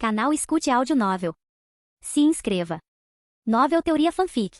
Canal Escute Áudio Novel. Se inscreva. Novel Teoria Fanfic.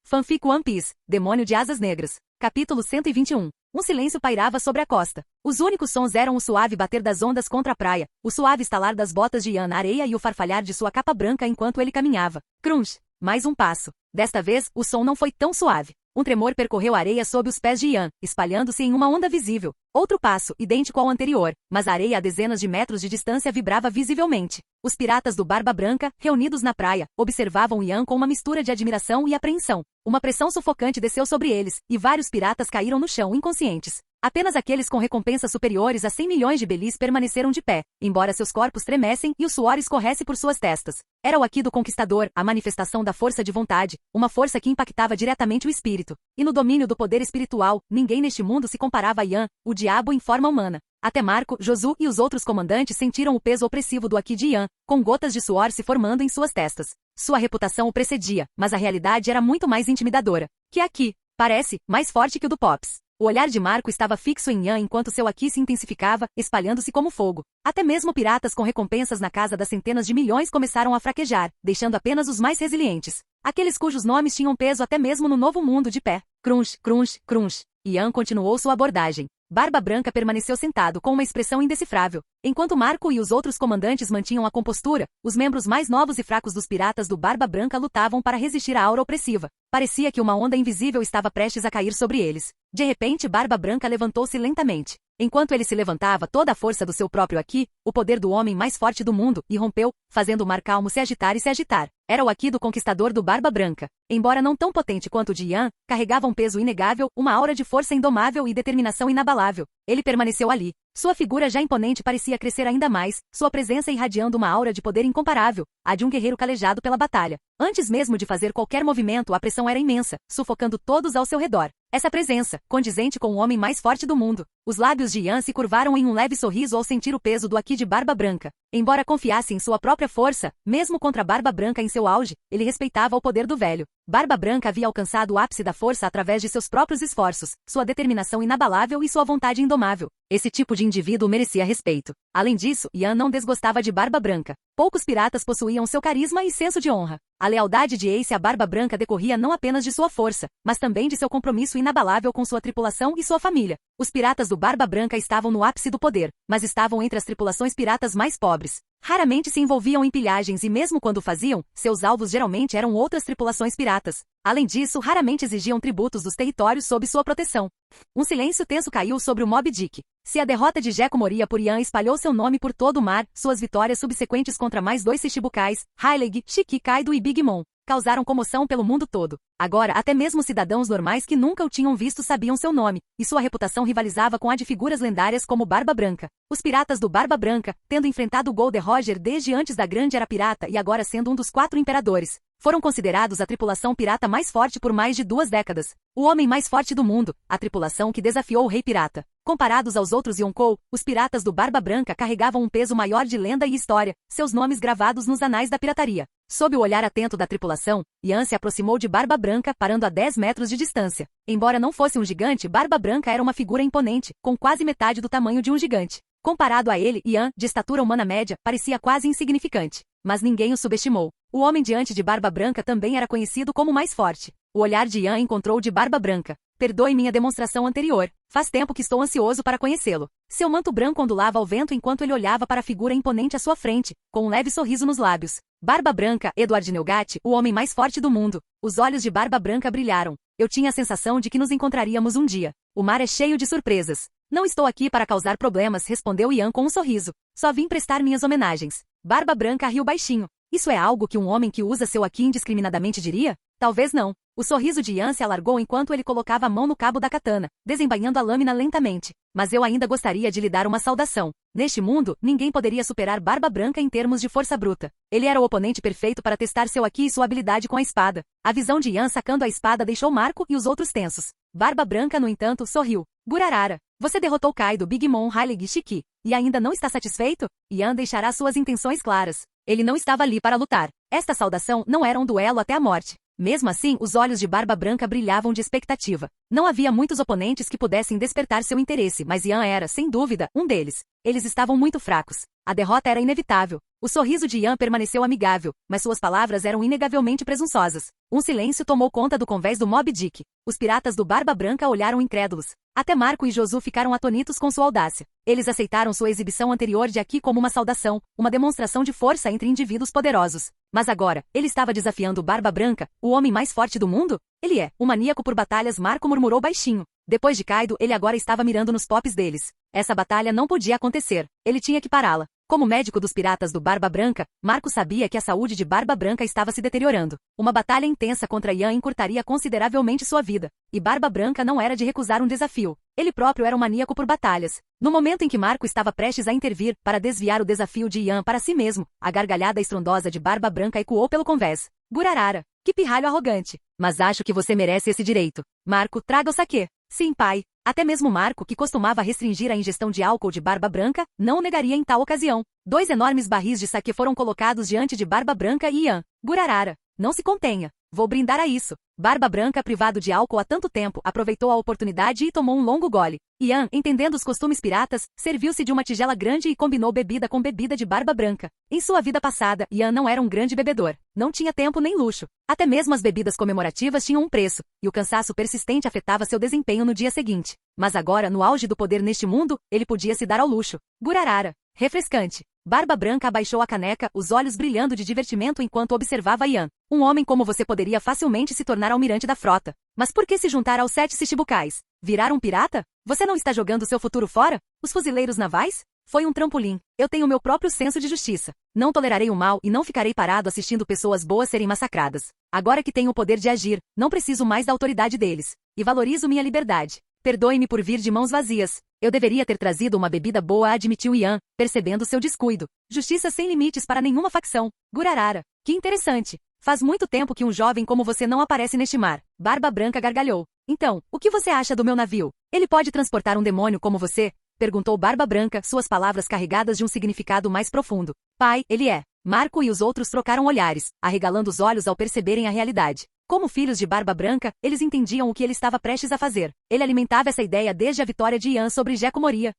Fanfic One Piece, Demônio de Asas Negras. Capítulo 121. Um silêncio pairava sobre a costa. Os únicos sons eram o suave bater das ondas contra a praia, o suave estalar das botas de Ian na areia e o farfalhar de sua capa branca enquanto ele caminhava. Crunch! Mais um passo. Desta vez, o som não foi tão suave. Um tremor percorreu a areia sob os pés de Ian, espalhando-se em uma onda visível. Outro passo, idêntico ao anterior, mas a areia a dezenas de metros de distância vibrava visivelmente. Os piratas do Barba Branca, reunidos na praia, observavam Ian com uma mistura de admiração e apreensão. Uma pressão sufocante desceu sobre eles, e vários piratas caíram no chão inconscientes. Apenas aqueles com recompensas superiores a 100 milhões de belis permaneceram de pé, embora seus corpos tremessem e o suor escorresse por suas testas. Era o Haki do Conquistador, a manifestação da força de vontade, uma força que impactava diretamente o espírito. E no domínio do poder espiritual, ninguém neste mundo se comparava a Ian, o diabo em forma humana. Até Marco, Josu e os outros comandantes sentiram o peso opressivo do Haki de Ian, com gotas de suor se formando em suas testas. Sua reputação o precedia, mas a realidade era muito mais intimidadora. Que Haki, parece, mais forte que o do Pops. O olhar de Marco estava fixo em Ian enquanto seu Haki se intensificava, espalhando-se como fogo. Até mesmo piratas com recompensas na casa das centenas de milhões começaram a fraquejar, deixando apenas os mais resilientes. Aqueles cujos nomes tinham peso até mesmo no Novo Mundo de pé. Crunch, crunch, crunch. Ian continuou sua abordagem. Barba Branca permaneceu sentado com uma expressão indecifrável. Enquanto Marco e os outros comandantes mantinham a compostura, os membros mais novos e fracos dos piratas do Barba Branca lutavam para resistir à aura opressiva. Parecia que uma onda invisível estava prestes a cair sobre eles. De repente, Barba Branca levantou-se lentamente. Enquanto ele se levantava, toda a força do seu próprio Haki, o poder do homem mais forte do mundo, irrompeu, fazendo o mar calmo se agitar e se agitar. Era o Haki do Conquistador do Barba Branca. Embora não tão potente quanto o de Ian, carregava um peso inegável, uma aura de força indomável e determinação inabalável. Ele permaneceu ali. Sua figura já imponente parecia crescer ainda mais, sua presença irradiando uma aura de poder incomparável, a de um guerreiro calejado pela batalha. Antes mesmo de fazer qualquer movimento, a pressão era imensa, sufocando todos ao seu redor. Essa presença, condizente com o homem mais forte do mundo. Os lábios de Ian se curvaram em um leve sorriso ao sentir o peso do Haki de Barba Branca. Embora confiasse em sua própria força, mesmo contra Barba Branca em seu auge, ele respeitava o poder do velho. Barba Branca havia alcançado o ápice da força através de seus próprios esforços, sua determinação inabalável e sua vontade indomável. Esse tipo de indivíduo merecia respeito. Além disso, Ian não desgostava de Barba Branca. Poucos piratas possuíam seu carisma e senso de honra. A lealdade de Ace à Barba Branca decorria não apenas de sua força, mas também de seu compromisso inabalável com sua tripulação e sua família. Os piratas do Barba Branca estavam no ápice do poder, mas estavam entre as tripulações piratas mais pobres. Raramente se envolviam em pilhagens e mesmo quando o faziam, seus alvos geralmente eram outras tripulações piratas. Além disso, raramente exigiam tributos dos territórios sob sua proteção. Um silêncio tenso caiu sobre o Moby Dick. Se a derrota de Gekko Moria por Ian espalhou seu nome por todo o mar, suas vitórias subsequentes contra mais 2 Shichibukais, Hyleg, Shiki, Kaido e Big Mom, causaram comoção pelo mundo todo. Agora, até mesmo cidadãos normais que nunca o tinham visto sabiam seu nome, e sua reputação rivalizava com a de figuras lendárias como Barba Branca. Os piratas do Barba Branca, tendo enfrentado o Gold Roger desde antes da Grande Era Pirata e agora sendo um dos 4 imperadores, foram considerados a tripulação pirata mais forte por mais de 2 décadas. O homem mais forte do mundo, a tripulação que desafiou o Rei Pirata. Comparados aos outros Yonkou, os piratas do Barba Branca carregavam um peso maior de lenda e história, seus nomes gravados nos anais da pirataria. Sob o olhar atento da tripulação, Ian se aproximou de Barba Branca, parando a 10 metros de distância. Embora não fosse um gigante, Barba Branca era uma figura imponente, com quase metade do tamanho de um gigante. Comparado a ele, Ian, de estatura humana média, parecia quase insignificante. Mas ninguém o subestimou. O homem diante de Barba Branca também era conhecido como mais forte. O olhar de Ian encontrou o de Barba Branca. Perdoe minha demonstração anterior. Faz tempo que estou ansioso para conhecê-lo. Seu manto branco ondulava ao vento enquanto ele olhava para a figura imponente à sua frente, com um leve sorriso nos lábios. Barba Branca, Edward Nilgat, o homem mais forte do mundo. Os olhos de Barba Branca brilharam. Eu tinha a sensação de que nos encontraríamos um dia. O mar é cheio de surpresas. Não estou aqui para causar problemas, respondeu Ian com um sorriso. Só vim prestar minhas homenagens. Barba Branca riu baixinho. Isso é algo que um homem que usa seu Haki indiscriminadamente diria? Talvez não. O sorriso de Ian se alargou enquanto ele colocava a mão no cabo da katana, desembainhando a lâmina lentamente. Mas eu ainda gostaria de lhe dar uma saudação. Neste mundo, ninguém poderia superar Barba Branca em termos de força bruta. Ele era o oponente perfeito para testar seu Haki e sua habilidade com a espada. A visão de Ian sacando a espada deixou Marco e os outros tensos. Barba Branca, no entanto, sorriu. Gurarara, você derrotou Kaido, Big Mom, Hyleg e Shiki, e ainda não está satisfeito? Ian deixará suas intenções claras. Ele não estava ali para lutar. Esta saudação não era um duelo até a morte. Mesmo assim, os olhos de Barba Branca brilhavam de expectativa. Não havia muitos oponentes que pudessem despertar seu interesse, mas Ian era, sem dúvida, um deles. Eles estavam muito fracos. A derrota era inevitável. O sorriso de Ian permaneceu amigável, mas suas palavras eram inegavelmente presunçosas. Um silêncio tomou conta do convés do Moby Dick. Os piratas do Barba Branca olharam incrédulos. Até Marco e Josu ficaram atônitos com sua audácia. Eles aceitaram sua exibição anterior de aqui como uma saudação, uma demonstração de força entre indivíduos poderosos. Mas agora, ele estava desafiando o Barba Branca, o homem mais forte do mundo? Ele é, o maníaco por batalhas, Marco murmurou baixinho. Depois de Kaido, ele agora estava mirando nos pops deles. Essa batalha não podia acontecer. Ele tinha que pará-la. Como médico dos piratas do Barba Branca, Marco sabia que a saúde de Barba Branca estava se deteriorando. Uma batalha intensa contra Ian encurtaria consideravelmente sua vida. E Barba Branca não era de recusar um desafio. Ele próprio era um maníaco por batalhas. No momento em que Marco estava prestes a intervir para desviar o desafio de Ian para si mesmo, a gargalhada estrondosa de Barba Branca ecoou pelo convés. Gurarara, que pirralho arrogante. Mas acho que você merece esse direito. Marco, traga o saquê. Sim, pai. Até mesmo Marco, que costumava restringir a ingestão de álcool de Barba Branca, não o negaria em tal ocasião. 2 enormes barris de saquê foram colocados diante de Barba Branca e Ian. Gurarara, não se contenha. Vou brindar a isso. Barba Branca, privado de álcool há tanto tempo, aproveitou a oportunidade e tomou um longo gole. Ian, entendendo os costumes piratas, serviu-se de uma tigela grande e combinou bebida com bebida de Barba Branca. Em sua vida passada, Ian não era um grande bebedor. Não tinha tempo nem luxo. Até mesmo as bebidas comemorativas tinham um preço, e o cansaço persistente afetava seu desempenho no dia seguinte. Mas agora, no auge do poder neste mundo, ele podia se dar ao luxo. Gurarara. Refrescante. Barba Branca abaixou a caneca, os olhos brilhando de divertimento enquanto observava Ian. Um homem como você poderia facilmente se tornar almirante da frota. Mas por que se juntar aos 7 Shichibukais? Virar um pirata? Você não está jogando seu futuro fora? Os fuzileiros navais? Foi um trampolim. Eu tenho meu próprio senso de justiça. Não tolerarei o mal e não ficarei parado assistindo pessoas boas serem massacradas. Agora que tenho o poder de agir, não preciso mais da autoridade deles. E valorizo minha liberdade. Perdoe-me por vir de mãos vazias. Eu deveria ter trazido uma bebida boa, admitiu Ian, percebendo seu descuido. Justiça sem limites para nenhuma facção. Gurarara. Que interessante. Faz muito tempo que um jovem como você não aparece neste mar. Barba Branca gargalhou. Então, o que você acha do meu navio? Ele pode transportar um demônio como você? Perguntou Barba Branca, suas palavras carregadas de um significado mais profundo. Pai, ele é. Marco e os outros trocaram olhares, arregalando os olhos ao perceberem a realidade. Como filhos de Barba Branca, eles entendiam o que ele estava prestes a fazer. Ele alimentava essa ideia desde a vitória de Ian sobre Jeco Moria.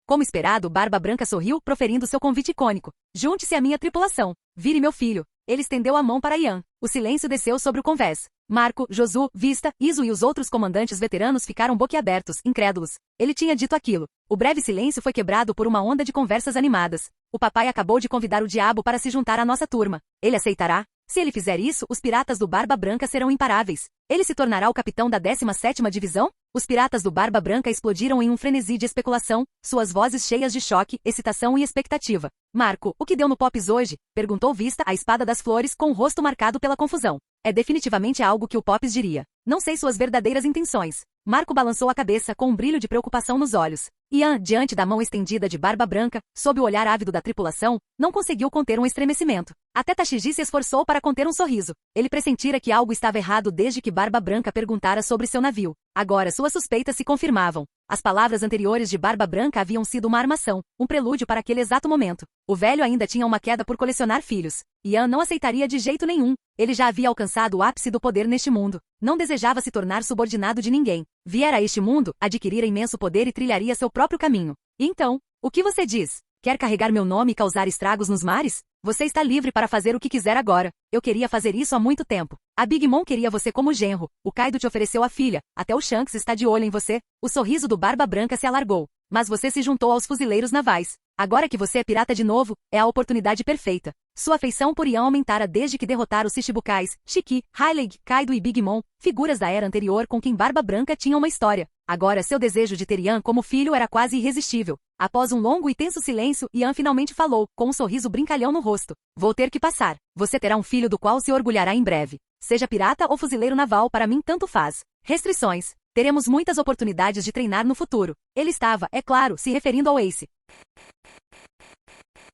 Como esperado, Barba Branca sorriu, proferindo seu convite icônico. Junte-se à minha tripulação. Vire meu filho. Ele estendeu a mão para Ian. O silêncio desceu sobre o convés. Marco, Josu, Vista, Iso e os outros comandantes veteranos ficaram boquiabertos, incrédulos. Ele tinha dito aquilo. O breve silêncio foi quebrado por uma onda de conversas animadas. O papai acabou de convidar o diabo para se juntar à nossa turma. Ele aceitará? Se ele fizer isso, os piratas do Barba Branca serão imparáveis. Ele se tornará o capitão da 17ª divisão? Os piratas do Barba Branca explodiram em um frenesi de especulação, suas vozes cheias de choque, excitação e expectativa. Marco, o que deu no Pops hoje? Perguntou Vista, a espada das flores, com o rosto marcado pela confusão. É definitivamente algo que o Pops diria. Não sei suas verdadeiras intenções. Marco balançou a cabeça com um brilho de preocupação nos olhos. Ian, diante da mão estendida de Barba Branca, sob o olhar ávido da tripulação, não conseguiu conter um estremecimento. Até Tashigi se esforçou para conter um sorriso. Ele pressentira que algo estava errado desde que Barba Branca perguntara sobre seu navio. Agora suas suspeitas se confirmavam. As palavras anteriores de Barba Branca haviam sido uma armação, um prelúdio para aquele exato momento. O velho ainda tinha uma queda por colecionar filhos. Ian não aceitaria de jeito nenhum. Ele já havia alcançado o ápice do poder neste mundo. Não desejava se tornar subordinado de ninguém. Viera a este mundo, adquirir imenso poder e trilharia seu próprio caminho. E então, o que você diz? Quer carregar meu nome e causar estragos nos mares? Você está livre para fazer o que quiser agora. Eu queria fazer isso há muito tempo. A Big Mom queria você como genro. O Kaido te ofereceu a filha. Até o Shanks está de olho em você. O sorriso do Barba Branca se alargou. Mas você se juntou aos fuzileiros navais. Agora que você é pirata de novo, é a oportunidade perfeita. Sua afeição por Ian aumentara desde que derrotara os Shichibukais, Shiki, Hyleg, Kaido e Big Mom, figuras da era anterior com quem Barba Branca tinha uma história. Agora seu desejo de ter Ian como filho era quase irresistível. Após um longo e tenso silêncio, Ian finalmente falou, com um sorriso brincalhão no rosto. Vou ter que passar. Você terá um filho do qual se orgulhará em breve. Seja pirata ou fuzileiro naval, para mim tanto faz. Restrições. Teremos muitas oportunidades de treinar no futuro. Ele estava, é claro, se referindo ao Ace.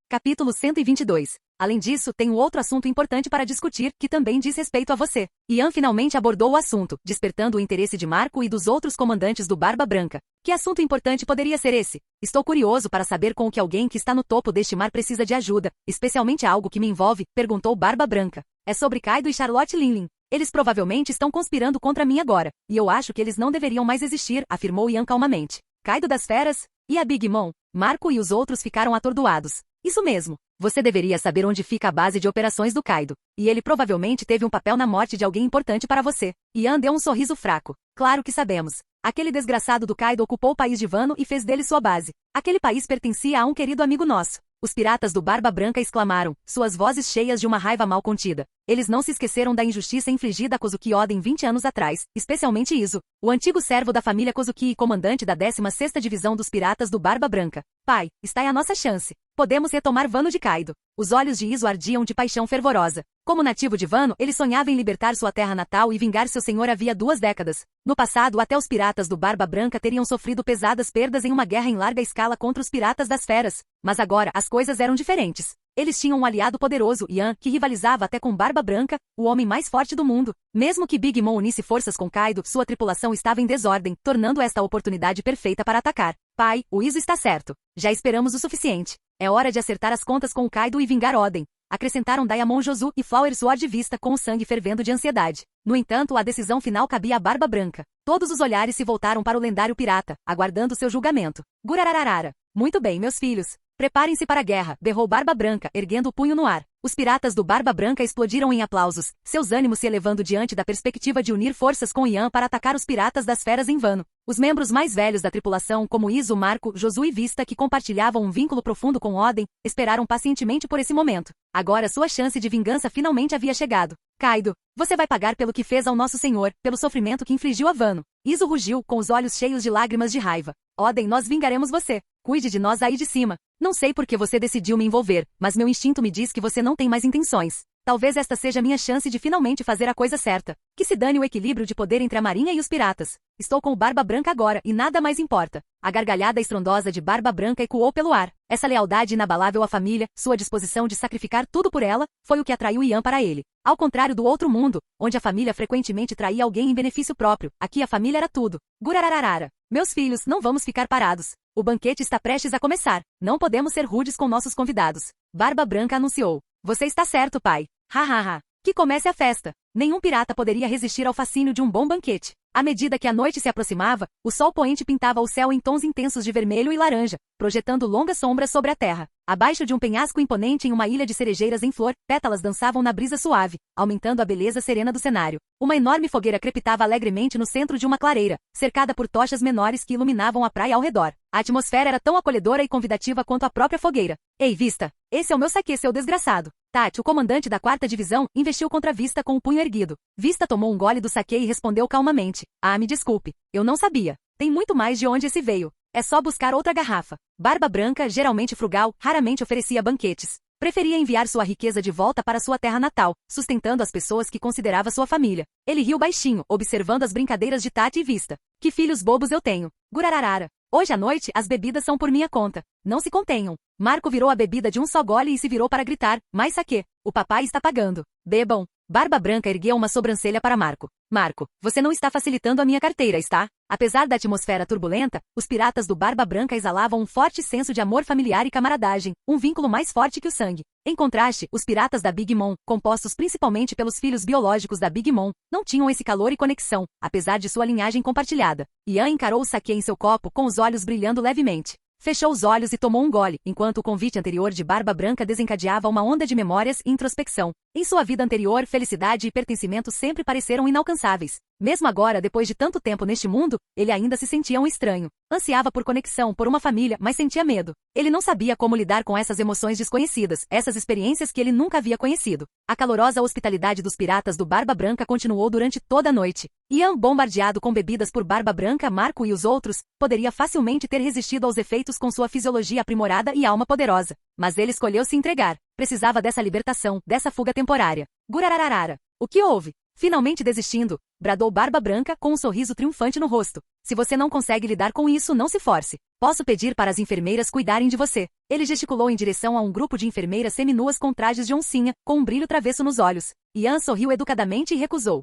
Capítulo 122. Além disso, tenho outro assunto importante para discutir, que também diz respeito a você. Ian finalmente abordou o assunto, despertando o interesse de Marco e dos outros comandantes do Barba Branca. Que assunto importante poderia ser esse? Estou curioso para saber com o que alguém que está no topo deste mar precisa de ajuda, especialmente algo que me envolve, perguntou Barba Branca. É sobre Kaido e Charlotte Linlin. Eles provavelmente estão conspirando contra mim agora, e eu acho que eles não deveriam mais existir, afirmou Ian calmamente. Kaido das Feras? E a Big Mom? Marco e os outros ficaram atordoados. Isso mesmo. Você deveria saber onde fica a base de operações do Kaido. E ele provavelmente teve um papel na morte de alguém importante para você. Ian deu um sorriso fraco. Claro que sabemos. Aquele desgraçado do Kaido ocupou o país de Wano e fez dele sua base. Aquele país pertencia a um querido amigo nosso. Os piratas do Barba Branca exclamaram, suas vozes cheias de uma raiva mal contida. Eles não se esqueceram da injustiça infligida a Kozuki Oden 20 anos atrás, especialmente Izo, o antigo servo da família Kozuki e comandante da 16ª Divisão dos Piratas do Barba Branca. Pai, está aí a nossa chance. Podemos retomar Wano de Kaido. Os olhos de Izo ardiam de paixão fervorosa. Como nativo de Wano, ele sonhava em libertar sua terra natal e vingar seu senhor havia 2 décadas. No passado, até os piratas do Barba Branca teriam sofrido pesadas perdas em uma guerra em larga escala contra os piratas das feras. Mas agora, as coisas eram diferentes. Eles tinham um aliado poderoso, Ian, que rivalizava até com Barba Branca, o homem mais forte do mundo. Mesmo que Big Mom unisse forças com Kaido, sua tripulação estava em desordem, tornando esta a oportunidade perfeita para atacar. Pai, o Izo está certo. Já esperamos o suficiente. É hora de acertar as contas com o Kaido e vingar Oden. Acrescentaram Diamond Jozu e Flower Sword Vista com o sangue fervendo de ansiedade. No entanto, a decisão final cabia à Barba Branca. Todos os olhares se voltaram para o lendário pirata, aguardando seu julgamento. Gurarararara. Muito bem, meus filhos. Preparem-se para a guerra, berrou Barba Branca, erguendo o punho no ar. Os piratas do Barba Branca explodiram em aplausos, seus ânimos se elevando diante da perspectiva de unir forças com Ian para atacar os piratas das feras em Wano. Os membros mais velhos da tripulação, como Izo, Marco, Jozu e Vista, que compartilhavam um vínculo profundo com Oden, esperaram pacientemente por esse momento. Agora sua chance de vingança finalmente havia chegado. Kaido, você vai pagar pelo que fez ao nosso senhor, pelo sofrimento que infligiu a Wano. Izo rugiu, com os olhos cheios de lágrimas de raiva. Oden, nós vingaremos você. Cuide de nós aí de cima. Não sei por que você decidiu me envolver, mas meu instinto me diz que você não tem mais intenções. Talvez esta seja minha chance de finalmente fazer a coisa certa. Que se dane o equilíbrio de poder entre a marinha e os piratas. Estou com o Barba Branca agora, e nada mais importa. A gargalhada estrondosa de Barba Branca ecoou pelo ar. Essa lealdade inabalável à família, sua disposição de sacrificar tudo por ela, foi o que atraiu Ian para ele. Ao contrário do outro mundo, onde a família frequentemente traía alguém em benefício próprio, aqui a família era tudo. Gurarararara. Meus filhos, não vamos ficar parados. O banquete está prestes a começar. Não podemos ser rudes com nossos convidados. Barba Branca anunciou. Você está certo, pai. Hahaha. Que comece a festa. Nenhum pirata poderia resistir ao fascínio de um bom banquete. À medida que a noite se aproximava, o sol poente pintava o céu em tons intensos de vermelho e laranja, projetando longas sombras sobre a terra. Abaixo de um penhasco imponente em uma ilha de cerejeiras em flor, pétalas dançavam na brisa suave, aumentando a beleza serena do cenário. Uma enorme fogueira crepitava alegremente no centro de uma clareira, cercada por tochas menores que iluminavam a praia ao redor. A atmosfera era tão acolhedora e convidativa quanto a própria fogueira. Ei, Vista! Esse é o meu saque, seu desgraçado. Tati, o comandante da 4ª divisão, investiu contra Vista com o punho erguido. Vista tomou um gole do saque e respondeu calmamente. Ah, me desculpe. Eu não sabia. Tem muito mais de onde esse veio. É só buscar outra garrafa. Barba Branca, geralmente frugal, raramente oferecia banquetes. Preferia enviar sua riqueza de volta para sua terra natal, sustentando as pessoas que considerava sua família. Ele riu baixinho, observando as brincadeiras de Tati e Vista. Que filhos bobos eu tenho. Gurararara. Hoje à noite, as bebidas são por minha conta. Não se contenham. Marco virou a bebida de um só gole e se virou para gritar. Mais saquê. O papai está pagando. Bebam. Barba Branca ergueu uma sobrancelha para Marco. Marco, você não está facilitando a minha carteira, está? Apesar da atmosfera turbulenta, os piratas do Barba Branca exalavam um forte senso de amor familiar e camaradagem, um vínculo mais forte que o sangue. Em contraste, os piratas da Big Mom, compostos principalmente pelos filhos biológicos da Big Mom, não tinham esse calor e conexão, apesar de sua linhagem compartilhada. Ian encarou o saquê em seu copo com os olhos brilhando levemente. Fechou os olhos e tomou um gole, enquanto o convite anterior de Barba Branca desencadeava uma onda de memórias e introspecção. Em sua vida anterior, felicidade e pertencimento sempre pareceram inalcançáveis. Mesmo agora, depois de tanto tempo neste mundo, ele ainda se sentia um estranho. Ansiava por conexão, por uma família, mas sentia medo. Ele não sabia como lidar com essas emoções desconhecidas, essas experiências que ele nunca havia conhecido. A calorosa hospitalidade dos piratas do Barba Branca continuou durante toda a noite. Ian, bombardeado com bebidas por Barba Branca, Marco e os outros, poderia facilmente ter resistido aos efeitos com sua fisiologia aprimorada e alma poderosa. Mas ele escolheu se entregar. Precisava dessa libertação, dessa fuga temporária. Gurarararara. O que houve? Finalmente desistindo, bradou Barba Branca com um sorriso triunfante no rosto. Se você não consegue lidar com isso, não se force. Posso pedir para as enfermeiras cuidarem de você. Ele gesticulou em direção a um grupo de enfermeiras seminuas com trajes de oncinha, com um brilho travesso nos olhos. Ian sorriu educadamente e recusou.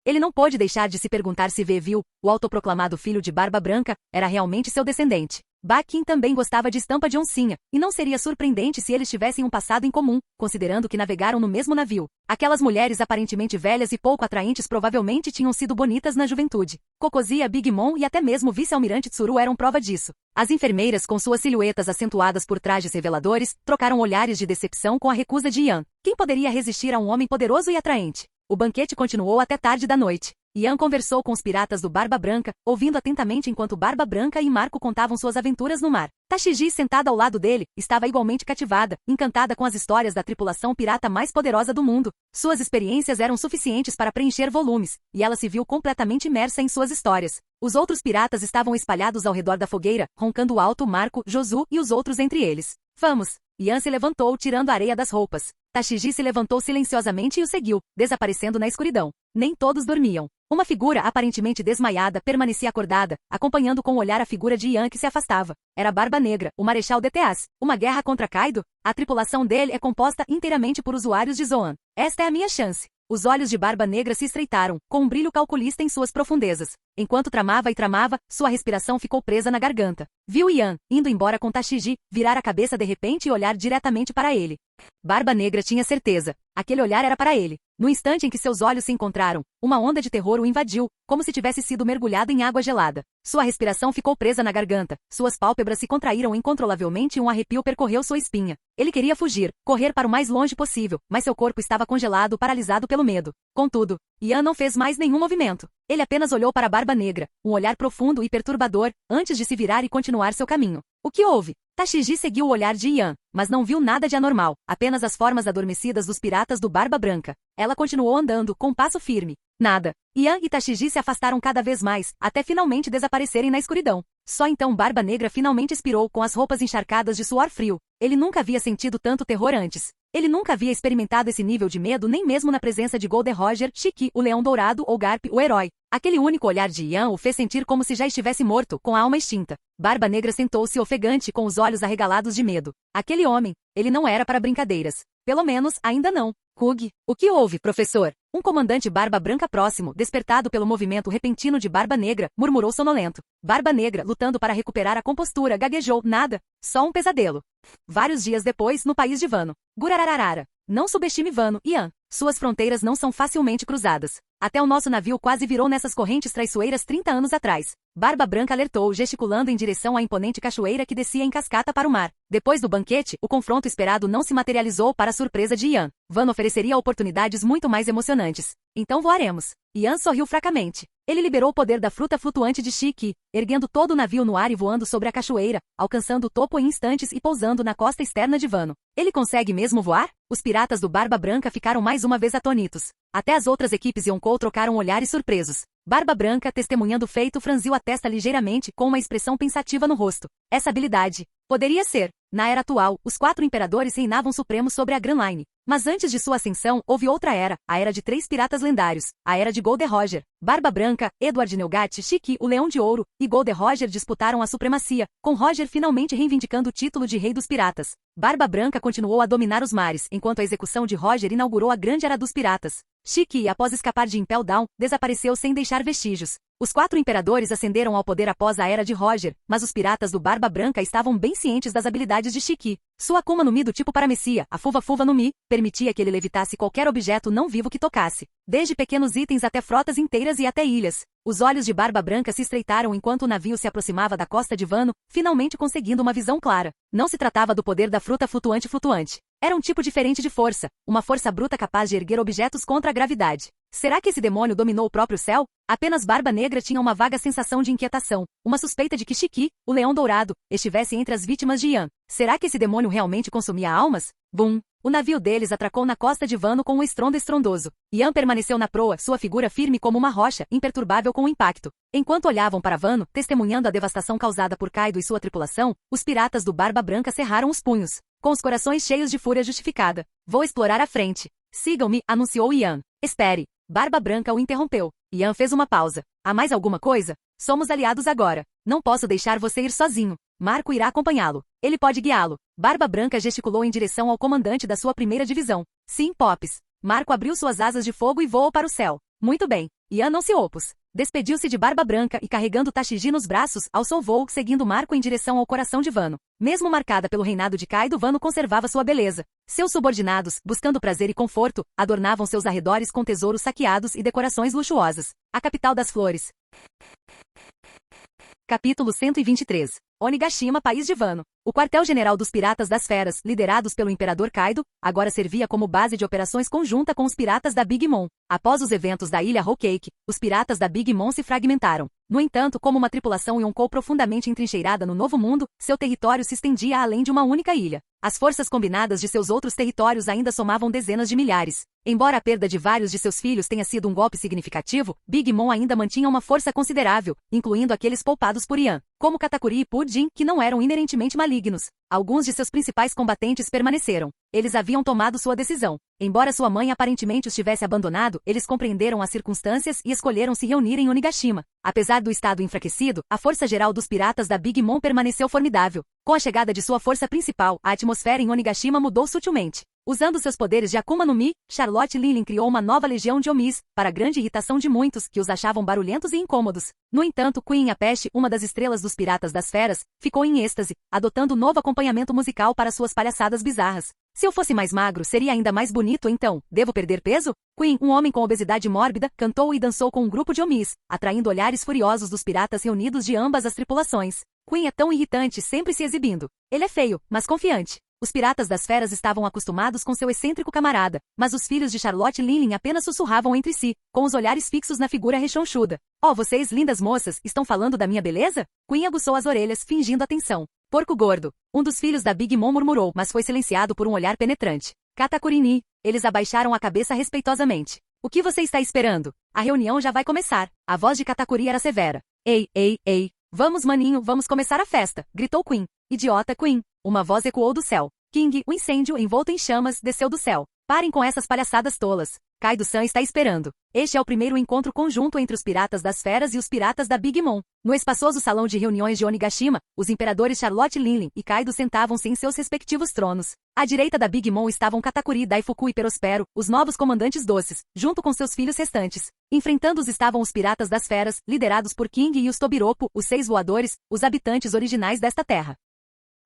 Ele não pôde deixar de se perguntar se Vevil, o autoproclamado filho de Barba Branca, era realmente seu descendente. Bakin também gostava de estampa de oncinha, e não seria surpreendente se eles tivessem um passado em comum, considerando que navegaram no mesmo navio. Aquelas mulheres aparentemente velhas e pouco atraentes provavelmente tinham sido bonitas na juventude. Cocozia, Big Mom e até mesmo o vice-almirante Tsuru eram prova disso. As enfermeiras, com suas silhuetas acentuadas por trajes reveladores, trocaram olhares de decepção com a recusa de Ian. Quem poderia resistir a um homem poderoso e atraente? O banquete continuou até tarde da noite. Ian conversou com os piratas do Barba Branca, ouvindo atentamente enquanto Barba Branca e Marco contavam suas aventuras no mar. Tashigi, sentada ao lado dele, estava igualmente cativada, encantada com as histórias da tripulação pirata mais poderosa do mundo. Suas experiências eram suficientes para preencher volumes, e ela se viu completamente imersa em suas histórias. Os outros piratas estavam espalhados ao redor da fogueira, roncando alto Marco, Josu e os outros entre eles. Vamos! Ian se levantou, tirando a areia das roupas. Tashigi se levantou silenciosamente e o seguiu, desaparecendo na escuridão. Nem todos dormiam. Uma figura aparentemente desmaiada permanecia acordada, acompanhando com o olhar a figura de Ian que se afastava. Era Barba Negra, o Marechal de Teas. Uma guerra contra Kaido? A tripulação dele é composta inteiramente por usuários de Zoan. Esta é a minha chance. Os olhos de Barba Negra se estreitaram, com um brilho calculista em suas profundezas. Enquanto tramava e tramava, sua respiração ficou presa na garganta. Viu Ian, indo embora com Tashigi, virar a cabeça de repente e olhar diretamente para ele. Barba Negra tinha certeza. Aquele olhar era para ele. No instante em que seus olhos se encontraram, uma onda de terror o invadiu, como se tivesse sido mergulhado em água gelada. Sua respiração ficou presa na garganta, suas pálpebras se contraíram incontrolavelmente e um arrepio percorreu sua espinha. Ele queria fugir, correr para o mais longe possível, mas seu corpo estava congelado, paralisado pelo medo. Contudo, Ian não fez mais nenhum movimento. Ele apenas olhou para Barba Negra, um olhar profundo e perturbador, antes de se virar e continuar seu caminho. O que houve? Tashigi seguiu o olhar de Ian, mas não viu nada de anormal, apenas as formas adormecidas dos piratas do Barba Branca. Ela continuou andando, com passo firme. Nada. Ian e Tashigi se afastaram cada vez mais, até finalmente desaparecerem na escuridão. Só então Barba Negra finalmente expirou com as roupas encharcadas de suor frio. Ele nunca havia sentido tanto terror antes. Ele nunca havia experimentado esse nível de medo nem mesmo na presença de Gold Roger, Shiki, o Leão Dourado ou Garp, o herói. Aquele único olhar de Ian o fez sentir como se já estivesse morto, com a alma extinta. Barba Negra sentou-se ofegante com os olhos arregalados de medo. Aquele homem, ele não era para brincadeiras. Pelo menos, ainda não. Kug, o que houve, professor? Um comandante Barba Branca próximo, despertado pelo movimento repentino de Barba Negra, murmurou sonolento. Barba Negra, lutando para recuperar a compostura, gaguejou. Nada. Só um pesadelo. Vários dias depois, no país de Vano. Gurarararara. Não subestime Vano, Ian. Suas fronteiras não são facilmente cruzadas. Até o nosso navio quase virou nessas correntes traiçoeiras 30 anos atrás. Barba Branca alertou, gesticulando em direção à imponente cachoeira que descia em cascata para o mar. Depois do banquete, o confronto esperado não se materializou para a surpresa de Ian. Van ofereceria oportunidades muito mais emocionantes. Então voaremos. Ian sorriu fracamente. Ele liberou o poder da fruta flutuante de Shiki, erguendo todo o navio no ar e voando sobre a cachoeira, alcançando o topo em instantes e pousando na costa externa de Vano. Ele consegue mesmo voar? Os piratas do Barba Branca ficaram mais uma vez atônitos. Até as outras equipes Yonkou trocaram olhares surpresos. Barba Branca, testemunhando o feito, franziu a testa ligeiramente, com uma expressão pensativa no rosto. Essa habilidade poderia ser. Na era atual, os 4 imperadores reinavam supremos sobre a Grand Line. Mas antes de sua ascensão, houve outra era, a era de 3 piratas lendários, a era de Gold Roger. Barba Branca, Edward Nelgat, Shiki, o Leão de Ouro, e Gold Roger disputaram a supremacia, com Roger finalmente reivindicando o título de Rei dos Piratas. Barba Branca continuou a dominar os mares, enquanto a execução de Roger inaugurou a Grande Era dos Piratas. Shiki, após escapar de Impel Down, desapareceu sem deixar vestígios. Os 4 imperadores ascenderam ao poder após a era de Roger, mas os piratas do Barba Branca estavam bem cientes das habilidades de Shiki. Sua Akuma no Mi do tipo Paramecia, a Fuva no Mi, permitia que ele levitasse qualquer objeto não vivo que tocasse, desde pequenos itens até frotas inteiras e até ilhas. Os olhos de Barba Branca se estreitaram enquanto o navio se aproximava da costa de Vano, finalmente conseguindo uma visão clara. Não se tratava do poder da fruta flutuante. Era um tipo diferente de força, uma força bruta capaz de erguer objetos contra a gravidade. Será que esse demônio dominou o próprio céu? Apenas Barba Negra tinha uma vaga sensação de inquietação, uma suspeita de que Shiki, o Leão Dourado, estivesse entre as vítimas de Ian. Será que esse demônio realmente consumia almas? Bum! O navio deles atracou na costa de Vano com um estrondo estrondoso. Ian permaneceu na proa, sua figura firme como uma rocha, imperturbável com o impacto. Enquanto olhavam para Vano, testemunhando a devastação causada por Kaido e sua tripulação, os piratas do Barba Branca cerraram os punhos, com os corações cheios de fúria justificada. Vou explorar a frente. Sigam-me, anunciou Ian. Espere. Barba Branca o interrompeu. Ian fez uma pausa. Há mais alguma coisa? Somos aliados agora. Não posso deixar você ir sozinho. Marco irá acompanhá-lo. Ele pode guiá-lo. Barba Branca gesticulou em direção ao comandante da sua primeira divisão. Sim, Pops. Marco abriu suas asas de fogo e voou para o céu. Muito bem. Ian não se opôs. Despediu-se de Barba Branca e, carregando Tashigi nos braços, alçou voo, seguindo Marco em direção ao coração de Wano. Mesmo marcada pelo reinado de Kaido, Wano conservava sua beleza. Seus subordinados, buscando prazer e conforto, adornavam seus arredores com tesouros saqueados e decorações luxuosas. A capital das flores. Capítulo 123. Onigashima, país de Wano. O quartel-general dos Piratas das Feras, liderados pelo Imperador Kaido, agora servia como base de operações conjunta com os piratas da Big Mom. Após os eventos da ilha Whole Cake, os piratas da Big Mom se fragmentaram. No entanto, como uma tripulação Yonkou profundamente entrincheirada no Novo Mundo, seu território se estendia além de uma única ilha. As forças combinadas de seus outros territórios ainda somavam dezenas de milhares. Embora a perda de vários de seus filhos tenha sido um golpe significativo, Big Mom ainda mantinha uma força considerável, incluindo aqueles poupados por Yan, como Katakuri e Purjin, que não eram inerentemente malignos. Alguns de seus principais combatentes permaneceram. Eles haviam tomado sua decisão. Embora sua mãe aparentemente os tivesse abandonado, eles compreenderam as circunstâncias e escolheram se reunir em Onigashima. Apesar do estado enfraquecido, a força geral dos piratas da Big Mom permaneceu formidável. Com a chegada de sua força principal, a atmosfera em Onigashima mudou sutilmente. Usando seus poderes de Akuma no Mi, Charlotte Linlin criou uma nova legião de Omis, para grande irritação de muitos, que os achavam barulhentos e incômodos. No entanto, Queen Apeche, uma das estrelas dos Piratas das Feras, ficou em êxtase, adotando novo acompanhamento musical para suas palhaçadas bizarras. Se eu fosse mais magro, seria ainda mais bonito, então, devo perder peso? Queen, um homem com obesidade mórbida, cantou e dançou com um grupo de Omis, atraindo olhares furiosos dos piratas reunidos de ambas as tripulações. Queen é tão irritante, sempre se exibindo. Ele é feio, mas confiante. Os Piratas das Feras estavam acostumados com seu excêntrico camarada, mas os filhos de Charlotte Linlin apenas sussurravam entre si, com os olhares fixos na figura rechonchuda. Oh, vocês, lindas moças, estão falando da minha beleza? Queen aguçou as orelhas, fingindo atenção. Porco gordo. Um dos filhos da Big Mom murmurou, mas foi silenciado por um olhar penetrante. Katakuri. Eles abaixaram a cabeça respeitosamente. O que você está esperando? A reunião já vai começar. A voz de Katakuri era severa. Ei. Vamos, maninho, vamos começar a festa, gritou Queen. Idiota, Queen. Uma voz ecoou do céu. King, o incêndio, envolto em chamas, desceu do céu. Parem com essas palhaçadas tolas. Kaido-san está esperando. Este é o primeiro encontro conjunto entre os Piratas das Feras e os Piratas da Big Mom. No espaçoso salão de reuniões de Onigashima, os imperadores Charlotte Linlin e Kaido sentavam-se em seus respectivos tronos. À direita da Big Mom estavam Katakuri, Daifuku e Perospero, os novos comandantes doces, junto com seus filhos restantes. Enfrentando-os estavam os Piratas das Feras, liderados por King e os Tobiropo, os 6 voadores, os habitantes originais desta terra.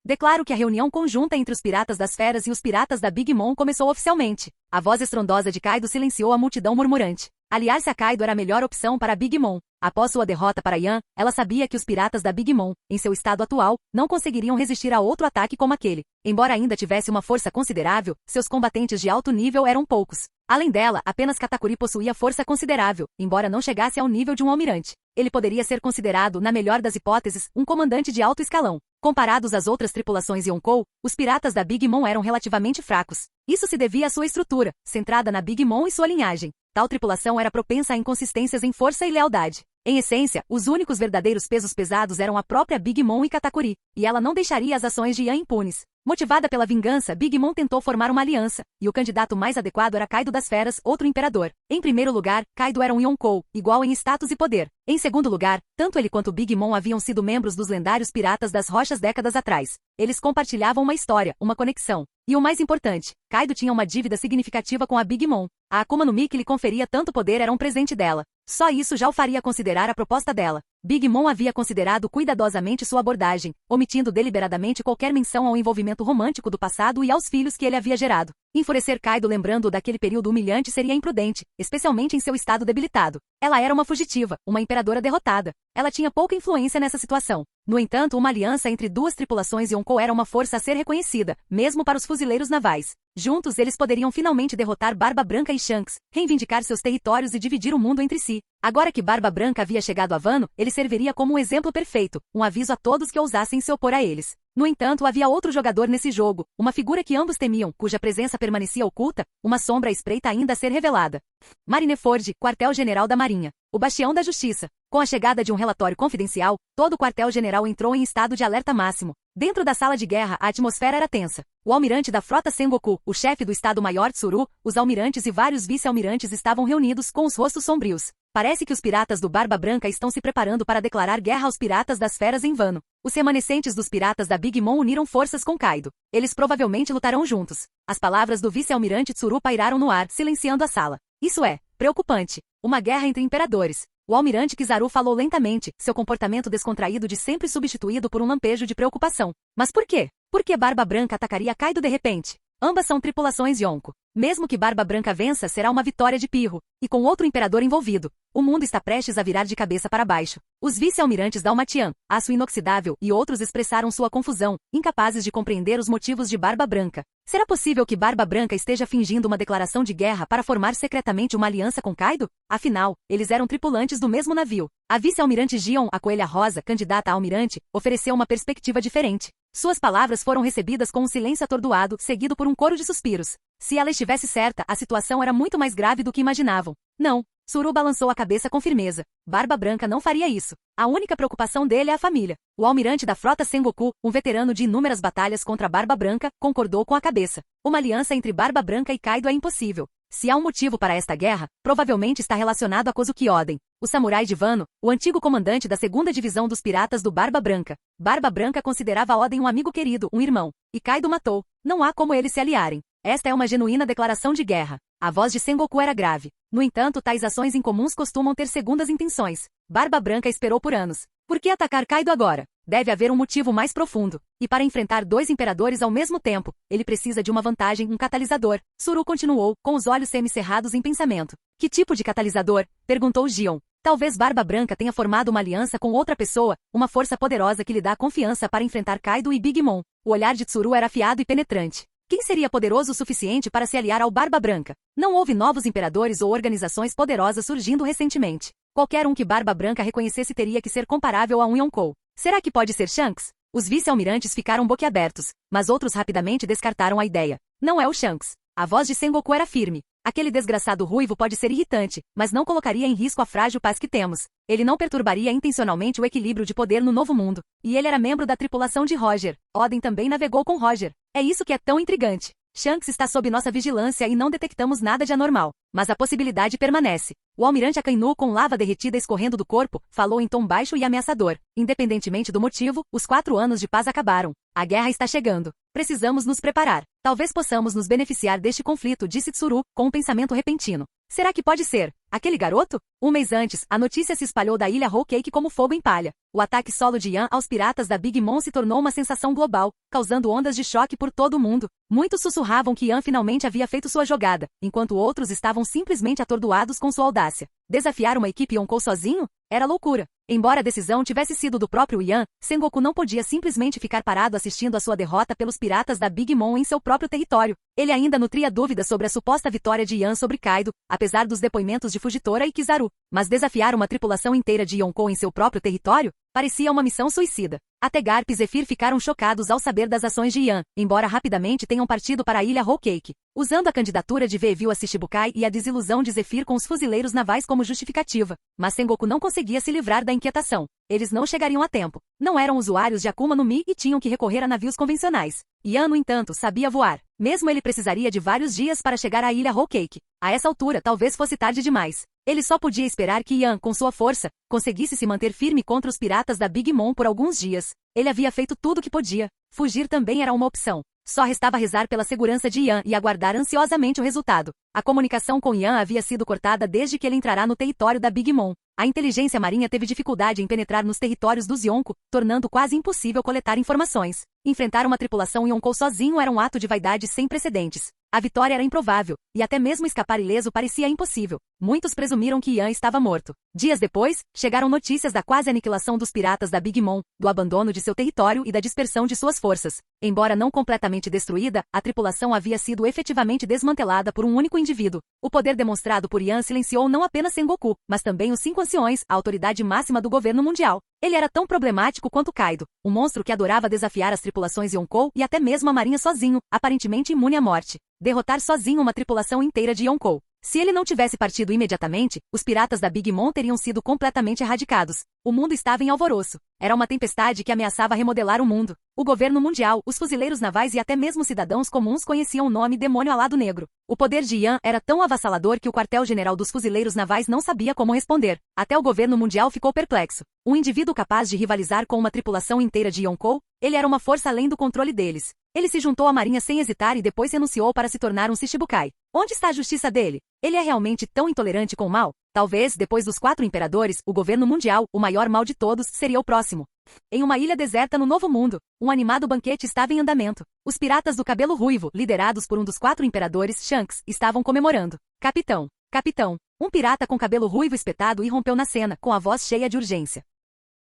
Declaro que a reunião conjunta entre os Piratas das Feras e os Piratas da Big Mom começou oficialmente. A voz estrondosa de Kaido silenciou a multidão murmurante. Aliar-se a Kaido era a melhor opção para a Big Mom. Após sua derrota para Yan, ela sabia que os Piratas da Big Mom, em seu estado atual, não conseguiriam resistir a outro ataque como aquele. Embora ainda tivesse uma força considerável, seus combatentes de alto nível eram poucos. Além dela, apenas Katakuri possuía força considerável, embora não chegasse ao nível de um almirante. Ele poderia ser considerado, na melhor das hipóteses, um comandante de alto escalão. Comparados às outras tripulações Yonkou, os piratas da Big Mom eram relativamente fracos. Isso se devia à sua estrutura, centrada na Big Mom e sua linhagem. Tal tripulação era propensa a inconsistências em força e lealdade. Em essência, os únicos verdadeiros pesos pesados eram a própria Big Mom e Katakuri, e ela não deixaria as ações de Yan impunes. Motivada pela vingança, Big Mom tentou formar uma aliança, e o candidato mais adequado era Kaido das Feras, outro imperador. Em primeiro lugar, Kaido era um Yonkou, igual em status e poder. Em segundo lugar, tanto ele quanto Big Mom haviam sido membros dos lendários Piratas das Rochas décadas atrás. Eles compartilhavam uma história, uma conexão. E o mais importante, Kaido tinha uma dívida significativa com a Big Mom. A Akuma no Mi que lhe conferia tanto poder era um presente dela. Só isso já o faria considerar a proposta dela. Big Mom havia considerado cuidadosamente sua abordagem, omitindo deliberadamente qualquer menção ao envolvimento romântico do passado e aos filhos que ele havia gerado. Enfurecer Kaido lembrando daquele período humilhante seria imprudente, especialmente em seu estado debilitado. Ela era uma fugitiva, uma imperadora derrotada. Ela tinha pouca influência nessa situação. No entanto, uma aliança entre duas tripulações Yonkou era uma força a ser reconhecida, mesmo para os fuzileiros navais. Juntos eles poderiam finalmente derrotar Barba Branca e Shanks, reivindicar seus territórios e dividir o mundo entre si. Agora que Barba Branca havia chegado a Wano, ele serviria como um exemplo perfeito, um aviso a todos que ousassem se opor a eles. No entanto, havia outro jogador nesse jogo, uma figura que ambos temiam, cuja presença permanecia oculta, uma sombra à espreita ainda a ser revelada. Marineford, quartel-general da Marinha. O bastião da justiça. Com a chegada de um relatório confidencial, todo o quartel-general entrou em estado de alerta máximo. Dentro da sala de guerra, a atmosfera era tensa. O almirante da frota Sengoku, o chefe do Estado-Maior Tsuru, os almirantes e vários vice-almirantes estavam reunidos com os rostos sombrios. Parece que os piratas do Barba Branca estão se preparando para declarar guerra aos piratas das Feras em Wano. Os remanescentes dos piratas da Big Mom uniram forças com Kaido. Eles provavelmente lutarão juntos. As palavras do vice-almirante Tsuru pairaram no ar, silenciando a sala. Isso é preocupante. Uma guerra entre imperadores. O almirante Kizaru falou lentamente, seu comportamento descontraído de sempre substituído por um lampejo de preocupação. Mas por quê? Por que Barba Branca atacaria Kaido de repente? Ambas são tripulações Yonko. Mesmo que Barba Branca vença, será uma vitória de Pirro, e com outro imperador envolvido. O mundo está prestes a virar de cabeça para baixo. Os vice-almirantes Dalmatian, Aço Inoxidável e outros expressaram sua confusão, incapazes de compreender os motivos de Barba Branca. Será possível que Barba Branca esteja fingindo uma declaração de guerra para formar secretamente uma aliança com Kaido? Afinal, eles eram tripulantes do mesmo navio. A vice-almirante Gion, a Coelha Rosa, candidata a almirante, ofereceu uma perspectiva diferente. Suas palavras foram recebidas com um silêncio atordoado, seguido por um coro de suspiros. Se ela estivesse certa, a situação era muito mais grave do que imaginavam. Não. Tsuru balançou a cabeça com firmeza. Barba Branca não faria isso. A única preocupação dele é a família. O almirante da frota Sengoku, um veterano de inúmeras batalhas contra Barba Branca, concordou com a cabeça. Uma aliança entre Barba Branca e Kaido é impossível. Se há um motivo para esta guerra, provavelmente está relacionado a Kozuki Oden, o samurai de Wano, o antigo comandante da 2ª divisão dos piratas do Barba Branca. Barba Branca considerava Oden um amigo querido, um irmão, e Kaido matou. Não há como eles se aliarem. Esta é uma genuína declaração de guerra. A voz de Sengoku era grave. No entanto, tais ações incomuns costumam ter segundas intenções. Barba Branca esperou por anos. Por que atacar Kaido agora? Deve haver um motivo mais profundo. E para enfrentar 2 imperadores ao mesmo tempo, ele precisa de uma vantagem, um catalisador. Tsuru continuou, com os olhos semicerrados em pensamento. Que tipo de catalisador? Perguntou Gion. Talvez Barba Branca tenha formado uma aliança com outra pessoa, uma força poderosa que lhe dá confiança para enfrentar Kaido e Big Mom. O olhar de Tsuru era afiado e penetrante. Quem seria poderoso o suficiente para se aliar ao Barba Branca? Não houve novos imperadores ou organizações poderosas surgindo recentemente. Qualquer um que Barba Branca reconhecesse teria que ser comparável a um Yonkou. Será que pode ser Shanks? Os vice-almirantes ficaram boquiabertos, mas outros rapidamente descartaram a ideia. Não é o Shanks. A voz de Sengoku era firme. Aquele desgraçado ruivo pode ser irritante, mas não colocaria em risco a frágil paz que temos. Ele não perturbaria intencionalmente o equilíbrio de poder no Novo Mundo. E ele era membro da tripulação de Roger. Oden também navegou com Roger. É isso que é tão intrigante. Shanks está sob nossa vigilância e não detectamos nada de anormal. Mas a possibilidade permanece. O almirante Akainu, com lava derretida escorrendo do corpo, falou em tom baixo e ameaçador. Independentemente do motivo, os 4 anos de paz acabaram. A guerra está chegando. Precisamos nos preparar. Talvez possamos nos beneficiar deste conflito, disse Tsuru, com um pensamento repentino. Será que pode ser? Aquele garoto? Um mês antes, a notícia se espalhou da ilha Whole Cake como fogo em palha. O ataque solo de Yan aos piratas da Big Mom se tornou uma sensação global, causando ondas de choque por todo o mundo. Muitos sussurravam que Yan finalmente havia feito sua jogada, enquanto outros estavam simplesmente atordoados com sua audácia. Desafiar uma equipe Yonkou sozinho? Era loucura. Embora a decisão tivesse sido do próprio Yan, Sengoku não podia simplesmente ficar parado assistindo a sua derrota pelos piratas da Big Mom em seu próprio território. Ele ainda nutria dúvidas sobre a suposta vitória de Yan sobre Kaido, apesar dos depoimentos de Fujitora e Kizaru. Mas desafiar uma tripulação inteira de Yonkou em seu próprio território? Parecia uma missão suicida. Até Garp e Zephyr ficaram chocados ao saber das ações de Yan, embora rapidamente tenham partido para a ilha Whole Cake. Usando a candidatura de View a Shichibukai e a desilusão de Zephyr com os fuzileiros navais como justificativa. Mas Sengoku não conseguia se livrar da inquietação. Eles não chegariam a tempo. Não eram usuários de Akuma no Mi e tinham que recorrer a navios convencionais. Yan, no entanto, sabia voar. Mesmo ele precisaria de vários dias para chegar à ilha Whole Cake. A essa altura, talvez fosse tarde demais. Ele só podia esperar que Yan, com sua força, conseguisse se manter firme contra os piratas da Big Mom por alguns dias. Ele havia feito tudo o que podia. Fugir também era uma opção. Só restava rezar pela segurança de Yan e aguardar ansiosamente o resultado. A comunicação com Yan havia sido cortada desde que ele entrará no território da Big Mom. A inteligência marinha teve dificuldade em penetrar nos territórios dos Yonko, tornando quase impossível coletar informações. Enfrentar uma tripulação Yonkou sozinho era um ato de vaidade sem precedentes. A vitória era improvável, e até mesmo escapar ileso parecia impossível. Muitos presumiram que Yan estava morto. Dias depois, chegaram notícias da quase aniquilação dos piratas da Big Mom, do abandono de seu território e da dispersão de suas forças. Embora não completamente destruída, a tripulação havia sido efetivamente desmantelada por um único indivíduo. O poder demonstrado por Yan silenciou não apenas Sengoku, mas também os 5 anciões, a autoridade máxima do governo mundial. Ele era tão problemático quanto Kaido, um monstro que adorava desafiar as tripulações Yonkou e até mesmo a marinha sozinho, aparentemente imune à morte. Derrotar sozinho uma tripulação inteira de Yonkou. Se ele não tivesse partido imediatamente, os piratas da Big Mom teriam sido completamente erradicados. O mundo estava em alvoroço. Era uma tempestade que ameaçava remodelar o mundo. O governo mundial, os fuzileiros navais e até mesmo cidadãos comuns conheciam o nome Demônio Alado Negro. O poder de Yan era tão avassalador que o quartel-general dos fuzileiros navais não sabia como responder. Até o governo mundial ficou perplexo. Um indivíduo capaz de rivalizar com uma tripulação inteira de Yonkou, ele era uma força além do controle deles. Ele se juntou à marinha sem hesitar e depois renunciou para se tornar um Shichibukai. Onde está a justiça dele? Ele é realmente tão intolerante com o mal? Talvez, depois dos 4 imperadores, o governo mundial, o maior mal de todos, seria o próximo. Em uma ilha deserta no Novo Mundo, um animado banquete estava em andamento. Os piratas do cabelo ruivo, liderados por um dos 4 imperadores, Shanks, estavam comemorando. Capitão! Capitão! Um pirata com cabelo ruivo espetado irrompeu na cena, com a voz cheia de urgência.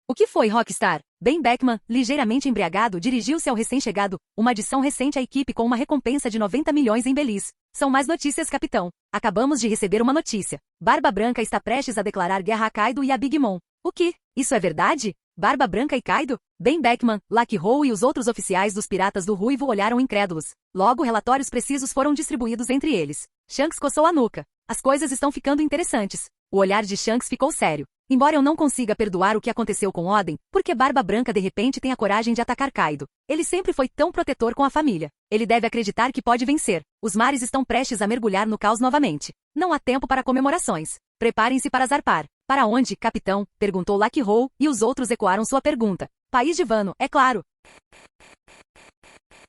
O que foi, Rockstar? Ben Beckman, ligeiramente embriagado, dirigiu-se ao recém-chegado, uma adição recente à equipe com uma recompensa de 90 milhões em Belize. São mais notícias, capitão. Acabamos de receber uma notícia. Barba Branca está prestes a declarar guerra a Kaido e a Big Mom. O que? Isso é verdade? Barba Branca e Kaido? Ben Beckman, Lucky Hole e os outros oficiais dos Piratas do Ruivo olharam incrédulos. Logo, relatórios precisos foram distribuídos entre eles. Shanks coçou a nuca. As coisas estão ficando interessantes. O olhar de Shanks ficou sério. Embora eu não consiga perdoar o que aconteceu com Oden, porque Barba Branca de repente tem a coragem de atacar Kaido. Ele sempre foi tão protetor com a família. Ele deve acreditar que pode vencer. Os mares estão prestes a mergulhar no caos novamente. Não há tempo para comemorações. Preparem-se para zarpar. Para onde, capitão? Perguntou Lucky Hole, e os outros ecoaram sua pergunta. País de Wano, é claro.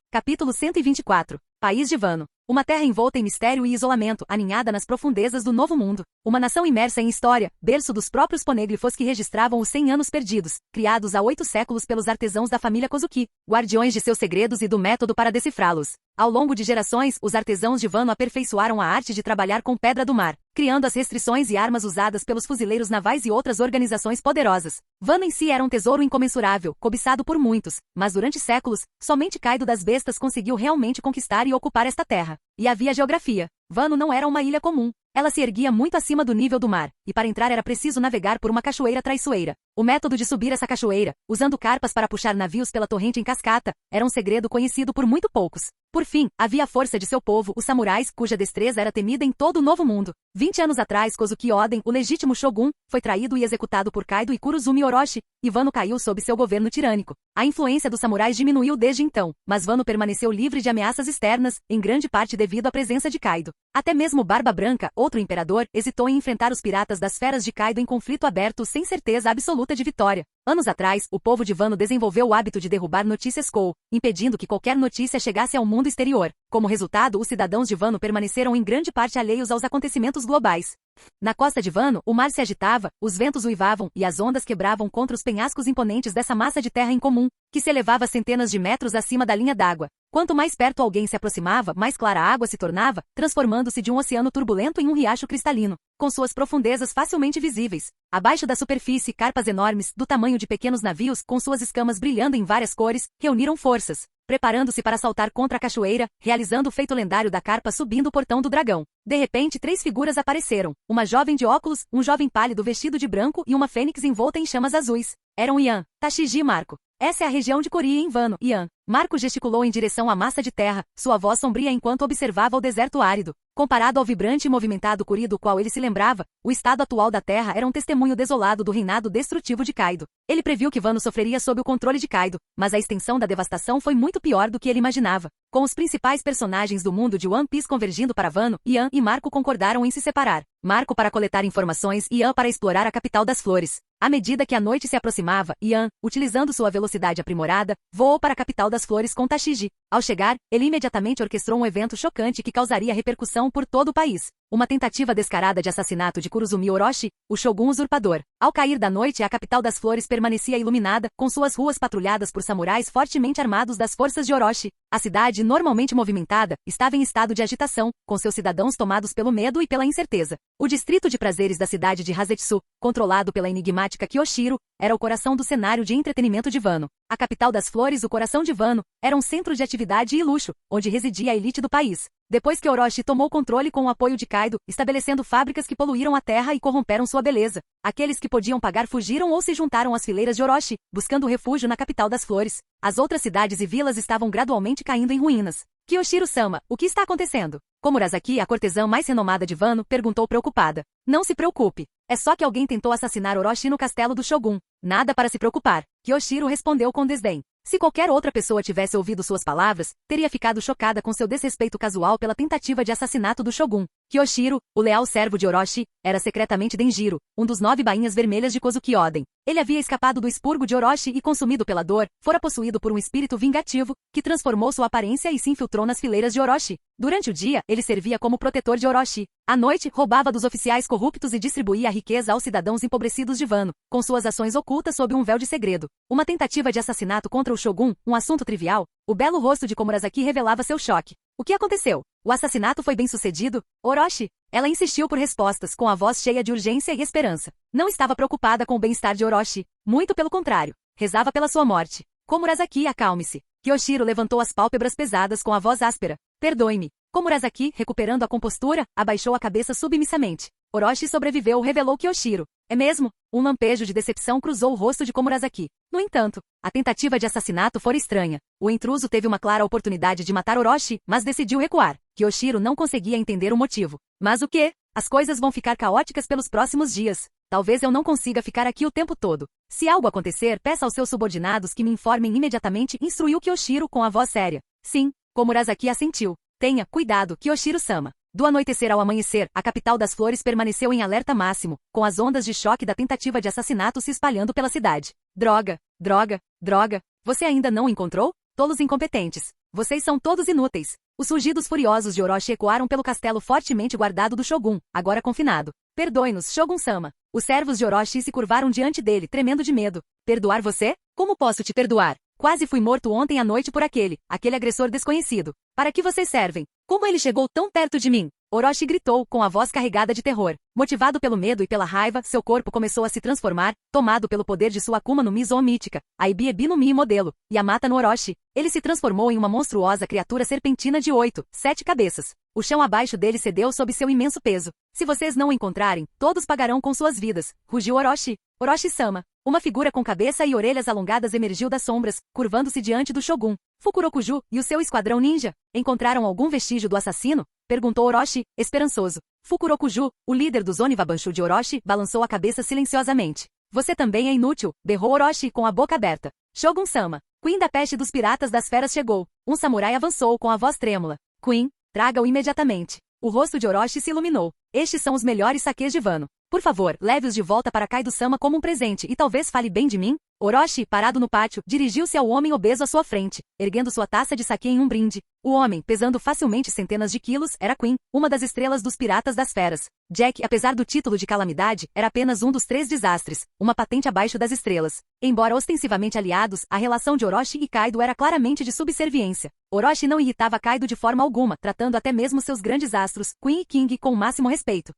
Capítulo 124. País de Wano. Uma terra envolta em mistério e isolamento, aninhada nas profundezas do Novo Mundo. Uma nação imersa em história, berço dos próprios ponêglifos que registravam os 100 anos perdidos, criados há 8 séculos pelos artesãos da família Kozuki, guardiões de seus segredos e do método para decifrá-los. Ao longo de gerações, os artesãos de Wano aperfeiçoaram a arte de trabalhar com pedra do mar, criando as restrições e armas usadas pelos fuzileiros navais e outras organizações poderosas. Wano em si era um tesouro incomensurável, cobiçado por muitos, mas durante séculos, somente Kaido das Bestas conseguiu realmente conquistar e ocupar esta terra. E havia geografia. Wano não era uma ilha comum. Ela se erguia muito acima do nível do mar, e para entrar era preciso navegar por uma cachoeira traiçoeira. O método de subir essa cachoeira, usando carpas para puxar navios pela torrente em cascata, era um segredo conhecido por muito poucos. Por fim, havia a força de seu povo, os samurais, cuja destreza era temida em todo o Novo Mundo. 20 anos atrás, Kozuki Oden, o legítimo shogun, foi traído e executado por Kaido e Kurozumi Orochi, e Wano caiu sob seu governo tirânico. A influência dos samurais diminuiu desde então, mas Wano permaneceu livre de ameaças externas, em grande parte devido à presença de Kaido. Até mesmo Barba Branca, outro imperador, hesitou em enfrentar os piratas das feras de Kaido em conflito aberto sem certeza absoluta de vitória. Anos atrás, o povo de Wano desenvolveu o hábito de derrubar notícias Kou, impedindo que qualquer notícia chegasse ao mundo exterior. Como resultado, os cidadãos de Wano permaneceram em grande parte alheios aos acontecimentos globais. Na costa de Wano, o mar se agitava, os ventos uivavam e as ondas quebravam contra os penhascos imponentes dessa massa de terra incomum, que se elevava centenas de metros acima da linha d'água. Quanto mais perto alguém se aproximava, mais clara a água se tornava, transformando-se de um oceano turbulento em um riacho cristalino, com suas profundezas facilmente visíveis. Abaixo da superfície, carpas enormes, do tamanho de pequenos navios, com suas escamas brilhando em várias cores, reuniram forças, preparando-se para saltar contra a cachoeira, realizando o feito lendário da carpa subindo o portão do dragão. De repente, 3 figuras apareceram, uma jovem de óculos, um jovem pálido vestido de branco e uma fênix envolta em chamas azuis. Eram Ian, Tashigi e Marco. Essa é a região de Korie em Wano, Ian. Marco gesticulou em direção à massa de terra, sua voz sombria enquanto observava o deserto árido. Comparado ao vibrante e movimentado Korie do qual ele se lembrava, o estado atual da terra era um testemunho desolado do reinado destrutivo de Kaido. Ele previu que Wano sofreria sob o controle de Kaido, mas a extensão da devastação foi muito pior do que ele imaginava. Com os principais personagens do mundo de One Piece convergindo para Wano, Ian e Marco concordaram em se separar. Marco para coletar informações e Ian para explorar a capital das flores. À medida que a noite se aproximava, Ian, utilizando sua velocidade aprimorada, voou para a capital das flores com Tashigi. Ao chegar, ele imediatamente orquestrou um evento chocante que causaria repercussão por todo o país. Uma tentativa descarada de assassinato de Kurozumi Orochi, o Shogun usurpador. Ao cair da noite, a capital das flores permanecia iluminada, com suas ruas patrulhadas por samurais fortemente armados das forças de Orochi. A cidade, normalmente movimentada, estava em estado de agitação, com seus cidadãos tomados pelo medo e pela incerteza. O distrito de prazeres da cidade de Hazetsu, controlado pela enigmática Kyoshiro, era o coração do cenário de entretenimento de Wano. A capital das flores, o coração de Wano, era um centro de atividade e luxo, onde residia a elite do país. Depois que Orochi tomou controle com o apoio de Kaido, estabelecendo fábricas que poluíram a terra e corromperam sua beleza, aqueles que podiam pagar fugiram ou se juntaram às fileiras de Orochi, buscando refúgio na capital das flores. As outras cidades e vilas estavam gradualmente caindo em ruínas. Kyoshiro-sama, o que está acontecendo? Komurasaki, a cortesã mais renomada de Wano, perguntou preocupada. Não se preocupe. É só que alguém tentou assassinar Orochi no castelo do Shogun. Nada para se preocupar. Kyoshiro respondeu com desdém. Se qualquer outra pessoa tivesse ouvido suas palavras, teria ficado chocada com seu desrespeito casual pela tentativa de assassinato do Shogun. Kyoshiro, o leal servo de Orochi, era secretamente Denjiro, um dos 9 bainhas vermelhas de Kozuki Oden. Ele havia escapado do expurgo de Orochi e, consumido pela dor, fora possuído por um espírito vingativo, que transformou sua aparência e se infiltrou nas fileiras de Orochi. Durante o dia, ele servia como protetor de Orochi. À noite, roubava dos oficiais corruptos e distribuía a riqueza aos cidadãos empobrecidos de Wano, com suas ações ocultas sob um véu de segredo. Uma tentativa de assassinato contra o Shogun, um assunto trivial, o belo rosto de Komurasaki revelava seu choque. O que aconteceu? O assassinato foi bem sucedido? Orochi? Ela insistiu por respostas, com a voz cheia de urgência e esperança. Não estava preocupada com o bem-estar de Orochi. Muito pelo contrário. Rezava pela sua morte. Komurasaki, acalme-se. Kyoshiro levantou as pálpebras pesadas com a voz áspera. Perdoe-me. Komurasaki, recuperando a compostura, abaixou a cabeça submissamente. Orochi sobreviveu, revelou Kyoshiro. É mesmo? Um lampejo de decepção cruzou o rosto de Komurasaki. No entanto, a tentativa de assassinato fora estranha. O intruso teve uma clara oportunidade de matar Orochi, mas decidiu recuar. Kyoshiro não conseguia entender o motivo. Mas o quê? As coisas vão ficar caóticas pelos próximos dias. Talvez eu não consiga ficar aqui o tempo todo. Se algo acontecer, peça aos seus subordinados que me informem imediatamente, instruiu Kyoshiro com a voz séria. Sim, Komurasaki assentiu. Tenha cuidado, Kyoshiro-sama. Do anoitecer ao amanhecer, a capital das flores permaneceu em alerta máximo, com as ondas de choque da tentativa de assassinato se espalhando pela cidade. Droga, droga, droga. Você ainda não o encontrou? Tolos incompetentes. Vocês são todos inúteis. Os rugidos furiosos de Orochi ecoaram pelo castelo fortemente guardado do Shogun, agora confinado. Perdoe-nos, Shogun-sama. Os servos de Orochi se curvaram diante dele, tremendo de medo. Perdoar você? Como posso te perdoar? Quase fui morto ontem à noite por aquele agressor desconhecido. Para que vocês servem? Como ele chegou tão perto de mim? Orochi gritou, com a voz carregada de terror. Motivado pelo medo e pela raiva, seu corpo começou a se transformar, tomado pelo poder de sua Akuma no Mi Zou mítica, a Ibiebi no Mi modelo, Yamata no Orochi. Ele se transformou em uma monstruosa criatura serpentina de 7 cabeças. O chão abaixo dele cedeu sob seu imenso peso. Se vocês não o encontrarem, todos pagarão com suas vidas, rugiu Orochi. Orochi-sama. Uma figura com cabeça e orelhas alongadas emergiu das sombras, curvando-se diante do Shogun. Fukurokuju e o seu esquadrão ninja encontraram algum vestígio do assassino? Perguntou Orochi, esperançoso. Fukurokuju, o líder dos Oniwabanshu de Orochi, balançou a cabeça silenciosamente. Você também é inútil, berrou Orochi com a boca aberta. Shogun-sama. Queen da peste dos piratas das feras chegou. Um samurai avançou com a voz trêmula. Queen, traga-o imediatamente. O rosto de Orochi se iluminou. Estes são os melhores saques de Wano. Por favor, leve-os de volta para Kaido-sama como um presente e talvez fale bem de mim? Orochi, parado no pátio, dirigiu-se ao homem obeso à sua frente, erguendo sua taça de saque em um brinde. O homem, pesando facilmente centenas de quilos, era Queen, uma das estrelas dos piratas das feras. Jack, apesar do título de calamidade, era apenas um dos 3 desastres, uma patente abaixo das estrelas. Embora ostensivamente aliados, a relação de Orochi e Kaido era claramente de subserviência. Orochi não irritava Kaido de forma alguma, tratando até mesmo seus grandes astros, Queen e King, com o máximo respeito.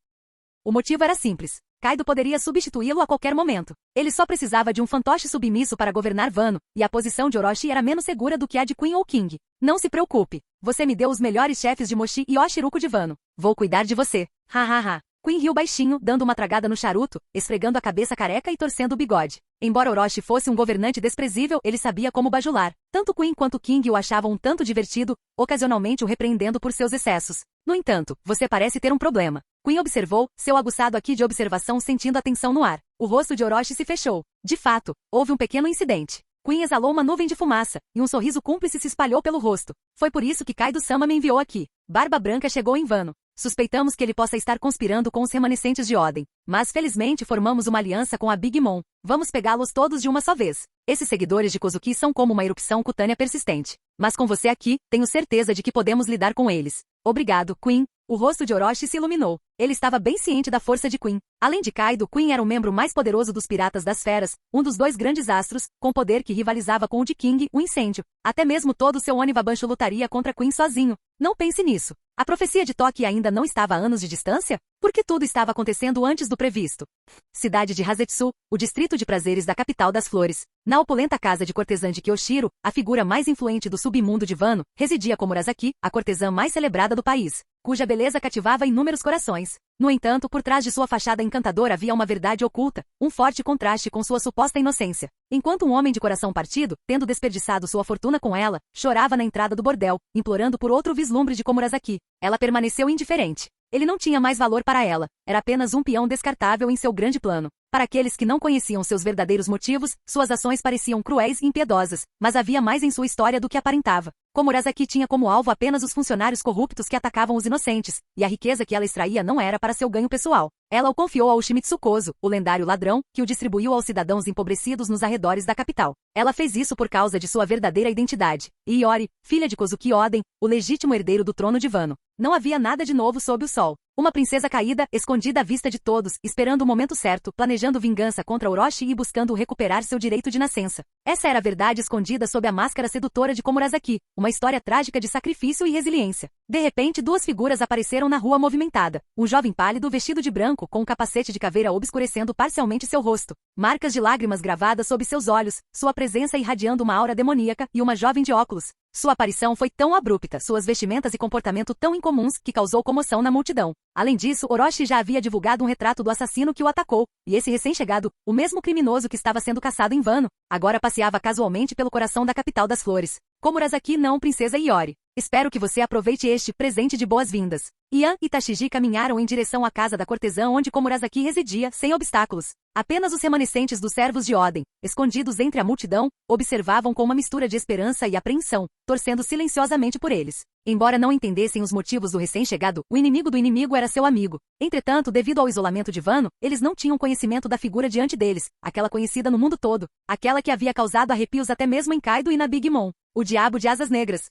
O motivo era simples. Kaido poderia substituí-lo a qualquer momento. Ele só precisava de um fantoche submisso para governar Wano, e a posição de Orochi era menos segura do que a de Queen ou King. Não se preocupe. Você me deu os melhores chefes de Moshi e Oshiruko de Wano. Vou cuidar de você. Ha ha ha. Queen riu baixinho, dando uma tragada no charuto, esfregando a cabeça careca e torcendo o bigode. Embora Orochi fosse um governante desprezível, ele sabia como bajular. Tanto Queen quanto King o achavam um tanto divertido, ocasionalmente o repreendendo por seus excessos. No entanto, você parece ter um problema. Queen observou, seu aguçado aqui de observação sentindo a tensão no ar. O rosto de Orochi se fechou. De fato, houve um pequeno incidente. Queen exalou uma nuvem de fumaça, e um sorriso cúmplice se espalhou pelo rosto. Foi por isso que Kaido-sama me enviou aqui. Barba Branca chegou em Wano. Suspeitamos que ele possa estar conspirando com os remanescentes de Oden. Mas felizmente formamos uma aliança com a Big Mom. Vamos pegá-los todos de uma só vez. Esses seguidores de Kozuki são como uma erupção cutânea persistente. Mas com você aqui, tenho certeza de que podemos lidar com eles. Obrigado, Queen. O rosto de Orochi se iluminou. Ele estava bem ciente da força de Queen. Além de Kaido, Queen era o membro mais poderoso dos Piratas das Feras, um dos 2 grandes astros, com poder que rivalizava com o de King, o incêndio. Até mesmo todo seu Oniwabanshu lutaria contra Queen sozinho. Não pense nisso. A profecia de Toki ainda não estava a anos de distância? Porque tudo estava acontecendo antes do previsto. Cidade de Hazetsu, o distrito de prazeres da capital das flores. Na opulenta casa de cortesã de Kyoshiro, a figura mais influente do submundo de Wano, residia Komurasaki, a cortesã mais celebrada do país, cuja beleza cativava inúmeros corações. No entanto, por trás de sua fachada encantadora havia uma verdade oculta, um forte contraste com sua suposta inocência. Enquanto um homem de coração partido, tendo desperdiçado sua fortuna com ela, chorava na entrada do bordel, implorando por outro vislumbre de Komurasaki, ela permaneceu indiferente. Ele não tinha mais valor para ela, era apenas um peão descartável em seu grande plano. Para aqueles que não conheciam seus verdadeiros motivos, suas ações pareciam cruéis e impiedosas, mas havia mais em sua história do que aparentava. Komurasaki tinha como alvo apenas os funcionários corruptos que atacavam os inocentes, e a riqueza que ela extraía não era para seu ganho pessoal. Ela o confiou a Ushimitsu Kozo, o lendário ladrão, que o distribuiu aos cidadãos empobrecidos nos arredores da capital. Ela fez isso por causa de sua verdadeira identidade. E Iori, filha de Kozuki Oden, o legítimo herdeiro do trono de Wano. Não havia nada de novo sob o sol. Uma princesa caída, escondida à vista de todos, esperando o momento certo, planejando vingança contra Orochi e buscando recuperar seu direito de nascença. Essa era a verdade escondida sob a máscara sedutora de Komurasaki, uma história trágica de sacrifício e resiliência. De repente, duas figuras apareceram na rua movimentada. Um jovem pálido vestido de branco, com um capacete de caveira obscurecendo parcialmente seu rosto. Marcas de lágrimas gravadas sob seus olhos, sua presença irradiando uma aura demoníaca, e uma jovem de óculos. Sua aparição foi tão abrupta, suas vestimentas e comportamento tão incomuns, que causou comoção na multidão. Além disso, Orochi já havia divulgado um retrato do assassino que o atacou, e esse recém-chegado, o mesmo criminoso que estava sendo caçado em vano, agora passeava casualmente pelo coração da capital das flores. Komurasaki não, princesa Iori. Espero que você aproveite este presente de boas-vindas. Ian e Tashiji caminharam em direção à casa da cortesã onde Komurasaki residia, sem obstáculos. Apenas os remanescentes dos servos de Oden, escondidos entre a multidão, observavam com uma mistura de esperança e apreensão, torcendo silenciosamente por eles. Embora não entendessem os motivos do recém-chegado, o inimigo do inimigo era seu amigo. Entretanto, devido ao isolamento de Wano, eles não tinham conhecimento da figura diante deles, aquela conhecida no mundo todo, aquela que havia causado arrepios até mesmo em Kaido e na Big Mom, o Diabo de Asas Negras.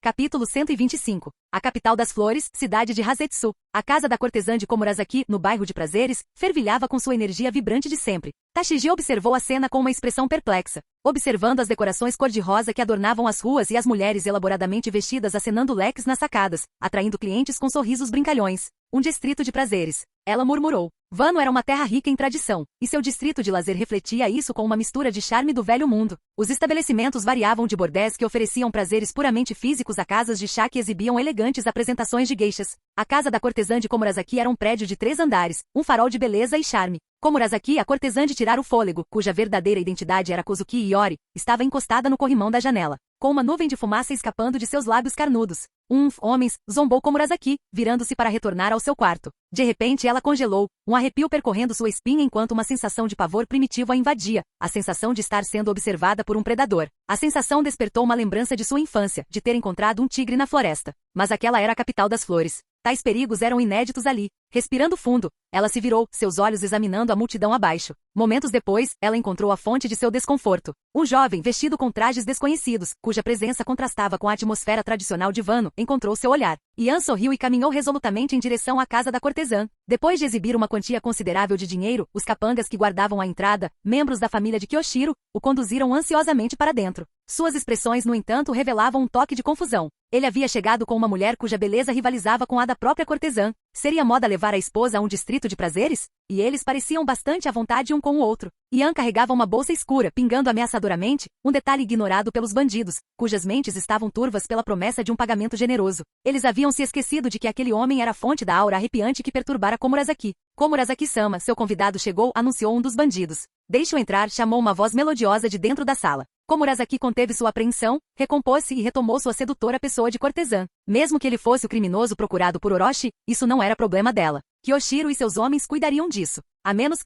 Capítulo 125. A capital das flores, cidade de Hasetsu. A casa da cortesã de Komurasaki, no bairro de Prazeres, fervilhava com sua energia vibrante de sempre. Tashiji observou a cena com uma expressão perplexa, observando as decorações cor-de-rosa que adornavam as ruas e as mulheres elaboradamente vestidas acenando leques nas sacadas, atraindo clientes com sorrisos brincalhões. Um distrito de prazeres. Ela murmurou. Wano era uma terra rica em tradição, e seu distrito de lazer refletia isso com uma mistura de charme do velho mundo. Os estabelecimentos variavam de bordéis que ofereciam prazeres puramente físicos a casas de chá que exibiam elegantes apresentações de geishas. A casa da cortesã de Komurasaki era um prédio de 3 andares, um farol de beleza e charme. Komurasaki, a cortesã de tirar o fôlego, cuja verdadeira identidade era Kozuki Iori, estava encostada no corrimão da janela, com uma nuvem de fumaça escapando de seus lábios carnudos. Homens, zombou Komurasaki, virando-se para retornar ao seu quarto. De repente ela congelou, um arrepio percorrendo sua espinha enquanto uma sensação de pavor primitivo a invadia, a sensação de estar sendo observada por um predador. A sensação despertou uma lembrança de sua infância, de ter encontrado um tigre na floresta. Mas aquela era a capital das flores. Tais perigos eram inéditos ali. Respirando fundo, ela se virou, seus olhos examinando a multidão abaixo. Momentos depois, ela encontrou a fonte de seu desconforto. Um jovem vestido com trajes desconhecidos, cuja presença contrastava com a atmosfera tradicional de Wano, encontrou seu olhar. Ian sorriu e caminhou resolutamente em direção à casa da cortesã. Depois de exibir uma quantia considerável de dinheiro, os capangas que guardavam a entrada, membros da família de Kyoshiro, o conduziram ansiosamente para dentro. Suas expressões, no entanto, revelavam um toque de confusão. Ele havia chegado com uma mulher cuja beleza rivalizava com a da própria cortesã. Seria moda levar a esposa a um distrito de prazeres? E eles pareciam bastante à vontade um com o outro. Ian carregava uma bolsa escura, pingando ameaçadoramente, um detalhe ignorado pelos bandidos, cujas mentes estavam turvas pela promessa de um pagamento generoso. Eles haviam se esquecido de que aquele homem era a fonte da aura arrepiante que perturbara Komurasaki. Komurasaki-sama, seu convidado chegou, anunciou um dos bandidos. Deixe-o entrar, chamou uma voz melodiosa de dentro da sala. Komurasaki conteve sua apreensão, recompôs-se e retomou sua sedutora pessoa de cortesã. Mesmo que ele fosse o criminoso procurado por Orochi, isso não era problema dela. Kyoshiro e seus homens cuidariam disso. A menos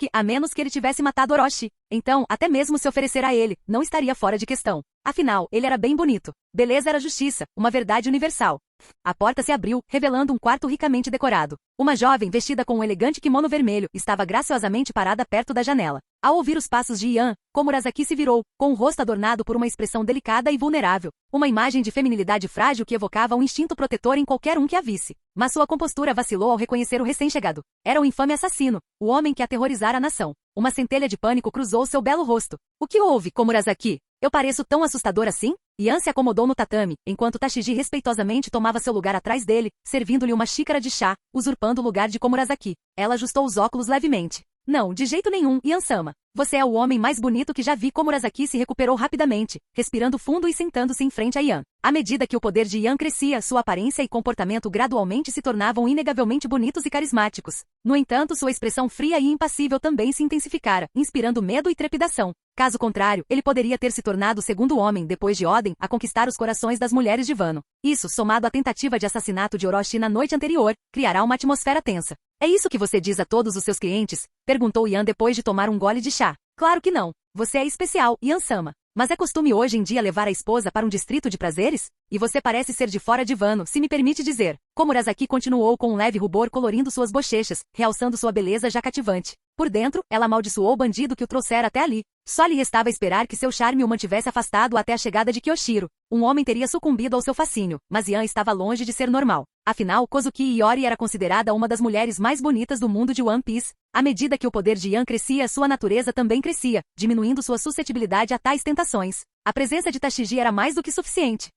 que ele tivesse matado Orochi. Então, até mesmo se oferecer a ele, não estaria fora de questão. Afinal, ele era bem bonito. Beleza era justiça, uma verdade universal. A porta se abriu, revelando um quarto ricamente decorado. Uma jovem vestida com um elegante kimono vermelho estava graciosamente parada perto da janela. Ao ouvir os passos de Ian, Komurasaki se virou, com o rosto adornado por uma expressão delicada e vulnerável. Uma imagem de feminilidade frágil que evocava um instinto protetor em qualquer um que a visse. Mas sua compostura vacilou ao reconhecer o recém-chegado. Era o infame assassino, o homem que aterrorizara a nação. Uma centelha de pânico cruzou seu belo rosto. O que houve, Komurasaki? Eu pareço tão assustador assim? Ian se acomodou no tatame, enquanto Tashiji respeitosamente tomava seu lugar atrás dele, servindo-lhe uma xícara de chá, usurpando o lugar de Komurasaki. Ela ajustou os óculos levemente. Não, de jeito nenhum, Ian-sama. Você é o homem mais bonito que já vi. Komurasaki se recuperou rapidamente, respirando fundo e sentando-se em frente a Ian. À medida que o poder de Ian crescia, sua aparência e comportamento gradualmente se tornavam inegavelmente bonitos e carismáticos. No entanto, sua expressão fria e impassível também se intensificara, inspirando medo e trepidação. Caso contrário, ele poderia ter se tornado o segundo homem, depois de Oden, a conquistar os corações das mulheres de Wano. Isso, somado à tentativa de assassinato de Orochi na noite anterior, criará uma atmosfera tensa. É isso que você diz a todos os seus clientes? Perguntou Yan depois de tomar um gole de chá. Claro que não. Você é especial, Yan-sama. Mas é costume hoje em dia levar a esposa para um distrito de prazeres? E você parece ser de fora de vano, se me permite dizer. Komurasaki continuou com um leve rubor colorindo suas bochechas, realçando sua beleza já cativante. Por dentro, ela amaldiçoou o bandido que o trouxera até ali. Só lhe restava esperar que seu charme o mantivesse afastado até a chegada de Kyoshiro. Um homem teria sucumbido ao seu fascínio, mas Yan estava longe de ser normal. Afinal, Kozuki Iori era considerada uma das mulheres mais bonitas do mundo de One Piece. À medida que o poder de Yan crescia, sua natureza também crescia, diminuindo sua suscetibilidade a tais tentações. A presença de Tashiji era mais do que suficiente.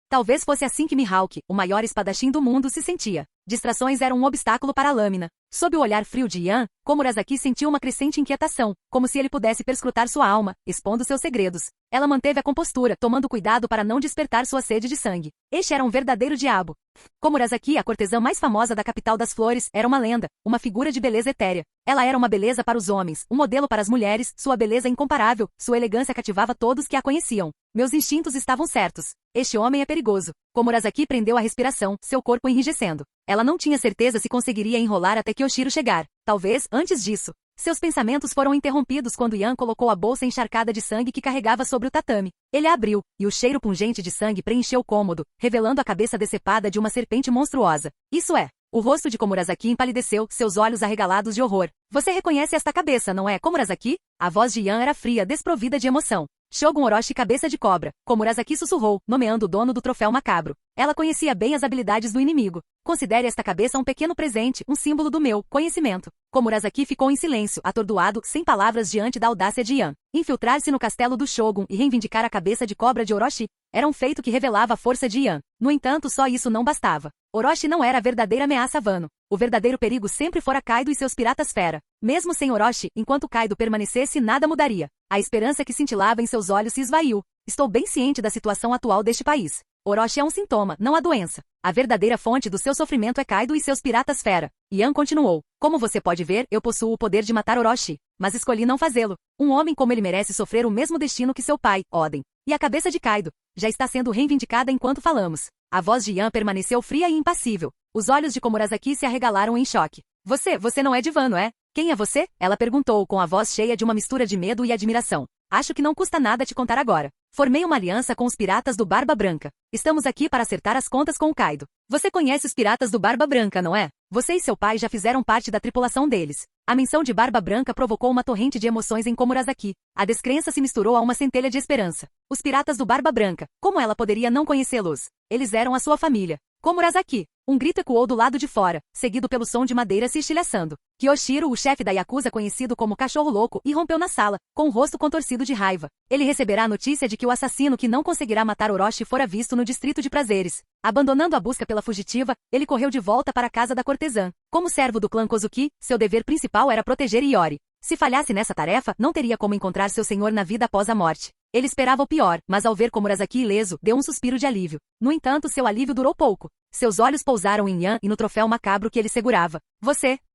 Talvez fosse assim que Mihawk, o maior espadachim do mundo, se sentia. Distrações eram um obstáculo para a lâmina. Sob o olhar frio de Yan, Komurasaki sentiu uma crescente inquietação, como se ele pudesse perscrutar sua alma, expondo seus segredos. Ela manteve a compostura, tomando cuidado para não despertar sua sede de sangue. Este era um verdadeiro diabo. Komurasaki, a cortesã mais famosa da capital das flores, era uma lenda, uma figura de beleza etérea. Ela era uma beleza para os homens, um modelo para as mulheres, sua beleza incomparável, sua elegância cativava todos que a conheciam. Meus instintos estavam certos. Este homem é perigoso. Komurasaki prendeu a respiração, seu corpo enrijecendo. Ela não tinha certeza se conseguiria enrolar até Kyoshiro chegar. Talvez, antes disso. Seus pensamentos foram interrompidos quando Yan colocou a bolsa encharcada de sangue que carregava sobre o tatame. Ele a abriu, e o cheiro pungente de sangue preencheu o cômodo, revelando a cabeça decepada de uma serpente monstruosa. Isso é. O rosto de Komurasaki empalideceu, seus olhos arregalados de horror. Você reconhece esta cabeça, não é, Komurasaki? A voz de Yan era fria, desprovida de emoção. Shogun Orochi cabeça de cobra. Komurasaki sussurrou, nomeando o dono do troféu macabro. Ela conhecia bem as habilidades do inimigo. Considere esta cabeça um pequeno presente, um símbolo do meu conhecimento. Komurasaki ficou em silêncio, atordoado, sem palavras diante da audácia de Yan. Infiltrar-se no castelo do Shogun e reivindicar a cabeça de cobra de Orochi era um feito que revelava a força de Yan. No entanto, só isso não bastava. Orochi não era a verdadeira ameaça a Wano. O verdadeiro perigo sempre fora Kaido e seus piratas fera. Mesmo sem Orochi, enquanto Kaido permanecesse, nada mudaria. A esperança que cintilava em seus olhos se esvaiu. Estou bem ciente da situação atual deste país. Orochi é um sintoma, não a doença. A verdadeira fonte do seu sofrimento é Kaido e seus piratas fera. Yan continuou. Como você pode ver, eu possuo o poder de matar Orochi. Mas escolhi não fazê-lo. Um homem como ele merece sofrer o mesmo destino que seu pai, Oden. E a cabeça de Kaido já está sendo reivindicada enquanto falamos. A voz de Yan permaneceu fria e impassível. Os olhos de Komurasaki se arregalaram em choque. Você não é de Wano, é? Quem é você? Ela perguntou com a voz cheia de uma mistura de medo e admiração. Acho que não custa nada te contar agora. Formei uma aliança com os piratas do Barba Branca. Estamos aqui para acertar as contas com o Kaido. Você conhece os piratas do Barba Branca, não é? Você e seu pai já fizeram parte da tripulação deles. A menção de Barba Branca provocou uma torrente de emoções em Komurasaki. A descrença se misturou a uma centelha de esperança. Os piratas do Barba Branca. Como ela poderia não conhecê-los? Eles eram a sua família. Komurasaki. Um grito ecoou do lado de fora, seguido pelo som de madeira se estilhaçando. Kyoshiro, o chefe da Yakuza conhecido como Cachorro Louco, irrompeu na sala, com o rosto contorcido de raiva. Ele receberá a notícia de que o assassino que não conseguirá matar Orochi fora visto no distrito de prazeres. Abandonando a busca pela fugitiva, ele correu de volta para a casa da cortesã. Como servo do clã Kozuki, seu dever principal era proteger Iori. Se falhasse nessa tarefa, não teria como encontrar seu senhor na vida após a morte. Ele esperava o pior, mas ao ver Komurasaki ileso, deu um suspiro de alívio. No entanto, seu alívio durou pouco. Seus olhos pousaram em Yan e no troféu macabro que ele segurava.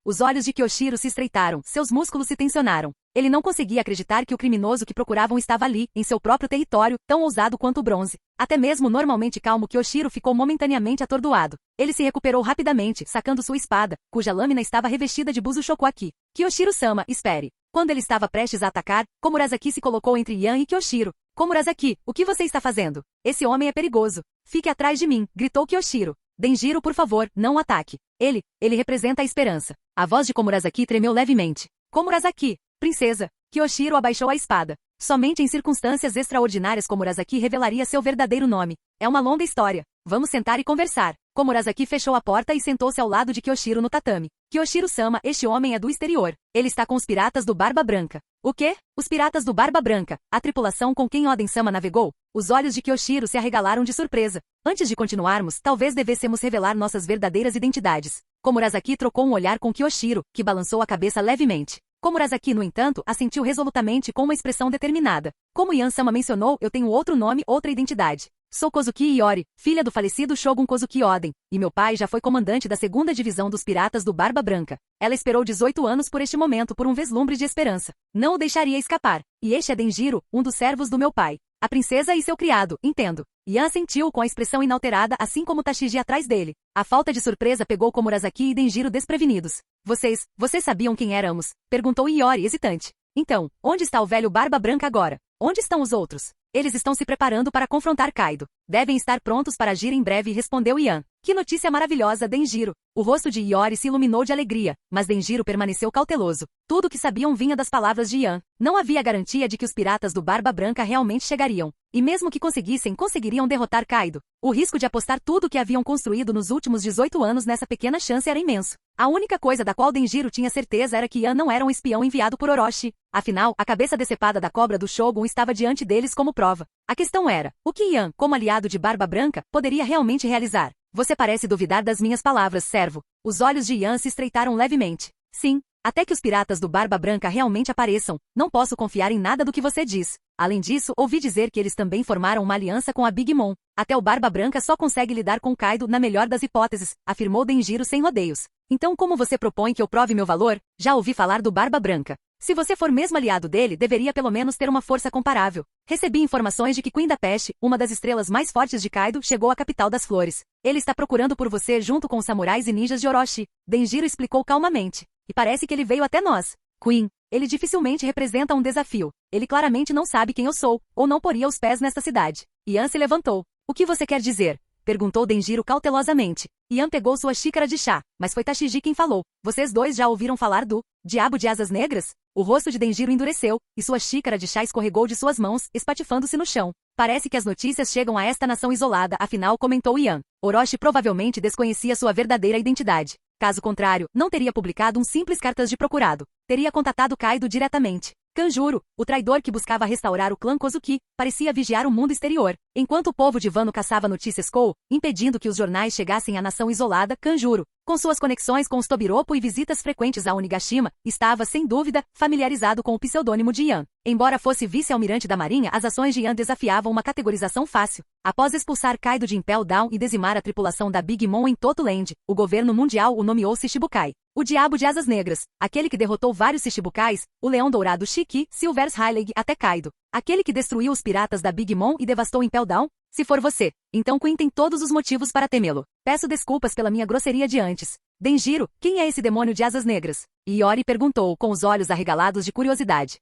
Os olhos de Kyoshiro se estreitaram, seus músculos se tensionaram. Ele não conseguia acreditar que o criminoso que procuravam estava ali, em seu próprio território, tão ousado quanto o bronze. Até mesmo normalmente calmo Kyoshiro ficou momentaneamente atordoado. Ele se recuperou rapidamente, sacando sua espada, cuja lâmina estava revestida de Buzu Shokuaki. Kyoshiro-sama, espere. Quando ele estava prestes a atacar, Komurasaki se colocou entre Yan e Kyoshiro. Komurasaki, o que você está fazendo? Esse homem é perigoso. Fique atrás de mim, gritou Kyoshiro. Denjiro, por favor, não o ataque. Ele representa a esperança. A voz de Komurasaki tremeu levemente. Komurasaki, princesa. Kyoshiro abaixou a espada. Somente em circunstâncias extraordinárias Komurasaki revelaria seu verdadeiro nome. É uma longa história. Vamos sentar e conversar. Komurasaki fechou a porta e sentou-se ao lado de Kyoshiro no tatame. Kyoshiro-sama, este homem é do exterior. Ele está com os piratas do Barba Branca. O quê? Os piratas do Barba Branca. A tripulação com quem Oden-sama navegou? Os olhos de Kyoshiro se arregalaram de surpresa. Antes de continuarmos, talvez devêssemos revelar nossas verdadeiras identidades. Komurasaki trocou um olhar com Kyoshiro, que balançou a cabeça levemente. Komurasaki, no entanto, assentiu resolutamente com uma expressão determinada. Como Yan-sama mencionou, eu tenho outro nome, outra identidade. Sou Kozuki Iori, filha do falecido Shogun Kozuki Oden, e meu pai já foi comandante da 2ª divisão dos piratas do Barba Branca. Ela esperou 18 anos por este momento por um vislumbre de esperança. Não o deixaria escapar. E este é Denjiro, um dos servos do meu pai. A princesa e seu criado, entendo. Yan sentiu com a expressão inalterada, assim como Tashigi atrás dele. A falta de surpresa pegou Komurasaki e Denjiro desprevenidos. Vocês sabiam quem éramos? Perguntou Iori hesitante. Então, onde está o velho Barba Branca agora? Onde estão os outros? Eles estão se preparando para confrontar Kaido. Devem estar prontos para agir em breve, respondeu Yan. Que notícia maravilhosa, Denjiro. O rosto de Iori se iluminou de alegria, mas Denjiro permaneceu cauteloso. Tudo o que sabiam vinha das palavras de Yan. Não havia garantia de que os piratas do Barba Branca realmente chegariam. E mesmo que conseguiriam derrotar Kaido. O risco de apostar tudo o que haviam construído nos últimos 18 anos nessa pequena chance era imenso. A única coisa da qual Denjiro tinha certeza era que Yan não era um espião enviado por Orochi. Afinal, a cabeça decepada da cobra do Shogun estava diante deles como prova. A questão era, o que Yan, como aliado de Barba Branca, poderia realmente realizar? Você parece duvidar das minhas palavras, servo. Os olhos de Yan se estreitaram levemente. Sim, até que os piratas do Barba Branca realmente apareçam, não posso confiar em nada do que você diz. Além disso, ouvi dizer que eles também formaram uma aliança com a Big Mom. Até o Barba Branca só consegue lidar com Kaido na melhor das hipóteses, afirmou Denjiro sem rodeios. Então como você propõe que eu prove meu valor? Já ouvi falar do Barba Branca. Se você for mesmo aliado dele, deveria pelo menos ter uma força comparável. Recebi informações de que Queen da Peste, uma das estrelas mais fortes de Kaido, chegou à capital das flores. Ele está procurando por você junto com os samurais e ninjas de Orochi. Denjiro explicou calmamente. E parece que ele veio até nós. Queen, ele dificilmente representa um desafio. Ele claramente não sabe quem eu sou, ou não poria os pés nesta cidade. Yan se levantou. O que você quer dizer? Perguntou Denjiro cautelosamente. Yan pegou sua xícara de chá, mas foi Tashigi quem falou. Vocês dois já ouviram falar do Diabo de Asas Negras? O rosto de Denjiro endureceu, e sua xícara de chá escorregou de suas mãos, espatifando-se no chão. Parece que as notícias chegam a esta nação isolada, afinal, comentou Yan. Orochi provavelmente desconhecia sua verdadeira identidade. Caso contrário, não teria publicado um simples cartas de procurado. Teria contatado Kaido diretamente. Kanjuro, o traidor que buscava restaurar o clã Kozuki, parecia vigiar o mundo exterior. Enquanto o povo de Wano caçava notícias impedindo que os jornais chegassem à nação isolada, Kanjuro, com suas conexões com os Tobiropo e visitas frequentes a Onigashima, estava, sem dúvida, familiarizado com o pseudônimo de Yan. Embora fosse vice-almirante da Marinha, as ações de Yan desafiavam uma categorização fácil. Após expulsar Kaido de Impel Down e dizimar a tripulação da Big Mom em Toto Land, o governo mundial o nomeou Shichibukai. O Diabo de Asas Negras, aquele que derrotou vários Shichibukais, o Leão Dourado Shiki, Silvers Hyleg até Kaido. Aquele que destruiu os piratas da Big Mom e devastou Impel Down? Se for você, então Queen tem todos os motivos para temê-lo. Peço desculpas pela minha grosseria de antes. Denjiro, quem é esse demônio de asas negras? Iori perguntou, com os olhos arregalados de curiosidade.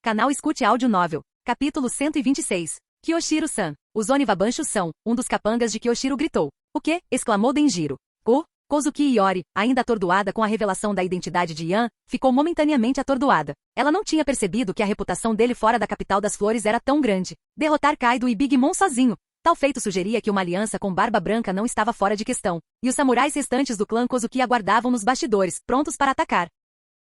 Canal Escute Áudio Novel. Capítulo 126. Kyoshiro-san. Os Oniwabanshu são, um dos capangas de Kyoshiro gritou. O quê? Exclamou Denjiro. Kozuki Iori, ainda atordoada com a revelação da identidade de Yan, ficou momentaneamente atordoada. Ela não tinha percebido que a reputação dele fora da capital das flores era tão grande. Derrotar Kaido e Big Mom sozinho. Tal feito sugeria que uma aliança com Barba Branca não estava fora de questão, e os samurais restantes do clã Kozuki aguardavam nos bastidores, prontos para atacar.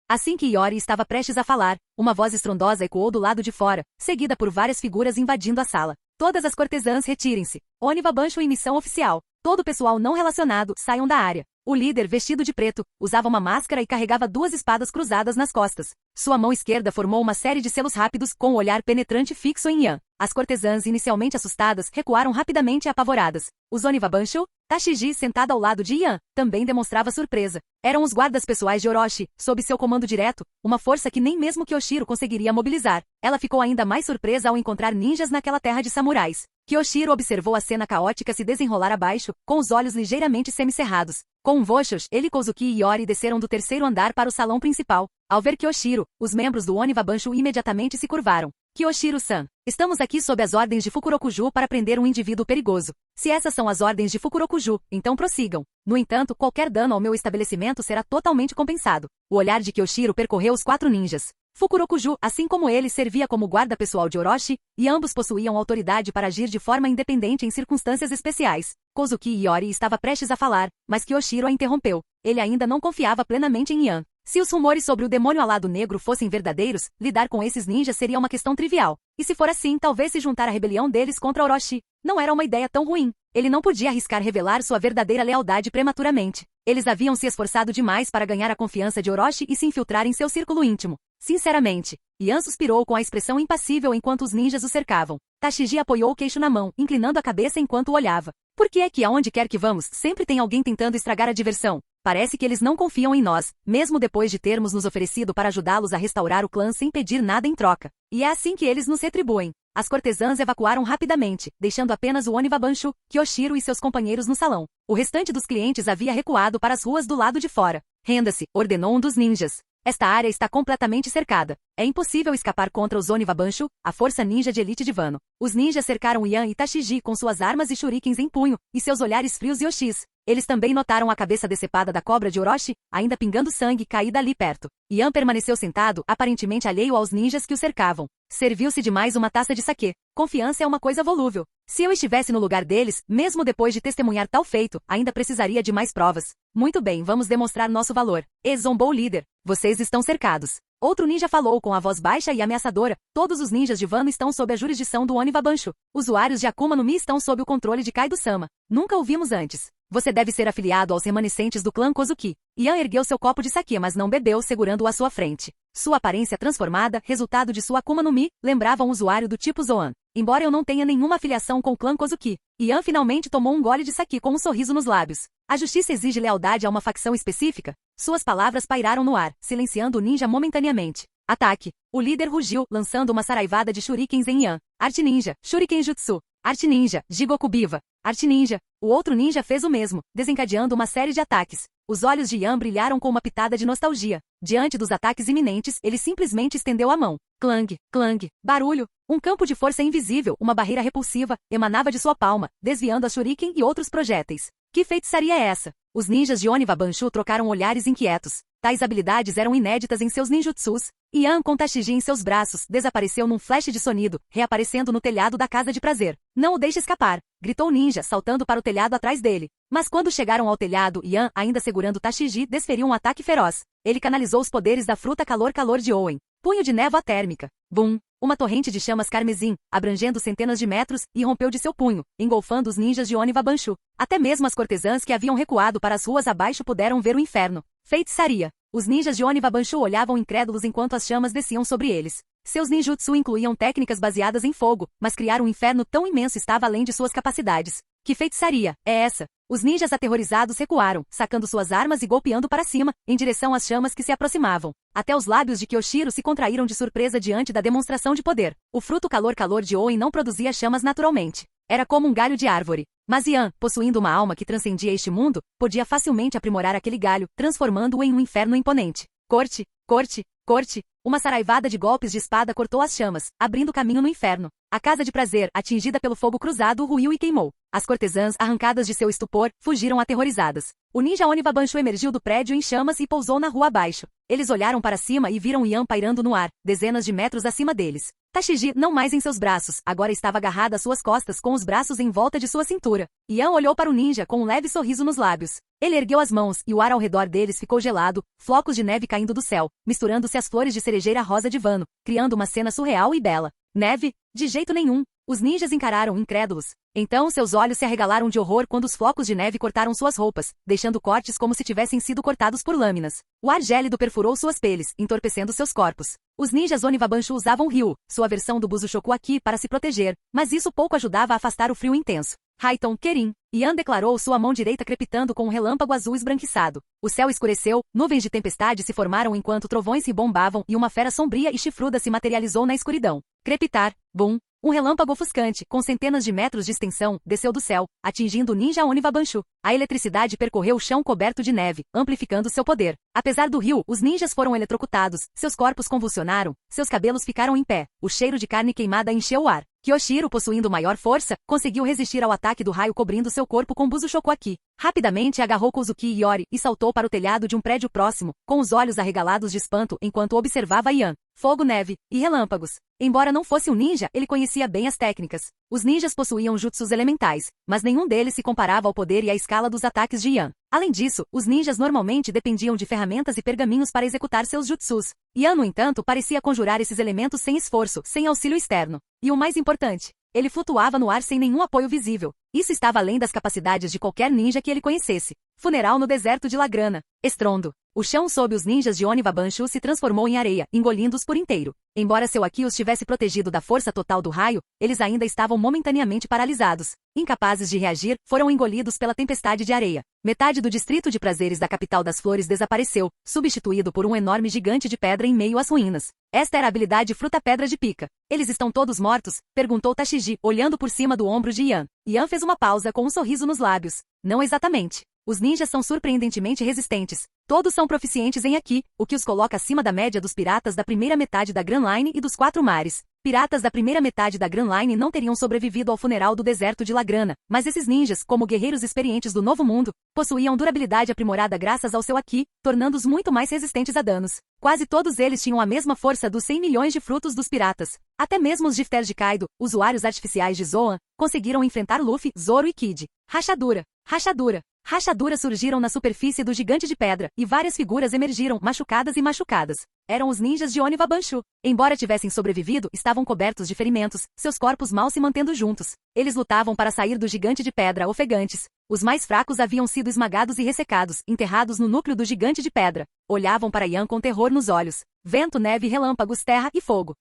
Assim que Iori estava prestes a falar, uma voz estrondosa ecoou do lado de fora, seguida por várias figuras invadindo a sala. Todas as cortesãs retirem-se. Oniwabanshu em missão oficial. Todo o pessoal não relacionado, saiam da área. O líder, vestido de preto, usava uma máscara e carregava 2 espadas cruzadas nas costas. Sua mão esquerda formou uma série de selos rápidos com o olhar penetrante fixo em Yan. As cortesãs, inicialmente assustadas, recuaram rapidamente e apavoradas. Os Oniwabanshu, Tashigi, sentada ao lado de Yan, também demonstrava surpresa. Eram os guardas pessoais de Orochi, sob seu comando direto, uma força que nem mesmo Kyoshiro conseguiria mobilizar. Ela ficou ainda mais surpresa ao encontrar ninjas naquela terra de samurais. Kyoshiro observou a cena caótica se desenrolar abaixo, com os olhos ligeiramente semicerrados. Com vochos, ele, Kozuki e Iori desceram do 3º andar para o salão principal. Ao ver Kyoshiro, os membros do Oniwabanshu imediatamente se curvaram. Kyoshiro-san, estamos aqui sob as ordens de Fukurokuju para prender um indivíduo perigoso. Se essas são as ordens de Fukurokuju, então prossigam. No entanto, qualquer dano ao meu estabelecimento será totalmente compensado. O olhar de Kyoshiro percorreu os 4 ninjas. Fukurokuju, assim como ele, servia como guarda pessoal de Orochi, e ambos possuíam autoridade para agir de forma independente em circunstâncias especiais. Kozuki Iori estava prestes a falar, mas Kyoshiro a interrompeu. Ele ainda não confiava plenamente em Yan. Se os rumores sobre o demônio alado negro fossem verdadeiros, lidar com esses ninjas seria uma questão trivial. E se for assim, talvez se juntar à rebelião deles contra Orochi. Não era uma ideia tão ruim. Ele não podia arriscar revelar sua verdadeira lealdade prematuramente. Eles haviam se esforçado demais para ganhar a confiança de Orochi e se infiltrar em seu círculo íntimo. Sinceramente, Yan suspirou com a expressão impassível enquanto os ninjas o cercavam. Tashiji apoiou o queixo na mão, inclinando a cabeça enquanto o olhava. Por que é que aonde quer que vamos, sempre tem alguém tentando estragar a diversão? Parece que eles não confiam em nós, mesmo depois de termos nos oferecido para ajudá-los a restaurar o clã sem pedir nada em troca. E é assim que eles nos retribuem. As cortesãs evacuaram rapidamente, deixando apenas o Oniwa Banshu, Kyoshiro e seus companheiros no salão. O restante dos clientes havia recuado para as ruas do lado de fora. Renda-se, ordenou um dos ninjas. Esta área está completamente cercada. É impossível escapar contra os Oniwa Banshu, a força ninja de elite de Wano. Os ninjas cercaram Yan e Tashiji com suas armas e shurikens em punho, e seus olhares frios e Oshis. Eles também notaram a cabeça decepada da cobra de Orochi, ainda pingando sangue, caída ali perto. Yan permaneceu sentado, aparentemente alheio aos ninjas que o cercavam. Serviu-se de mais uma taça de saquê. Confiança é uma coisa volúvel. Se eu estivesse no lugar deles, mesmo depois de testemunhar tal feito, ainda precisaria de mais provas. Muito bem, vamos demonstrar nosso valor. Zombou o líder. Vocês estão cercados. Outro ninja falou com a voz baixa e ameaçadora. Todos os ninjas de Wano estão sob a jurisdição do Oniwa Banshu. Usuários de Akuma no Mi estão sob o controle de Kaido-sama. Nunca o vimos antes. Você deve ser afiliado aos remanescentes do clã Kozuki. Yan ergueu seu copo de saquê, mas não bebeu, segurando-o à sua frente. Sua aparência transformada, resultado de sua Akuma no Mi, lembrava um usuário do tipo Zoan. Embora eu não tenha nenhuma afiliação com o clã Kozuki, Yan finalmente tomou um gole de saquê com um sorriso nos lábios. A justiça exige lealdade a uma facção específica? Suas palavras pairaram no ar, silenciando o ninja momentaneamente. Ataque! O líder rugiu, lançando uma saraivada de shurikens em Yan. Arte ninja, shuriken jutsu. Arte ninja, Jigoku Biva. Arte ninja. O outro ninja fez o mesmo, desencadeando uma série de ataques. Os olhos de Yan brilharam com uma pitada de nostalgia. Diante dos ataques iminentes, ele simplesmente estendeu a mão. Clang, clang, barulho. Um campo de força invisível, uma barreira repulsiva, emanava de sua palma, desviando a shuriken e outros projéteis. Que feitiçaria é essa? Os ninjas de Oniwa Banshu trocaram olhares inquietos. Tais habilidades eram inéditas em seus ninjutsus. Yan, com Tashiji em seus braços, desapareceu num flash de sonido, reaparecendo no telhado da casa de prazer. Não o deixe escapar! Gritou o ninja, saltando para o telhado atrás dele. Mas quando chegaram ao telhado, Yan, ainda segurando Tashiji, desferiu um ataque feroz. Ele canalizou os poderes da fruta calor de Owen. Punho de névoa térmica. Bum! Uma torrente de chamas carmesim, abrangendo centenas de metros, irrompeu de seu punho, engolfando os ninjas de Oniwa Banshu. Até mesmo as cortesãs que haviam recuado para as ruas abaixo puderam ver o inferno. Feitiçaria. Os ninjas de Oniwa Banshu olhavam incrédulos enquanto as chamas desciam sobre eles. Seus ninjutsu incluíam técnicas baseadas em fogo, mas criar um inferno tão imenso estava além de suas capacidades. Que feitiçaria é essa? Os ninjas aterrorizados recuaram, sacando suas armas e golpeando para cima, em direção às chamas que se aproximavam. Até os lábios de Kyoshiro se contraíram de surpresa diante da demonstração de poder. O fruto calor de Owen não produzia chamas naturalmente. Era como um galho de árvore. Mas Yan, possuindo uma alma que transcendia este mundo, podia facilmente aprimorar aquele galho, transformando-o em um inferno imponente. Corte, corte, corte. Uma saraivada de golpes de espada cortou as chamas, abrindo caminho no inferno. A casa de prazer, atingida pelo fogo cruzado, ruiu e queimou. As cortesãs, arrancadas de seu estupor, fugiram aterrorizadas. O ninja Oniwa Banshu emergiu do prédio em chamas e pousou na rua abaixo. Eles olharam para cima e viram Yan pairando no ar, dezenas de metros acima deles. Tashiji, não mais em seus braços, agora estava agarrada às suas costas com os braços em volta de sua cintura. Yan olhou para o ninja com um leve sorriso nos lábios. Ele ergueu as mãos e o ar ao redor deles ficou gelado, flocos de neve caindo do céu, misturando-se às flores de cerejeira rosa de Wano, criando uma cena surreal e bela. Neve? De jeito nenhum. Os ninjas encararam incrédulos. Então seus olhos se arregalaram de horror quando os flocos de neve cortaram suas roupas, deixando cortes como se tivessem sido cortados por lâminas. O ar gélido perfurou suas peles, entorpecendo seus corpos. Os ninjas Oniwa Banshu usavam Ryu, sua versão do Busushoku Aki, para se proteger, mas isso pouco ajudava a afastar o frio intenso. Raiton Kerin. Yan declarou, sua mão direita crepitando com um relâmpago azul esbranquiçado. O céu escureceu, nuvens de tempestade se formaram enquanto trovões ribombavam e uma fera sombria e chifruda se materializou na escuridão. Crepitar. Bum. Um relâmpago ofuscante, com centenas de metros de extensão, desceu do céu, atingindo o ninja Oniwa Banshu. A eletricidade percorreu o chão coberto de neve, amplificando seu poder. Apesar do rio, os ninjas foram eletrocutados, seus corpos convulsionaram, seus cabelos ficaram em pé, o cheiro de carne queimada encheu o ar. Kyoshiro, possuindo maior força, conseguiu resistir ao ataque do raio cobrindo seu corpo com Busushoku Aki. Rapidamente agarrou Kozuki e Yori e saltou para o telhado de um prédio próximo, com os olhos arregalados de espanto enquanto observava Yan. Fogo, neve e relâmpagos. Embora não fosse um ninja, ele conhecia bem as técnicas. Os ninjas possuíam jutsus elementais, mas nenhum deles se comparava ao poder e à escala dos ataques de Yan. Além disso, os ninjas normalmente dependiam de ferramentas e pergaminhos para executar seus jutsus. Yan, no entanto, parecia conjurar esses elementos sem esforço, sem auxílio externo. E o mais importante, ele flutuava no ar sem nenhum apoio visível. Isso estava além das capacidades de qualquer ninja que ele conhecesse. Funeral no deserto de Lagrana. Estrondo. O chão sob os ninjas de Oniwa Banshu se transformou em areia, engolindo-os por inteiro. Embora seu Aki os tivesse protegido da força total do raio, eles ainda estavam momentaneamente paralisados. Incapazes de reagir, foram engolidos pela tempestade de areia. Metade do distrito de prazeres da capital das flores desapareceu, substituído por um enorme gigante de pedra em meio às ruínas. Esta era a habilidade fruta-pedra de pica. Eles estão todos mortos? Perguntou Tashiji, olhando por cima do ombro de Yan. Yan fez uma pausa com um sorriso nos lábios. Não exatamente. Os ninjas são surpreendentemente resistentes. Todos são proficientes em Aki, o que os coloca acima da média dos piratas da primeira metade da Grand Line e dos Quatro Mares. Piratas da primeira metade da Grand Line não teriam sobrevivido ao funeral do deserto de Lagrana, mas esses ninjas, como guerreiros experientes do Novo Mundo, possuíam durabilidade aprimorada graças ao seu Aki, tornando-os muito mais resistentes a danos. Quase todos eles tinham a mesma força dos 100 milhões de frutos dos piratas. Até mesmo os Gifter de Kaido, usuários artificiais de Zoan, conseguiram enfrentar Luffy, Zoro e Kid. Rachadura. Rachadura. Rachaduras surgiram na superfície do gigante de pedra, e várias figuras emergiram, machucadas e machucadas. Eram os ninjas de Oniwa Banshu. Embora tivessem sobrevivido, estavam cobertos de ferimentos, seus corpos mal se mantendo juntos. Eles lutavam para sair do gigante de pedra, ofegantes. Os mais fracos haviam sido esmagados e ressecados, enterrados no núcleo do gigante de pedra. Olhavam para Yan com terror nos olhos. Vento, neve, relâmpagos, terra e fogo.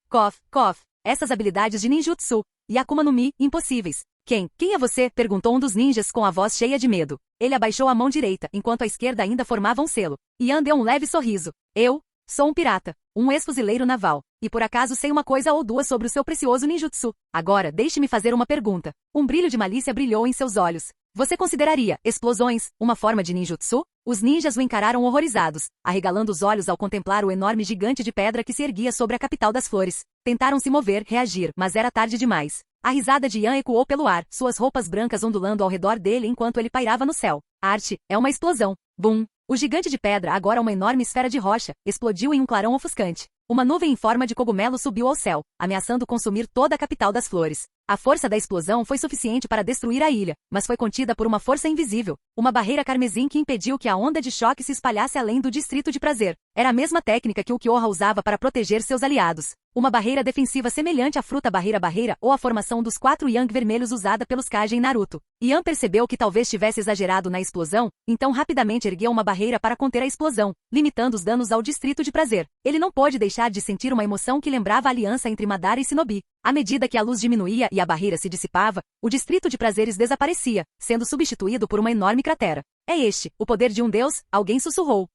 Kof, Kof. Essas habilidades de ninjutsu. E Akuma no Mi, impossíveis. Quem é você? Perguntou um dos ninjas com a voz cheia de medo. Ele abaixou a mão direita, enquanto a esquerda ainda formava um selo. Yan deu um leve sorriso. Eu sou um pirata, um ex-fuzileiro naval, e por acaso sei uma coisa ou duas sobre o seu precioso ninjutsu. Agora, deixe-me fazer uma pergunta. Um brilho de malícia brilhou em seus olhos. Você consideraria explosões uma forma de ninjutsu? Os ninjas o encararam horrorizados, arregalando os olhos ao contemplar o enorme gigante de pedra que se erguia sobre a capital das flores. Tentaram se mover, reagir, mas era tarde demais. A risada de Yan ecoou pelo ar, suas roupas brancas ondulando ao redor dele enquanto ele pairava no céu. Arte, é uma explosão. Bum! O gigante de pedra, agora uma enorme esfera de rocha, explodiu em um clarão ofuscante. Uma nuvem em forma de cogumelo subiu ao céu, ameaçando consumir toda a capital das flores. A força da explosão foi suficiente para destruir a ilha, mas foi contida por uma força invisível, uma barreira carmesim que impediu que a onda de choque se espalhasse além do distrito de prazer. Era a mesma técnica que o Kyoha usava para proteger seus aliados. Uma barreira defensiva semelhante à fruta barreira ou a formação dos 4 Yang vermelhos usada pelos Kage em Naruto. Yan percebeu que talvez tivesse exagerado na explosão, então rapidamente ergueu uma barreira para conter a explosão, limitando os danos ao distrito de prazer. Ele não pôde deixar de sentir uma emoção que lembrava a aliança entre Madara e Shinobi. À medida que a luz diminuía e a barreira se dissipava, o distrito de prazeres desaparecia, sendo substituído por uma enorme cratera. É este, o poder de um deus, alguém sussurrou.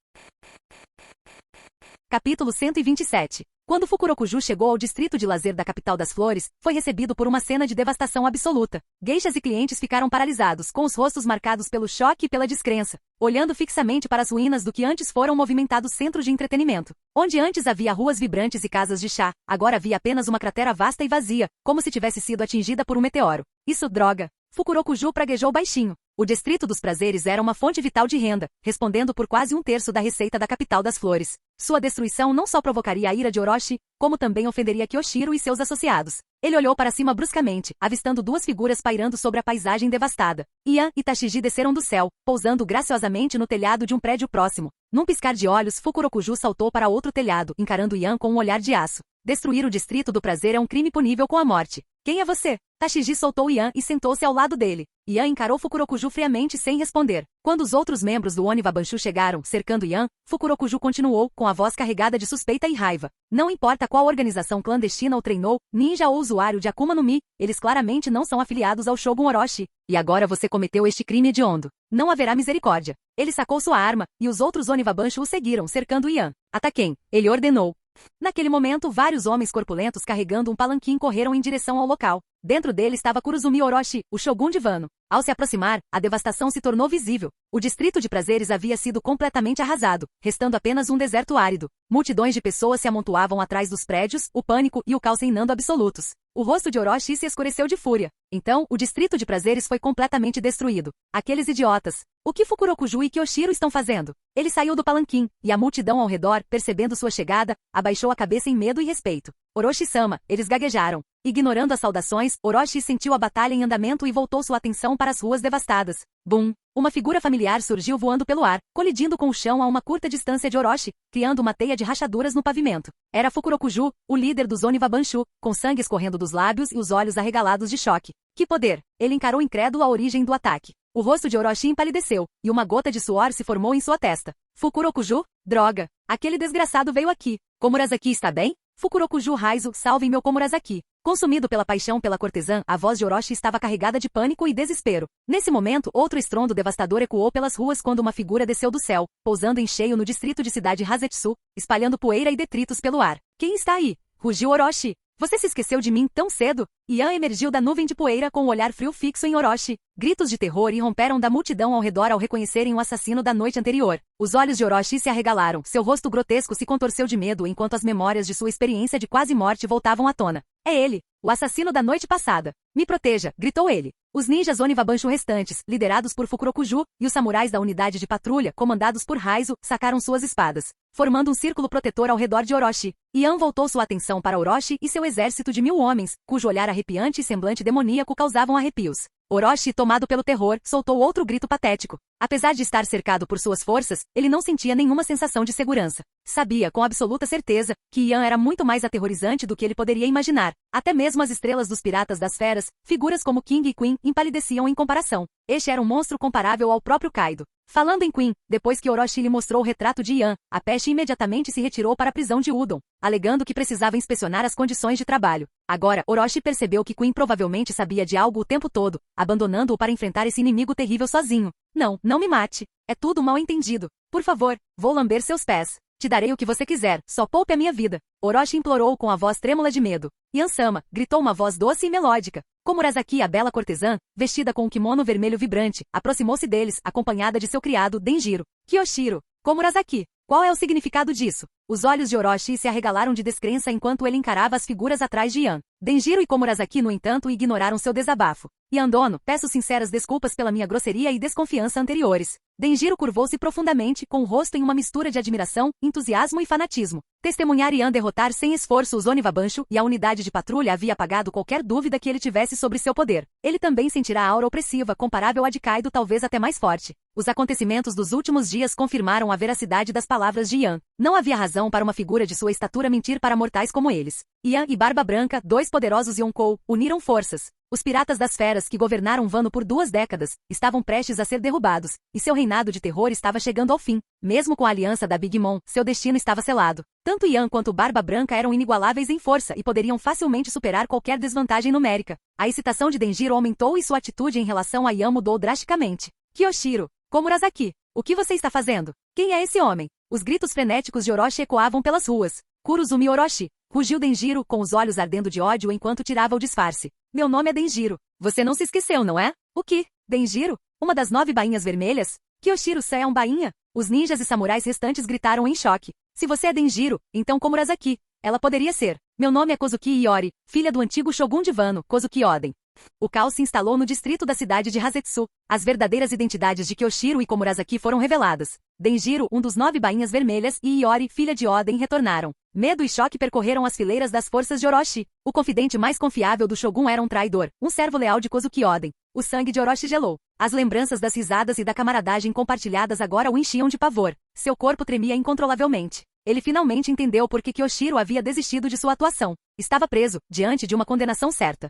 Capítulo 127. Quando Fukurokuju chegou ao distrito de lazer da capital das flores, foi recebido por uma cena de devastação absoluta. Geishas e clientes ficaram paralisados, com os rostos marcados pelo choque e pela descrença, olhando fixamente para as ruínas do que antes fora um movimentado centro de entretenimento. Onde antes havia ruas vibrantes e casas de chá, agora havia apenas uma cratera vasta e vazia, como se tivesse sido atingida por um meteoro. Isso, droga! Fukurokuju praguejou baixinho. O distrito dos prazeres era uma fonte vital de renda, respondendo por quase 1/3 da receita da capital das flores. Sua destruição não só provocaria a ira de Orochi, como também ofenderia Kyoshiro e seus associados. Ele olhou para cima bruscamente, avistando 2 figuras pairando sobre a paisagem devastada. Yan e Tashiji desceram do céu, pousando graciosamente no telhado de um prédio próximo. Num piscar de olhos, Fukurokuju saltou para outro telhado, encarando Yan com um olhar de aço. Destruir o distrito do prazer é um crime punível com a morte. Quem é você? Tashiji soltou Yan e sentou-se ao lado dele. Yan encarou Fukurokuju friamente sem responder. Quando os outros membros do Oniwa Banshu chegaram, cercando Yan, Fukurokuju continuou, com a voz carregada de suspeita e raiva. Não importa qual organização clandestina o treinou, ninja ou usuário de Akuma no Mi, eles claramente não são afiliados ao Shogun Orochi. E agora você cometeu este crime hediondo. Não haverá misericórdia. Ele sacou sua arma, e os outros Oniwa Banshu o seguiram, cercando Yan. Ataquem, ele ordenou. Naquele momento, vários homens corpulentos carregando um palanquim correram em direção ao local. Dentro dele estava Kurozumi Orochi, o Shogun de Wano. Ao se aproximar, a devastação se tornou visível. O distrito de prazeres havia sido completamente arrasado, restando apenas um deserto árido. Multidões de pessoas se amontoavam atrás dos prédios, o pânico e o caos reinando absolutos. O rosto de Orochi se escureceu de fúria. Então, o distrito de prazeres foi completamente destruído. Aqueles idiotas. O que Fukurokuju e Kyoshiro estão fazendo? Ele saiu do palanquim, e a multidão ao redor, percebendo sua chegada, abaixou a cabeça em medo e respeito. Orochi-sama, eles gaguejaram. Ignorando as saudações, Orochi sentiu a batalha em andamento e voltou sua atenção para as ruas devastadas. Bum! Uma figura familiar surgiu voando pelo ar, colidindo com o chão a uma curta distância de Orochi, criando uma teia de rachaduras no pavimento. Era Fukurokuju, o líder dos Oniwa Banshu, com sangue escorrendo dos lábios e os olhos arregalados de choque. Que poder! Ele encarou incrédulo a origem do ataque. O rosto de Orochi empalideceu, e uma gota de suor se formou em sua testa. Fukurokuju? Droga! Aquele desgraçado veio aqui. Komurasaki está bem? Fukurokuju Raizo, salve meu Komurasaki. Consumido pela paixão pela cortesã, a voz de Orochi estava carregada de pânico e desespero. Nesse momento, outro estrondo devastador ecoou pelas ruas quando uma figura desceu do céu, pousando em cheio no distrito de cidade Hazetsu, espalhando poeira e detritos pelo ar. Quem está aí? Rugiu Orochi. Você se esqueceu de mim tão cedo? Yan emergiu da nuvem de poeira com o olhar frio fixo em Orochi. Gritos de terror irromperam da multidão ao redor ao reconhecerem o assassino da noite anterior. Os olhos de Orochi se arregalaram, seu rosto grotesco se contorceu de medo enquanto as memórias de sua experiência de quase morte voltavam à tona. É ele, o assassino da noite passada. Me proteja, gritou ele. Os ninjas Oniwabanshu restantes, liderados por Fukurokuju, e os samurais da unidade de patrulha, comandados por Raizo, sacaram suas espadas, formando um círculo protetor ao redor de Orochi. Yan voltou sua atenção para Orochi e seu exército de 1000 homens, cujo olhar arrepiante e semblante demoníaco causavam arrepios. Orochi, tomado pelo terror, soltou outro grito patético. Apesar de estar cercado por suas forças, ele não sentia nenhuma sensação de segurança. Sabia, com absoluta certeza, que Yan era muito mais aterrorizante do que ele poderia imaginar. Até mesmo as estrelas dos Piratas das Feras, figuras como King e Queen, empalideciam em comparação. Este era um monstro comparável ao próprio Kaido. Falando em Queen, depois que Orochi lhe mostrou o retrato de Yan, a peste imediatamente se retirou para a prisão de Udon, alegando que precisava inspecionar as condições de trabalho. Agora, Orochi percebeu que Queen provavelmente sabia de algo o tempo todo, abandonando-o para enfrentar esse inimigo terrível sozinho. Não me mate. É tudo mal entendido. Por favor, vou lamber seus pés. Te darei o que você quiser, só poupe a minha vida. Orochi implorou com a voz trêmula de medo. Yan-sama, gritou uma voz doce e melódica. Komurasaki, a bela cortesã, vestida com um kimono vermelho vibrante, aproximou-se deles, acompanhada de seu criado, Denjiro. Kyoshiro. Komurasaki. Qual é o significado disso? Os olhos de Orochi se arregalaram de descrença enquanto ele encarava as figuras atrás de Yan. Denjiro e Komurasaki, no entanto, ignoraram seu desabafo. Yan dono, peço sinceras desculpas pela minha grosseria e desconfiança anteriores. Denjiro curvou-se profundamente, com o rosto em uma mistura de admiração, entusiasmo e fanatismo. Testemunhar Yan derrotar sem esforço os Oniwabanshu e a unidade de patrulha havia apagado qualquer dúvida que ele tivesse sobre seu poder. Ele também sentirá a aura opressiva comparável à de Kaido, talvez até mais forte. Os acontecimentos dos últimos dias confirmaram a veracidade das palavras de Yan. Não havia razão para uma figura de sua estatura mentir para mortais como eles. Yan e Barba Branca, dois poderosos Yonkou, uniram forças. Os Piratas das Feras que governaram Wano por 2 décadas, estavam prestes a ser derrubados, e seu reinado de terror estava chegando ao fim. Mesmo com a aliança da Big Mom, seu destino estava selado. Tanto Yan quanto Barba Branca eram inigualáveis em força e poderiam facilmente superar qualquer desvantagem numérica. A excitação de Denjiro aumentou e sua atitude em relação a Yan mudou drasticamente. Kyoshiro. Komurasaki. O que você está fazendo? Quem é esse homem? Os gritos frenéticos de Orochi ecoavam pelas ruas. Kurozumi Orochi. Rugiu Denjiro, com os olhos ardendo de ódio enquanto tirava o disfarce. Meu nome é Denjiro. Você não se esqueceu, não é? O que? Denjiro? Uma das 9 bainhas vermelhas? Kyoshiro-san é um bainha? Os ninjas e samurais restantes gritaram em choque. Se você é Denjiro, então Komurasaki. Ela poderia ser. Meu nome é Kozuki Iori, filha do antigo Shogun de Wano, Kozuki Oden. O caos se instalou no distrito da cidade de Hazetsu. As verdadeiras identidades de Kyoshiro e Komurasaki foram reveladas. Denjiro, um dos 9 bainhas vermelhas, e Iori, filha de Oden, retornaram. Medo e choque percorreram as fileiras das forças de Orochi. O confidente mais confiável do Shogun era um traidor, um servo leal de Kozuki Oden. O sangue de Orochi gelou. As lembranças das risadas e da camaradagem compartilhadas agora o enchiam de pavor. Seu corpo tremia incontrolavelmente. Ele finalmente entendeu por que Kyoshiro havia desistido de sua atuação. Estava preso, diante de uma condenação certa.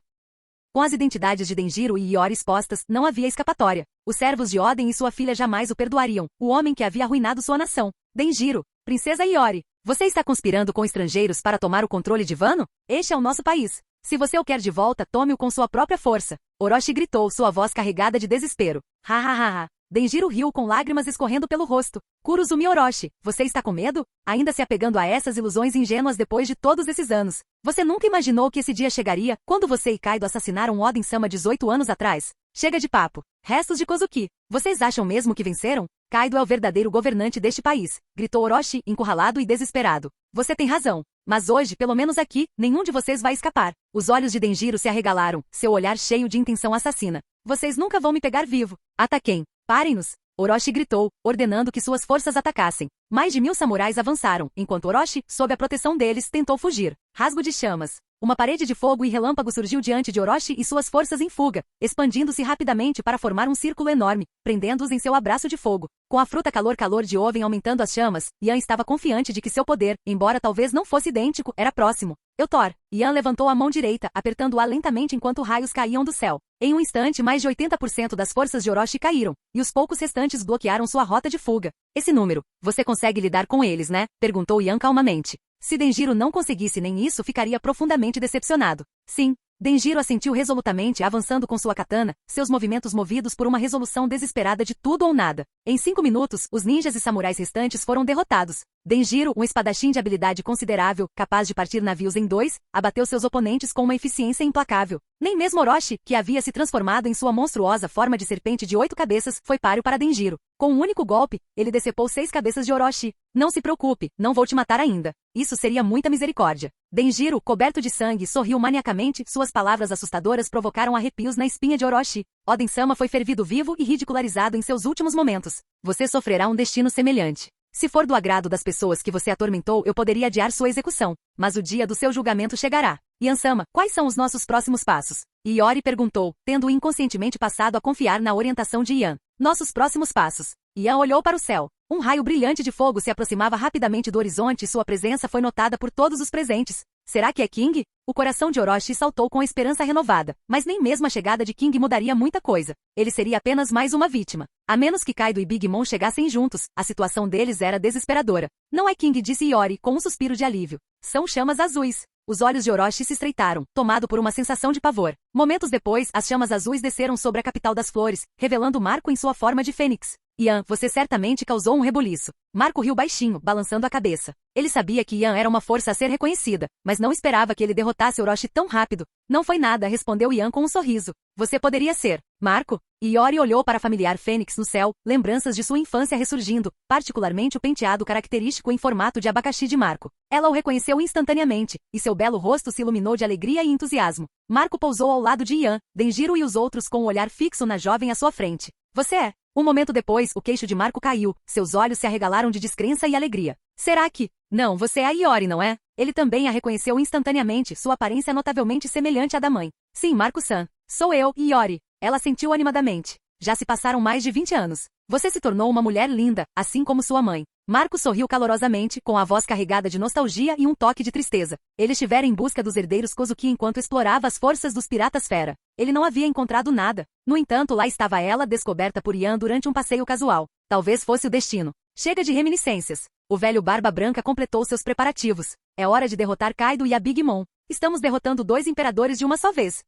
Com as identidades de Denjiro e Iori expostas, não havia escapatória. Os servos de Oden e sua filha jamais o perdoariam. O homem que havia arruinado sua nação. Denjiro. Princesa Iori. Você está conspirando com estrangeiros para tomar o controle de Wano? Este é o nosso país. Se você o quer de volta, tome-o com sua própria força. Orochi gritou, sua voz carregada de desespero. Ha ha ha ha. Denjiro riu com lágrimas escorrendo pelo rosto. Kurozumi Orochi, você está com medo? Ainda se apegando a essas ilusões ingênuas depois de todos esses anos. Você nunca imaginou que esse dia chegaria, quando você e Kaido assassinaram Oden-sama 18 anos atrás? Chega de papo. Restos de Kozuki. Vocês acham mesmo que venceram? Kaido é o verdadeiro governante deste país, gritou Orochi, encurralado e desesperado. Você tem razão. Mas hoje, pelo menos aqui, nenhum de vocês vai escapar. Os olhos de Denjiro se arregalaram, seu olhar cheio de intenção assassina. Vocês nunca vão me pegar vivo. Ataquem. Parem-nos! Orochi gritou, ordenando que suas forças atacassem. Mais de 1000 samurais avançaram, enquanto Orochi, sob a proteção deles, tentou fugir. Rasgo de chamas. Uma parede de fogo e relâmpago surgiu diante de Orochi e suas forças em fuga, expandindo-se rapidamente para formar um círculo enorme, prendendo-os em seu abraço de fogo. Com a fruta calor de Oven aumentando as chamas, Yan estava confiante de que seu poder, embora talvez não fosse idêntico, era próximo. Thor. Yan levantou a mão direita, apertando-a lentamente enquanto raios caíam do céu. Em um instante, mais de 80% das forças de Orochi caíram, e os poucos restantes bloquearam sua rota de fuga. Esse número, você consegue lidar com eles, né? Perguntou Yan calmamente. Se Denjiro não conseguisse nem isso, ficaria profundamente decepcionado. Sim. Denjiro assentiu resolutamente, avançando com sua katana, seus movimentos movidos por uma resolução desesperada de tudo ou nada. Em 5 minutos, os ninjas e samurais restantes foram derrotados. Denjiro, um espadachim de habilidade considerável, capaz de partir navios em 2, abateu seus oponentes com uma eficiência implacável. Nem mesmo Orochi, que havia se transformado em sua monstruosa forma de serpente de 8 cabeças, foi páreo para Denjiro. Com um único golpe, ele decepou 6 cabeças de Orochi. Não se preocupe, não vou te matar ainda. Isso seria muita misericórdia. Denjiro, coberto de sangue, sorriu maniacamente, suas palavras assustadoras provocaram arrepios na espinha de Orochi. Oden-sama foi fervido vivo e ridicularizado em seus últimos momentos. Você sofrerá um destino semelhante. Se for do agrado das pessoas que você atormentou, eu poderia adiar sua execução. Mas o dia do seu julgamento chegará. Yan-sama, quais são os nossos próximos passos? Iori perguntou, tendo inconscientemente passado a confiar na orientação de Yan. Nossos próximos passos. Yan olhou para o céu. Um raio brilhante de fogo se aproximava rapidamente do horizonte e sua presença foi notada por todos os presentes. Será que é King? O coração de Orochi saltou com a esperança renovada, mas nem mesmo a chegada de King mudaria muita coisa. Ele seria apenas mais uma vítima. A menos que Kaido e Big Mom chegassem juntos, a situação deles era desesperadora. Não é King, disse Iori, com um suspiro de alívio. São chamas azuis. Os olhos de Orochi se estreitaram, tomado por uma sensação de pavor. Momentos depois, as chamas azuis desceram sobre a capital das flores, revelando Marco em sua forma de fênix. Yan, você certamente causou um rebuliço. Marco riu baixinho, balançando a cabeça. Ele sabia que Yan era uma força a ser reconhecida, mas não esperava que ele derrotasse Orochi tão rápido. Não foi nada, respondeu Yan com um sorriso. Você poderia ser Marco? Iori olhou para a familiar fênix no céu, lembranças de sua infância ressurgindo, particularmente o penteado característico em formato de abacaxi de Marco. Ela o reconheceu instantaneamente, e seu belo rosto se iluminou de alegria e entusiasmo. Marco pousou ao lado de Yan, Denjiro e os outros com um olhar fixo na jovem à sua frente. Você é? Um momento depois, o queixo de Marco caiu, seus olhos se arregalaram de descrença e alegria. Será que? Não, você é a Iori, não é? Ele também a reconheceu instantaneamente, sua aparência notavelmente semelhante à da mãe. Sim, Marco-san. Sou eu, Iori. Ela sentiu animadamente. Já se passaram mais de 20 anos. Você se tornou uma mulher linda, assim como sua mãe. Marco sorriu calorosamente, com a voz carregada de nostalgia e um toque de tristeza. Ele estivera em busca dos herdeiros Kozuki enquanto explorava as forças dos piratas fera. Ele não havia encontrado nada. No entanto, lá estava ela, descoberta por Yan durante um passeio casual. Talvez fosse o destino. Chega de reminiscências. O velho Barba Branca completou seus preparativos. É hora de derrotar Kaido e a Big Mom. Estamos derrotando 2 imperadores de uma só vez.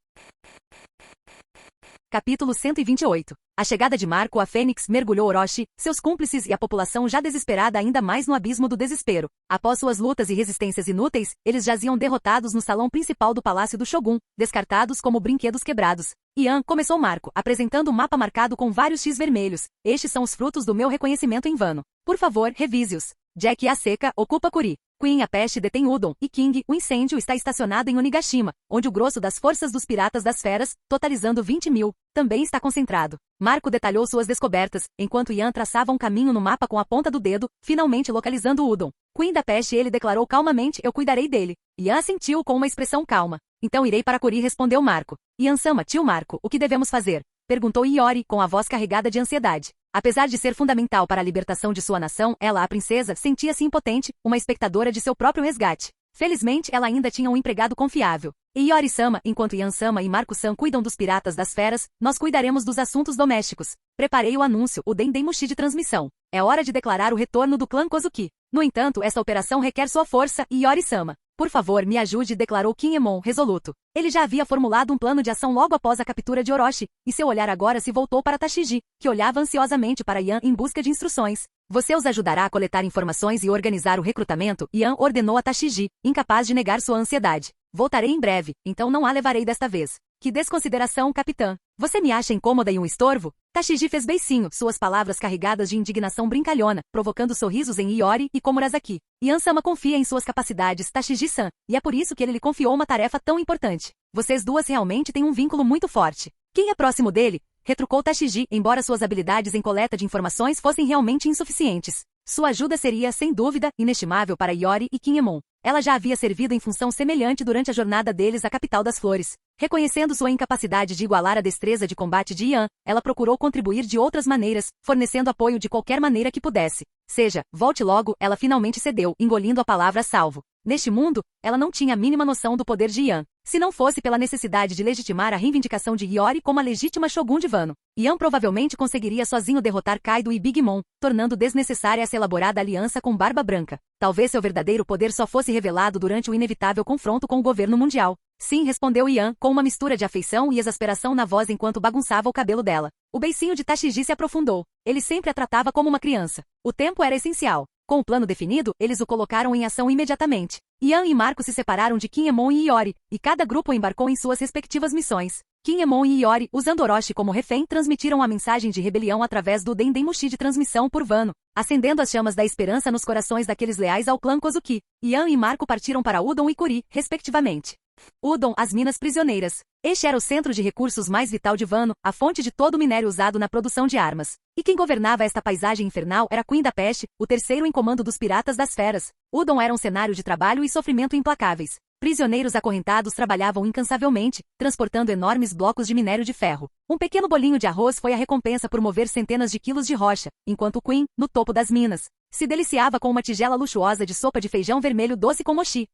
Capítulo 128. A chegada de Marco a Fênix mergulhou Orochi, seus cúmplices e a população já desesperada ainda mais no abismo do desespero. Após suas lutas e resistências inúteis, eles jaziam derrotados no salão principal do Palácio do Shogun, descartados como brinquedos quebrados. Yan, começou Marco, apresentando um mapa marcado com vários X vermelhos. Estes são os frutos do meu reconhecimento em vano. Por favor, revise-os. Jack, a seca, ocupa Kuri. Queen, a peste, detém Udon, e King, o incêndio está estacionado em Onigashima, onde o grosso das forças dos piratas das feras, totalizando 20.000, também está concentrado. Marco detalhou suas descobertas, enquanto Yan traçava um caminho no mapa com a ponta do dedo, finalmente localizando Udon. Queen da peste, ele declarou calmamente, eu cuidarei dele. Yan assentiu com uma expressão calma. Então irei para Kuri, respondeu Marco. Yan-sama, tio Marco, o que devemos fazer? Perguntou Iori, com a voz carregada de ansiedade. Apesar de ser fundamental para a libertação de sua nação, ela, a princesa, sentia-se impotente, uma espectadora de seu próprio resgate. Felizmente, ela ainda tinha um empregado confiável. Iori-sama, enquanto Yan-sama e Marco-san cuidam dos piratas das feras, nós cuidaremos dos assuntos domésticos. Preparei o anúncio, o Dendemushi de transmissão. É hora de declarar o retorno do clã Kozuki. No entanto, essa operação requer sua força, Iori-sama. Por favor, me ajude, declarou Kinemon, resoluto. Ele já havia formulado um plano de ação logo após a captura de Orochi, e seu olhar agora se voltou para Tashiji, que olhava ansiosamente para Yan em busca de instruções. Você os ajudará a coletar informações e organizar o recrutamento, Yan ordenou a Tashiji, incapaz de negar sua ansiedade. Voltarei em breve, então não a levarei desta vez. Que desconsideração, capitã. Você me acha incômoda e um estorvo? Tashiji fez beicinho, suas palavras carregadas de indignação brincalhona, provocando sorrisos em Iori e Komurasaki. Yan-sama confia em suas capacidades, Tashiji-san, e é por isso que ele lhe confiou uma tarefa tão importante. Vocês duas realmente têm um vínculo muito forte. Quem é próximo dele? Retrucou Tashiji, embora suas habilidades em coleta de informações fossem realmente insuficientes. Sua ajuda seria, sem dúvida, inestimável para Iori e Kinemon. Ela já havia servido em função semelhante durante a jornada deles à capital das flores. Reconhecendo sua incapacidade de igualar a destreza de combate de Yan, ela procurou contribuir de outras maneiras, fornecendo apoio de qualquer maneira que pudesse. Seja, volte logo, ela finalmente cedeu, engolindo a palavra salvo. Neste mundo, ela não tinha a mínima noção do poder de Yan. Se não fosse pela necessidade de legitimar a reivindicação de Iori como a legítima Shogun de Wano, Yan provavelmente conseguiria sozinho derrotar Kaido e Big Mom, tornando desnecessária essa elaborada aliança com Barba Branca. Talvez seu verdadeiro poder só fosse revelado durante o inevitável confronto com o governo mundial. Sim, respondeu Yan, com uma mistura de afeição e exasperação na voz enquanto bagunçava o cabelo dela. O beicinho de Tashigi se aprofundou. Ele sempre a tratava como uma criança. O tempo era essencial. Com o plano definido, eles o colocaram em ação imediatamente. Yan e Marco se separaram de Kinemon e Iori, e cada grupo embarcou em suas respectivas missões. Kinemon e Iori, usando Orochi como refém, transmitiram a mensagem de rebelião através do Dendemushi de transmissão por Wano, acendendo as chamas da esperança nos corações daqueles leais ao clã Kozuki. Yan e Marco partiram para Udon e Kuri, respectivamente. Udon, as minas prisioneiras. Este era o centro de recursos mais vital de Wano, a fonte de todo o minério usado na produção de armas. E quem governava esta paisagem infernal era Queen da Peste, o terceiro em comando dos Piratas das Feras. Udon era um cenário de trabalho e sofrimento implacáveis. Prisioneiros acorrentados trabalhavam incansavelmente, transportando enormes blocos de minério de ferro. Um pequeno bolinho de arroz foi a recompensa por mover centenas de quilos de rocha, enquanto Queen, no topo das minas, se deliciava com uma tigela luxuosa de sopa de feijão vermelho doce com mochi.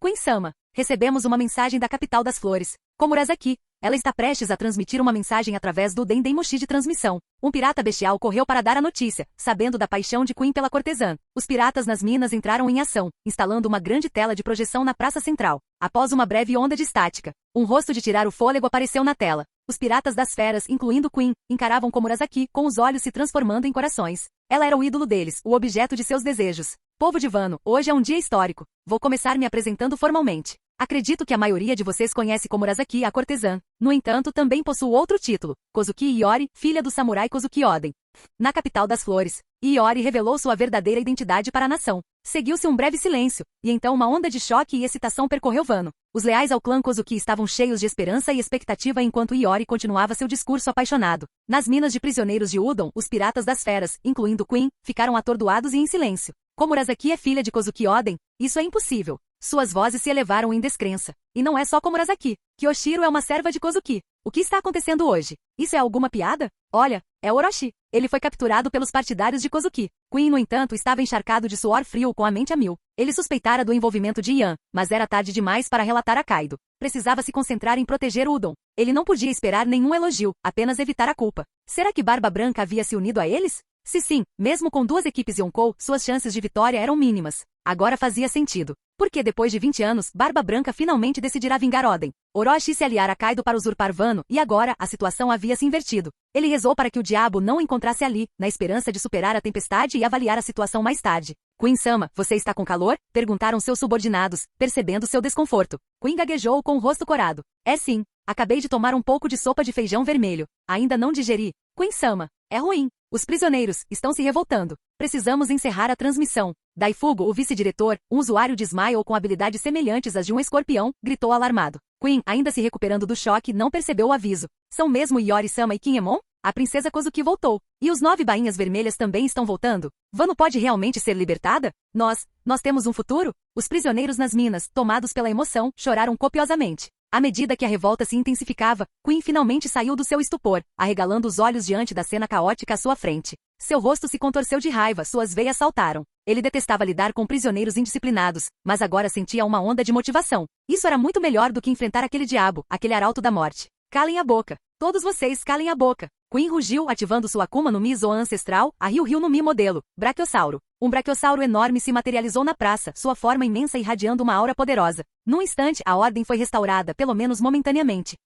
Queen-sama, recebemos uma mensagem da capital das flores. Komurasaki, ela está prestes a transmitir uma mensagem através do Dendemushi de transmissão. Um pirata bestial correu para dar a notícia, sabendo da paixão de Queen pela cortesã. Os piratas nas minas entraram em ação, instalando uma grande tela de projeção na praça central. Após uma breve onda de estática, um rosto de tirar o fôlego apareceu na tela. Os piratas das feras, incluindo Queen, encaravam Komurasaki, com os olhos se transformando em corações. Ela era o ídolo deles, o objeto de seus desejos. Povo de Wano, hoje é um dia histórico. Vou começar me apresentando formalmente. Acredito que a maioria de vocês conhece Komurasaki, a cortesã. No entanto, também possuo outro título, Kozuki Iori, filha do samurai Kozuki Oden. Na capital das flores, Iori revelou sua verdadeira identidade para a nação. Seguiu-se um breve silêncio, e então uma onda de choque e excitação percorreu Wano. Os leais ao clã Kozuki estavam cheios de esperança e expectativa enquanto Iori continuava seu discurso apaixonado. Nas minas de prisioneiros de Udon, os piratas das feras, incluindo Queen, ficaram atordoados e em silêncio. Komurasaki é filha de Kozuki Oden? Isso é impossível. Suas vozes se elevaram em descrença. E não é só Komurasaki. Kyoshiro é uma serva de Kozuki. O que está acontecendo hoje? Isso é alguma piada? Olha, é Orochi. Ele foi capturado pelos partidários de Kozuki. Queen, no entanto, estava encharcado de suor frio com a mente a mil. Ele suspeitara do envolvimento de Yan, mas era tarde demais para relatar a Kaido. Precisava se concentrar em proteger Udon. Ele não podia esperar nenhum elogio, apenas evitar a culpa. Será que Barba Branca havia se unido a eles? Se sim, mesmo com duas equipes Yonkou, suas chances de vitória eram mínimas. Agora fazia sentido. Porque depois de 20 anos, Barba Branca finalmente decidirá vingar Oden. Orochi se aliara a Kaido para usurpar Wano, e agora, a situação havia se invertido. Ele rezou para que o diabo não o encontrasse ali, na esperança de superar a tempestade e avaliar a situação mais tarde. Queen-sama, você está com calor? Perguntaram seus subordinados, percebendo seu desconforto. Queen gaguejou com o rosto corado. É sim. Acabei de tomar um pouco de sopa de feijão vermelho. Ainda não digeri. Queen-sama, é ruim. Os prisioneiros estão se revoltando. Precisamos encerrar a transmissão. Daifugo, o vice-diretor, um usuário de Smile com habilidades semelhantes às de um escorpião, gritou alarmado. Queen, ainda se recuperando do choque, não percebeu o aviso. São mesmo Iori-sama e Kinemon? A princesa Kozuki voltou. E os 9 bainhas vermelhas também estão voltando? Wano pode realmente ser libertada? Nós temos um futuro? Os prisioneiros nas minas, tomados pela emoção, choraram copiosamente. À medida que a revolta se intensificava, Queen finalmente saiu do seu estupor, arregalando os olhos diante da cena caótica à sua frente. Seu rosto se contorceu de raiva, suas veias saltaram. Ele detestava lidar com prisioneiros indisciplinados, mas agora sentia uma onda de motivação. Isso era muito melhor do que enfrentar aquele diabo, aquele arauto da morte. Calem a boca. Todos vocês calem a boca. Queen rugiu, ativando sua Akuma no Mi Zoan ancestral, a Ryu no Mi modelo, Brachiosauro. Um brachiosauro enorme se materializou na praça, sua forma imensa irradiando uma aura poderosa. Num instante, a ordem foi restaurada, pelo menos momentaneamente.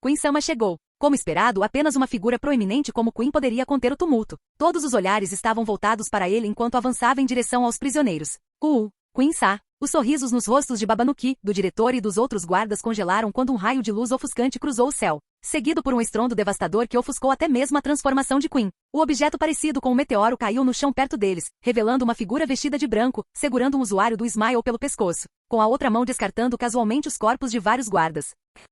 Queen-sama chegou. Como esperado, apenas uma figura proeminente como Queen poderia conter o tumulto. Todos os olhares estavam voltados para ele enquanto avançava em direção aos prisioneiros. Queen-sa. Os sorrisos nos rostos de Babanuki, do diretor e dos outros guardas congelaram quando um raio de luz ofuscante cruzou o céu, seguido por um estrondo devastador que ofuscou até mesmo a transformação de Queen. O objeto parecido com um meteoro caiu no chão perto deles, revelando uma figura vestida de branco, segurando um usuário do Smile pelo pescoço, com a outra mão descartando casualmente os corpos de vários guardas.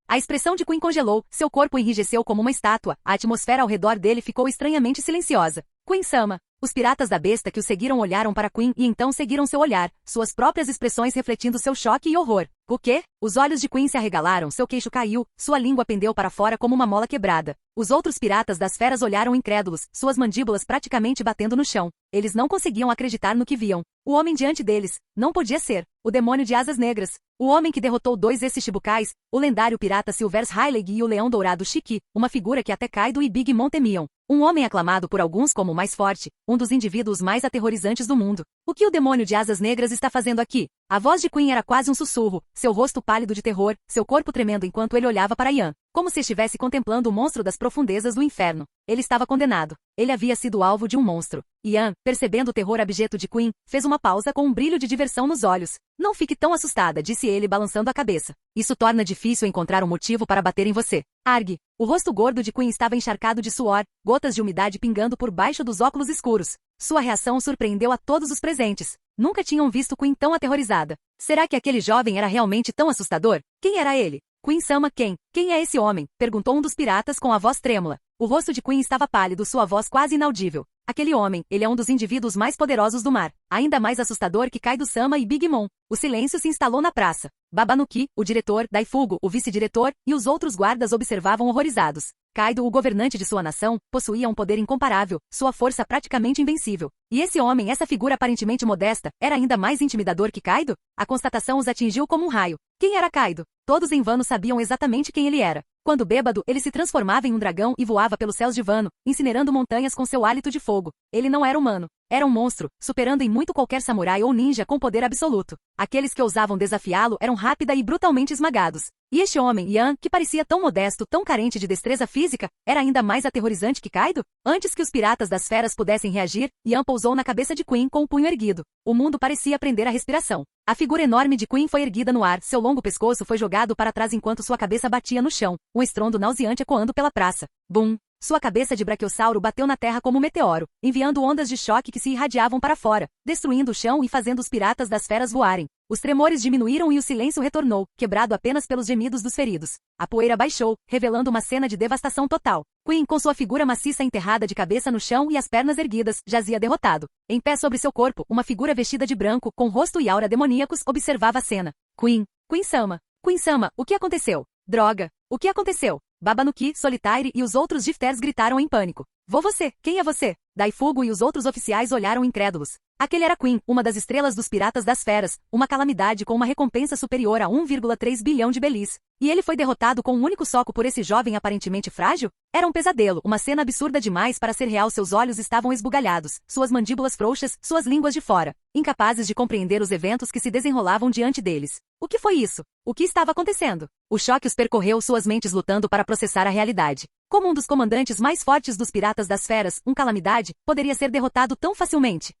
A expressão de Queen congelou, seu corpo enrijeceu como uma estátua, a atmosfera ao redor dele ficou estranhamente silenciosa. Queen-sama, Os piratas da besta que o seguiram olharam para Queen e então seguiram seu olhar, suas próprias expressões refletindo seu choque e horror. O quê? Os olhos de Queen se arregalaram, seu queixo caiu, sua língua pendeu para fora como uma mola quebrada. Os outros piratas das feras olharam incrédulos, suas mandíbulas praticamente batendo no chão. Eles não conseguiam acreditar no que viam. O homem diante deles não podia ser o demônio de asas negras. O homem que derrotou dois desses chibucais, o lendário pirata Silvers Hyleg e o leão dourado Shiki, uma figura que até Kaido e Big Mom temiam. Um homem aclamado por alguns como o mais forte, um dos indivíduos mais aterrorizantes do mundo. O que o demônio de asas negras está fazendo aqui? A voz de Queen era quase um sussurro, seu rosto pálido de terror, seu corpo tremendo enquanto ele olhava para Ian, como se estivesse contemplando o monstro das profundezas do inferno. Ele estava condenado. Ele havia sido alvo de um monstro. Ian, percebendo o terror abjeto de Queen, fez uma pausa com um brilho de diversão nos olhos. Não fique tão assustada, disse ele balançando a cabeça. Isso torna difícil encontrar um motivo para bater em você. Argue. O rosto gordo de Queen estava encharcado de suor, gotas de umidade pingando por baixo dos óculos escuros. Sua reação surpreendeu a todos os presentes. Nunca tinham visto Queen tão aterrorizada. Será que aquele jovem era realmente tão assustador? Quem era ele? Queen-sama quem? Quem é esse homem? Perguntou um dos piratas com a voz trêmula. O rosto de Queen estava pálido, sua voz quase inaudível. Aquele homem, ele é um dos indivíduos mais poderosos do mar. Ainda mais assustador que Kaido-sama e Big Mom. O silêncio se instalou na praça. Babanuki, o diretor, Daifugo, o vice-diretor, e os outros guardas observavam horrorizados. Kaido, o governante de sua nação, possuía um poder incomparável, sua força praticamente invencível. E esse homem, essa figura aparentemente modesta, era ainda mais intimidador que Kaido? A constatação os atingiu como um raio. Quem era Kaido? Todos em Wano sabiam exatamente quem ele era. Quando bêbado, ele se transformava em um dragão e voava pelos céus de Wano, incinerando montanhas com seu hálito de fogo. Ele não era humano. Era um monstro, superando em muito qualquer samurai ou ninja com poder absoluto. Aqueles que ousavam desafiá-lo eram rápida e brutalmente esmagados. E este homem, Ian, que parecia tão modesto, tão carente de destreza física, era ainda mais aterrorizante que Kaido? Antes que os piratas das feras pudessem reagir, Ian pousou na cabeça de Queen com o punho erguido. O mundo parecia prender a respiração. A figura enorme de Queen foi erguida no ar, seu longo pescoço foi jogado para trás enquanto sua cabeça batia no chão, um estrondo nauseante ecoando pela praça. Bum! Sua cabeça de braquiossauro bateu na terra como um meteoro, enviando ondas de choque que se irradiavam para fora, destruindo o chão e fazendo os piratas das feras voarem. Os tremores diminuíram e o silêncio retornou, quebrado apenas pelos gemidos dos feridos. A poeira baixou, revelando uma cena de devastação total. Queen, com sua figura maciça enterrada de cabeça no chão e as pernas erguidas, jazia derrotado. Em pé sobre seu corpo, uma figura vestida de branco, com rosto e aura demoníacos, observava a cena. Queen-sama. Queen-sama, o que aconteceu? Droga! O que aconteceu? Babanuki, Solitaire e os outros Gifters gritaram em pânico. Você! Quem é você? Daifugo e os outros oficiais olharam incrédulos. Aquele era Queen, uma das estrelas dos piratas das feras, uma calamidade com uma recompensa superior a 1,3 bilhão de belis. E ele foi derrotado com um único soco por esse jovem aparentemente frágil? Era um pesadelo, uma cena absurda demais para ser real. Seus olhos estavam esbugalhados, suas mandíbulas frouxas, suas línguas de fora, incapazes de compreender os eventos que se desenrolavam diante deles. O que foi isso? O que estava acontecendo? O choque os percorreu, suas mentes lutando para processar a realidade. Como um dos comandantes mais fortes dos piratas das feras, um calamidade, poderia ser derrotado tão facilmente?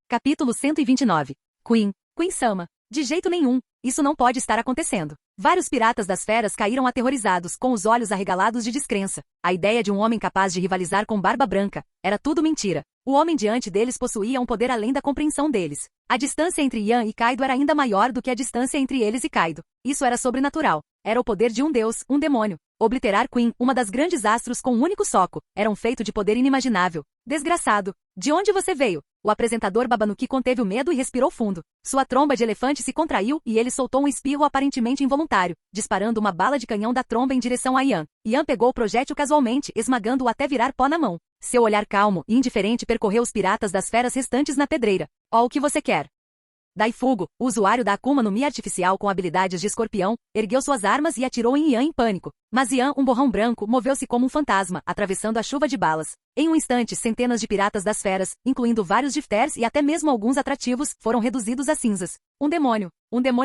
Capítulo 129. Queen-sama. De jeito nenhum. Isso não pode estar acontecendo. Vários piratas das feras caíram aterrorizados, com os olhos arregalados de descrença. A ideia de um homem capaz de rivalizar com Barba Branca era tudo mentira. O homem diante deles possuía um poder além da compreensão deles. A distância entre Ian e Kaido era ainda maior do que a distância entre eles e Kaido. Isso era sobrenatural. Era o poder de um deus, um demônio. Obliterar Queen, uma das grandes astros com um único soco, era um feito de poder inimaginável. Desgraçado! De onde você veio? O apresentador Babanuki conteve o medo e respirou fundo. Sua tromba de elefante se contraiu e ele soltou um espirro aparentemente involuntário, disparando uma bala de canhão da tromba em direção a Ian. Ian pegou o projétil casualmente, esmagando-o até virar pó na mão. Seu olhar calmo e indiferente percorreu os piratas das feras restantes na pedreira. Ó, o que você quer? Daifugo, o usuário da Akuma no Mi artificial com habilidades de escorpião, ergueu suas armas e atirou em Ian em pânico. Mas Ian, um borrão branco, moveu-se como um fantasma, atravessando a chuva de balas. Em um instante, centenas de piratas das feras, incluindo vários Gifters e até mesmo alguns atrativos, foram reduzidos a cinzas. Um demônio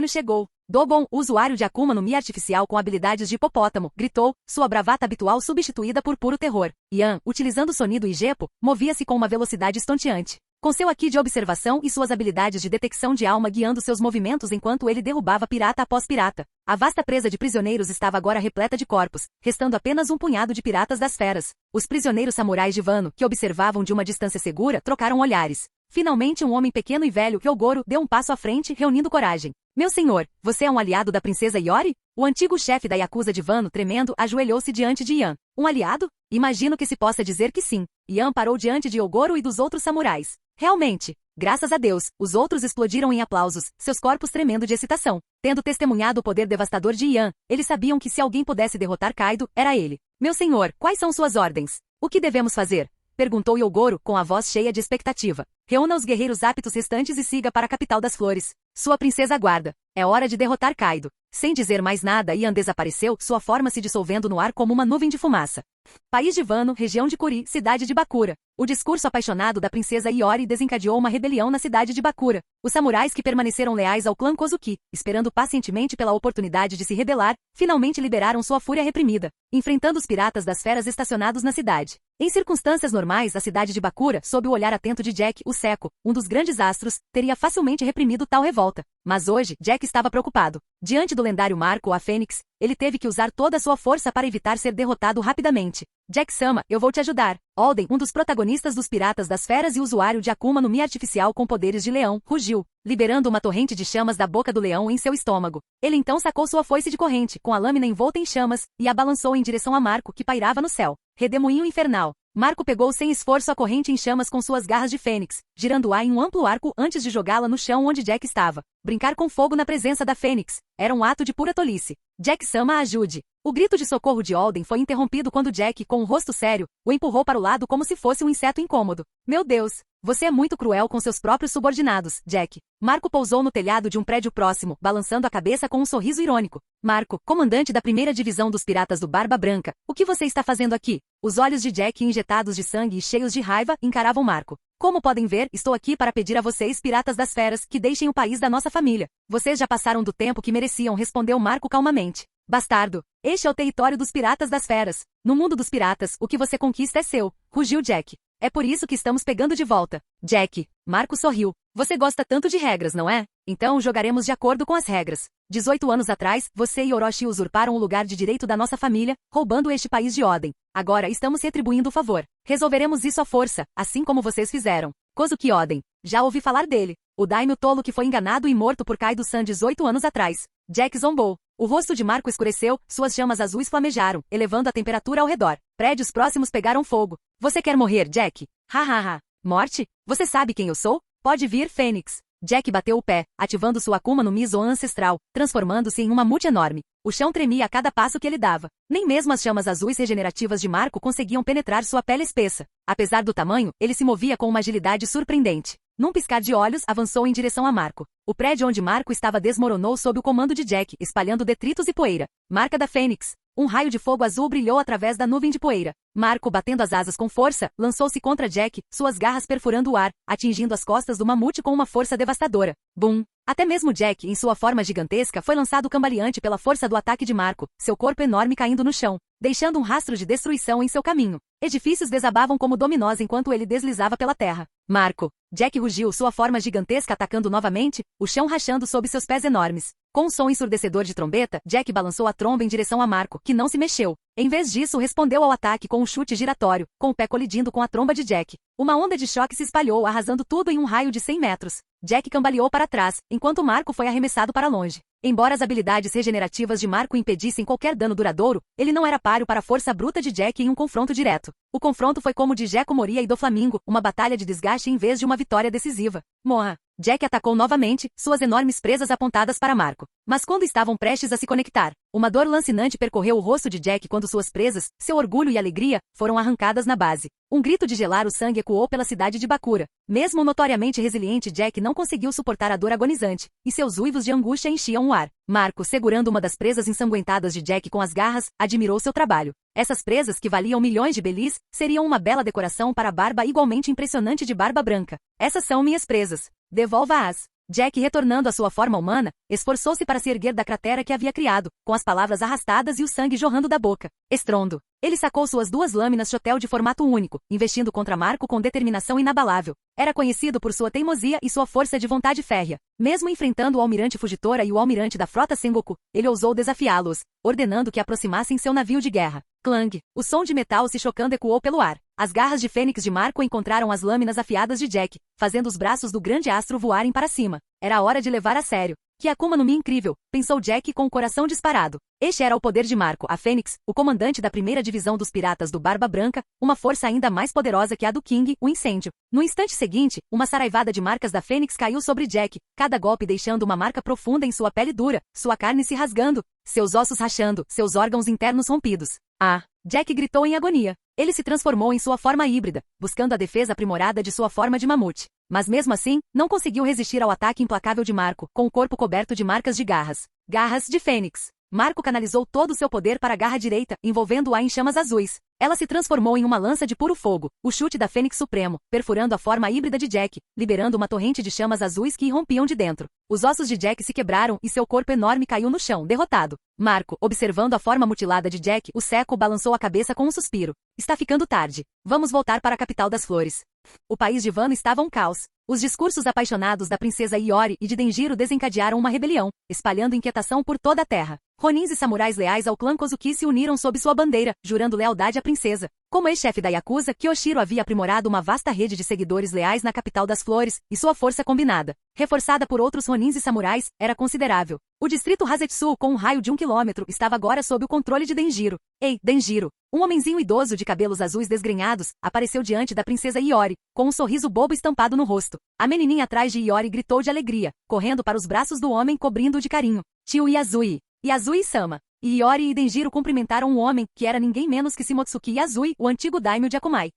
chegou. Dogon, o usuário de Akuma no Mi artificial com habilidades de hipopótamo, gritou, sua bravata habitual substituída por puro terror. Ian, utilizando sonido e gepo, movia-se com uma velocidade estonteante. Com seu Haki de observação e suas habilidades de detecção de alma guiando seus movimentos enquanto ele derrubava pirata após pirata. A vasta presa de prisioneiros estava agora repleta de corpos, restando apenas um punhado de piratas das feras. Os prisioneiros samurais de Wano, que observavam de uma distância segura, trocaram olhares. Finalmente um homem pequeno e velho, Hyogoro, deu um passo à frente, reunindo coragem. Meu senhor, você é um aliado da princesa Iori? O antigo chefe da Yakuza de Wano, tremendo, ajoelhou-se diante de Yan. Um aliado? Imagino que se possa dizer que sim. Yan parou diante de Hyogoro e dos outros samurais. Realmente. Graças a Deus, os outros explodiram em aplausos, seus corpos tremendo de excitação. Tendo testemunhado o poder devastador de Yan, eles sabiam que se alguém pudesse derrotar Kaido, era ele. Meu senhor, quais são suas ordens? O que devemos fazer? Perguntou Hyogoro, com a voz cheia de expectativa. Reúna os guerreiros aptos restantes e siga para a capital das flores. Sua princesa aguarda. É hora de derrotar Kaido. Sem dizer mais nada, Yan desapareceu, sua forma se dissolvendo no ar como uma nuvem de fumaça. País de Wano, região de Kuri, cidade de Bakura. O discurso apaixonado da princesa Iori desencadeou uma rebelião na cidade de Bakura. Os samurais que permaneceram leais ao clã Kozuki, esperando pacientemente pela oportunidade de se rebelar, finalmente liberaram sua fúria reprimida, enfrentando os piratas das feras estacionados na cidade. Em circunstâncias normais, a cidade de Bakura, sob o olhar atento de Jack, o Seco, um dos grandes astros, teria facilmente reprimido tal revolta. Mas hoje, Jack estava preocupado. Diante do lendário Marco, a Fênix, ele teve que usar toda a sua força para evitar ser derrotado rapidamente. Jack-sama, eu vou te ajudar. Alden, um dos protagonistas dos Piratas das Feras e usuário de Akuma no Mi artificial com poderes de leão, rugiu, liberando uma torrente de chamas da boca do leão em seu estômago. Ele então sacou sua foice de corrente, com a lâmina envolta em chamas, e a balançou em direção a Marco, que pairava no céu. Redemoinho infernal. Marco pegou sem esforço a corrente em chamas com suas garras de fênix, girando-a em um amplo arco antes de jogá-la no chão onde Jack estava. Brincar com fogo na presença da fênix era um ato de pura tolice. Jack-sama, ajude! O grito de socorro de Alden foi interrompido quando Jack, com o rosto sério, o empurrou para o lado como se fosse um inseto incômodo. Meu Deus! Você é muito cruel com seus próprios subordinados, Jack. Marco pousou no telhado de um prédio próximo, balançando a cabeça com um sorriso irônico. Marco, comandante da primeira divisão dos piratas do Barba Branca, o que você está fazendo aqui? Os olhos de Jack, injetados de sangue e cheios de raiva, encaravam Marco. Como podem ver, estou aqui para pedir a vocês, piratas das feras, que deixem o país da nossa família. Vocês já passaram do tempo que mereciam, respondeu Marco calmamente. Bastardo, este é o território dos piratas das feras. No mundo dos piratas, o que você conquista é seu, rugiu Jack. É por isso que estamos pegando de volta. Jack. Marco sorriu. Você gosta tanto de regras, não é? Então jogaremos de acordo com as regras. 18 anos atrás, você e Orochi usurparam o lugar de direito da nossa família, roubando este país de Oden. Agora estamos retribuindo o favor. Resolveremos isso à força, assim como vocês fizeram. Kozuki Oden. Já ouvi falar dele. O daimyo tolo que foi enganado e morto por Kaido-san 18 anos atrás. Jack zombou. O rosto de Marco escureceu, suas chamas azuis flamejaram, elevando a temperatura ao redor. Prédios próximos pegaram fogo. Você quer morrer, Jack? Hahaha. Morte? Você sabe quem eu sou? Pode vir, Fênix. Jack bateu o pé, ativando sua Akuma no Mi Zoan ancestral, transformando-se em uma mamute enorme. O chão tremia a cada passo que ele dava. Nem mesmo as chamas azuis regenerativas de Marco conseguiam penetrar sua pele espessa. Apesar do tamanho, ele se movia com uma agilidade surpreendente. Num piscar de olhos, avançou em direção a Marco. O prédio onde Marco estava desmoronou sob o comando de Jack, espalhando detritos e poeira. Marca da Fênix. Um raio de fogo azul brilhou através da nuvem de poeira. Marco, batendo as asas com força, lançou-se contra Jack, suas garras perfurando o ar, atingindo as costas do mamute com uma força devastadora. Bum! Até mesmo Jack, em sua forma gigantesca, foi lançado cambaleante pela força do ataque de Marco, seu corpo enorme caindo no chão, deixando um rastro de destruição em seu caminho. Edifícios desabavam como dominós enquanto ele deslizava pela terra. Marco! Jack rugiu, sua forma gigantesca atacando novamente, o chão rachando sob seus pés enormes. Com um som ensurdecedor de trombeta, Jack balançou a tromba em direção a Marco, que não se mexeu. Em vez disso, respondeu ao ataque com um chute giratório, com o pé colidindo com a tromba de Jack. Uma onda de choque se espalhou, arrasando tudo em um raio de 100 metros. Jack cambaleou para trás, enquanto Marco foi arremessado para longe. Embora as habilidades regenerativas de Marco impedissem qualquer dano duradouro, ele não era páreo para a força bruta de Jack em um confronto direto. O confronto foi como de Gekko Moria e Doflamingo, uma batalha de desgaste em vez de uma vitória decisiva. Morra! Jack atacou novamente, suas enormes presas apontadas para Marco. Mas quando estavam prestes a se conectar, uma dor lancinante percorreu o rosto de Jack quando suas presas, seu orgulho e alegria, foram arrancadas na base. Um grito de gelar o sangue ecoou pela cidade de Bakura. Mesmo notoriamente resiliente, Jack não conseguiu suportar a dor agonizante, e seus uivos de angústia enchiam o ar. Marco, segurando uma das presas ensanguentadas de Jack com as garras, admirou seu trabalho. Essas presas, que valiam milhões de belis, seriam uma bela decoração para a barba igualmente impressionante de Barba Branca. Essas são minhas presas. Devolva-as. Jack, retornando à sua forma humana, esforçou-se para se erguer da cratera que havia criado, com as palavras arrastadas e o sangue jorrando da boca. Estrondo. Ele sacou suas duas lâminas Chotel de formato único, investindo contra Marco com determinação inabalável. Era conhecido por sua teimosia e sua força de vontade férrea. Mesmo enfrentando o almirante Fujitora e o almirante da frota Sengoku, ele ousou desafiá-los, ordenando que aproximassem seu navio de guerra. Clang! O som de metal se chocando ecoou pelo ar. As garras de fênix de Marco encontraram as lâminas afiadas de Jack, fazendo os braços do grande astro voarem para cima. Era hora de levar a sério. Que Akuma no Mi incrível, pensou Jack com o coração disparado. Este era o poder de Marco, a Fênix, o comandante da primeira divisão dos piratas do Barba Branca, uma força ainda mais poderosa que a do King, o incêndio. No instante seguinte, uma saraivada de marcas da Fênix caiu sobre Jack, cada golpe deixando uma marca profunda em sua pele dura, sua carne se rasgando, seus ossos rachando, seus órgãos internos rompidos. Ah! Jack gritou em agonia. Ele se transformou em sua forma híbrida, buscando a defesa aprimorada de sua forma de mamute. Mas mesmo assim, não conseguiu resistir ao ataque implacável de Marco, com o corpo coberto de marcas de garras. Garras de Fênix. Marco canalizou todo o seu poder para a garra direita, envolvendo-a em chamas azuis. Ela se transformou em uma lança de puro fogo, o chute da Fênix Supremo, perfurando a forma híbrida de Jack, liberando uma torrente de chamas azuis que irrompiam de dentro. Os ossos de Jack se quebraram e seu corpo enorme caiu no chão, derrotado. Marco, observando a forma mutilada de Jack, o seco balançou a cabeça com um suspiro. Está ficando tarde. Vamos voltar para a capital das flores. O país de Wano estava um caos. Os discursos apaixonados da princesa Iori e de Denjiro desencadearam uma rebelião, espalhando inquietação por toda a terra. Ronins e samurais leais ao clã Kozuki se uniram sob sua bandeira, jurando lealdade à princesa. Como ex-chefe da Yakuza, Kyoshiro havia aprimorado uma vasta rede de seguidores leais na capital das flores, e sua força combinada, reforçada por outros Ronins e samurais, era considerável. O distrito Hazetsu, com um raio de 1 quilômetro, estava agora sob o controle de Denjiro. Ei, Denjiro! Um homenzinho idoso de cabelos azuis desgrenhados apareceu diante da princesa Iori, com um sorriso bobo estampado no rosto. A menininha atrás de Iori gritou de alegria, correndo para os braços do homem cobrindo-o de carinho. Tio Yazui! Yazui-sama! Iori e Denjiro cumprimentaram um homem, que era ninguém menos que Shimotsuki Yazui, o antigo daimyo de Akumai.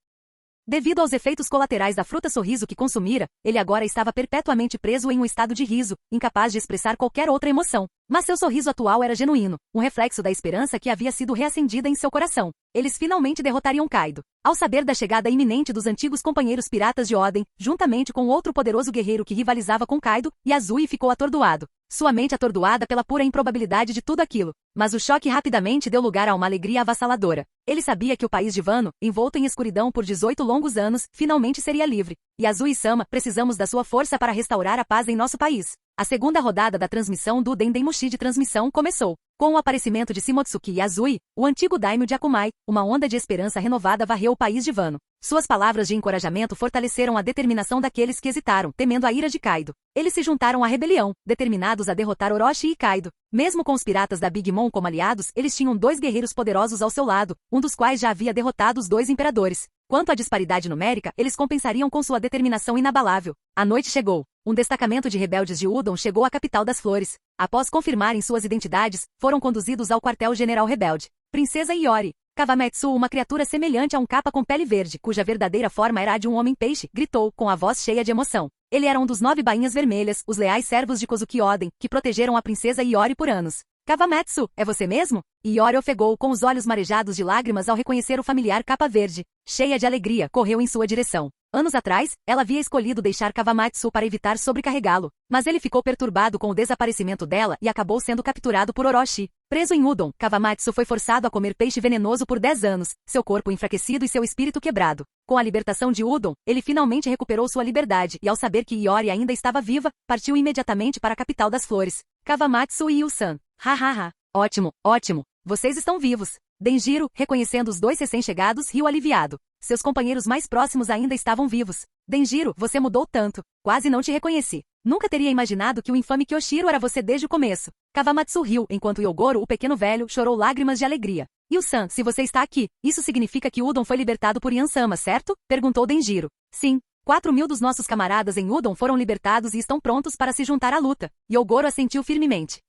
Devido aos efeitos colaterais da fruta sorriso que consumira, ele agora estava perpetuamente preso em um estado de riso, incapaz de expressar qualquer outra emoção. Mas seu sorriso atual era genuíno, um reflexo da esperança que havia sido reacendida em seu coração. Eles finalmente derrotariam Kaido. Ao saber da chegada iminente dos antigos companheiros piratas de Oden, juntamente com outro poderoso guerreiro que rivalizava com Kaido, Yazui ficou atordoado. Sua mente atordoada pela pura improbabilidade de tudo aquilo. Mas o choque rapidamente deu lugar a uma alegria avassaladora. Ele sabia que o país de Wano, envolto em escuridão por 18 longos anos, finalmente seria livre. Yazui-sama, precisamos da sua força para restaurar a paz em nosso país. A segunda rodada da transmissão do Dendemushi de transmissão começou. Com o aparecimento de Shimotsuki Yazui, o antigo daimyo de Akumai, uma onda de esperança renovada varreu o país de Wano. Suas palavras de encorajamento fortaleceram a determinação daqueles que hesitaram, temendo a ira de Kaido. Eles se juntaram à rebelião, determinados a derrotar Orochi e Kaido. Mesmo com os piratas da Big Mom como aliados, eles tinham 2 guerreiros poderosos ao seu lado, um dos quais já havia derrotado os 2 imperadores. Quanto à disparidade numérica, eles compensariam com sua determinação inabalável. A noite chegou. Um destacamento de rebeldes de Udon chegou à capital das flores. Após confirmarem suas identidades, foram conduzidos ao quartel-general rebelde. Princesa Iori. Kawametsu, uma criatura semelhante a um capa com pele verde, cuja verdadeira forma era a de um homem-peixe, gritou, com a voz cheia de emoção. Ele era um dos 9 bainhas vermelhas, os leais servos de Kozuki Oden, que protegeram a princesa Iori por anos. Kawametsu, é você mesmo? Iori ofegou com os olhos marejados de lágrimas ao reconhecer o familiar capa verde. Cheia de alegria, correu em sua direção. Anos atrás, ela havia escolhido deixar Kawamatsu para evitar sobrecarregá-lo, mas ele ficou perturbado com o desaparecimento dela e acabou sendo capturado por Orochi. Preso em Udon, Kawamatsu foi forçado a comer peixe venenoso por 10 anos, seu corpo enfraquecido e seu espírito quebrado. Com a libertação de Udon, ele finalmente recuperou sua liberdade e ao saber que Iori ainda estava viva, partiu imediatamente para a capital das flores. Kawamatsu e Yu-san. Hahaha. Ótimo, ótimo. Vocês estão vivos. Denjiro, reconhecendo os 2 recém-chegados, riu aliviado. Seus companheiros mais próximos ainda estavam vivos. Denjiro, você mudou tanto. Quase não te reconheci. Nunca teria imaginado que o infame Kyoshiro era você desde o começo. Kawamatsu riu, enquanto Yogoro, o pequeno velho, chorou lágrimas de alegria. Yu-san, se você está aqui, isso significa que Udon foi libertado por Yansama, certo? Perguntou Denjiro. Sim. 4.000 dos nossos camaradas em Udon foram libertados e estão prontos para se juntar à luta. Yogoro assentiu firmemente.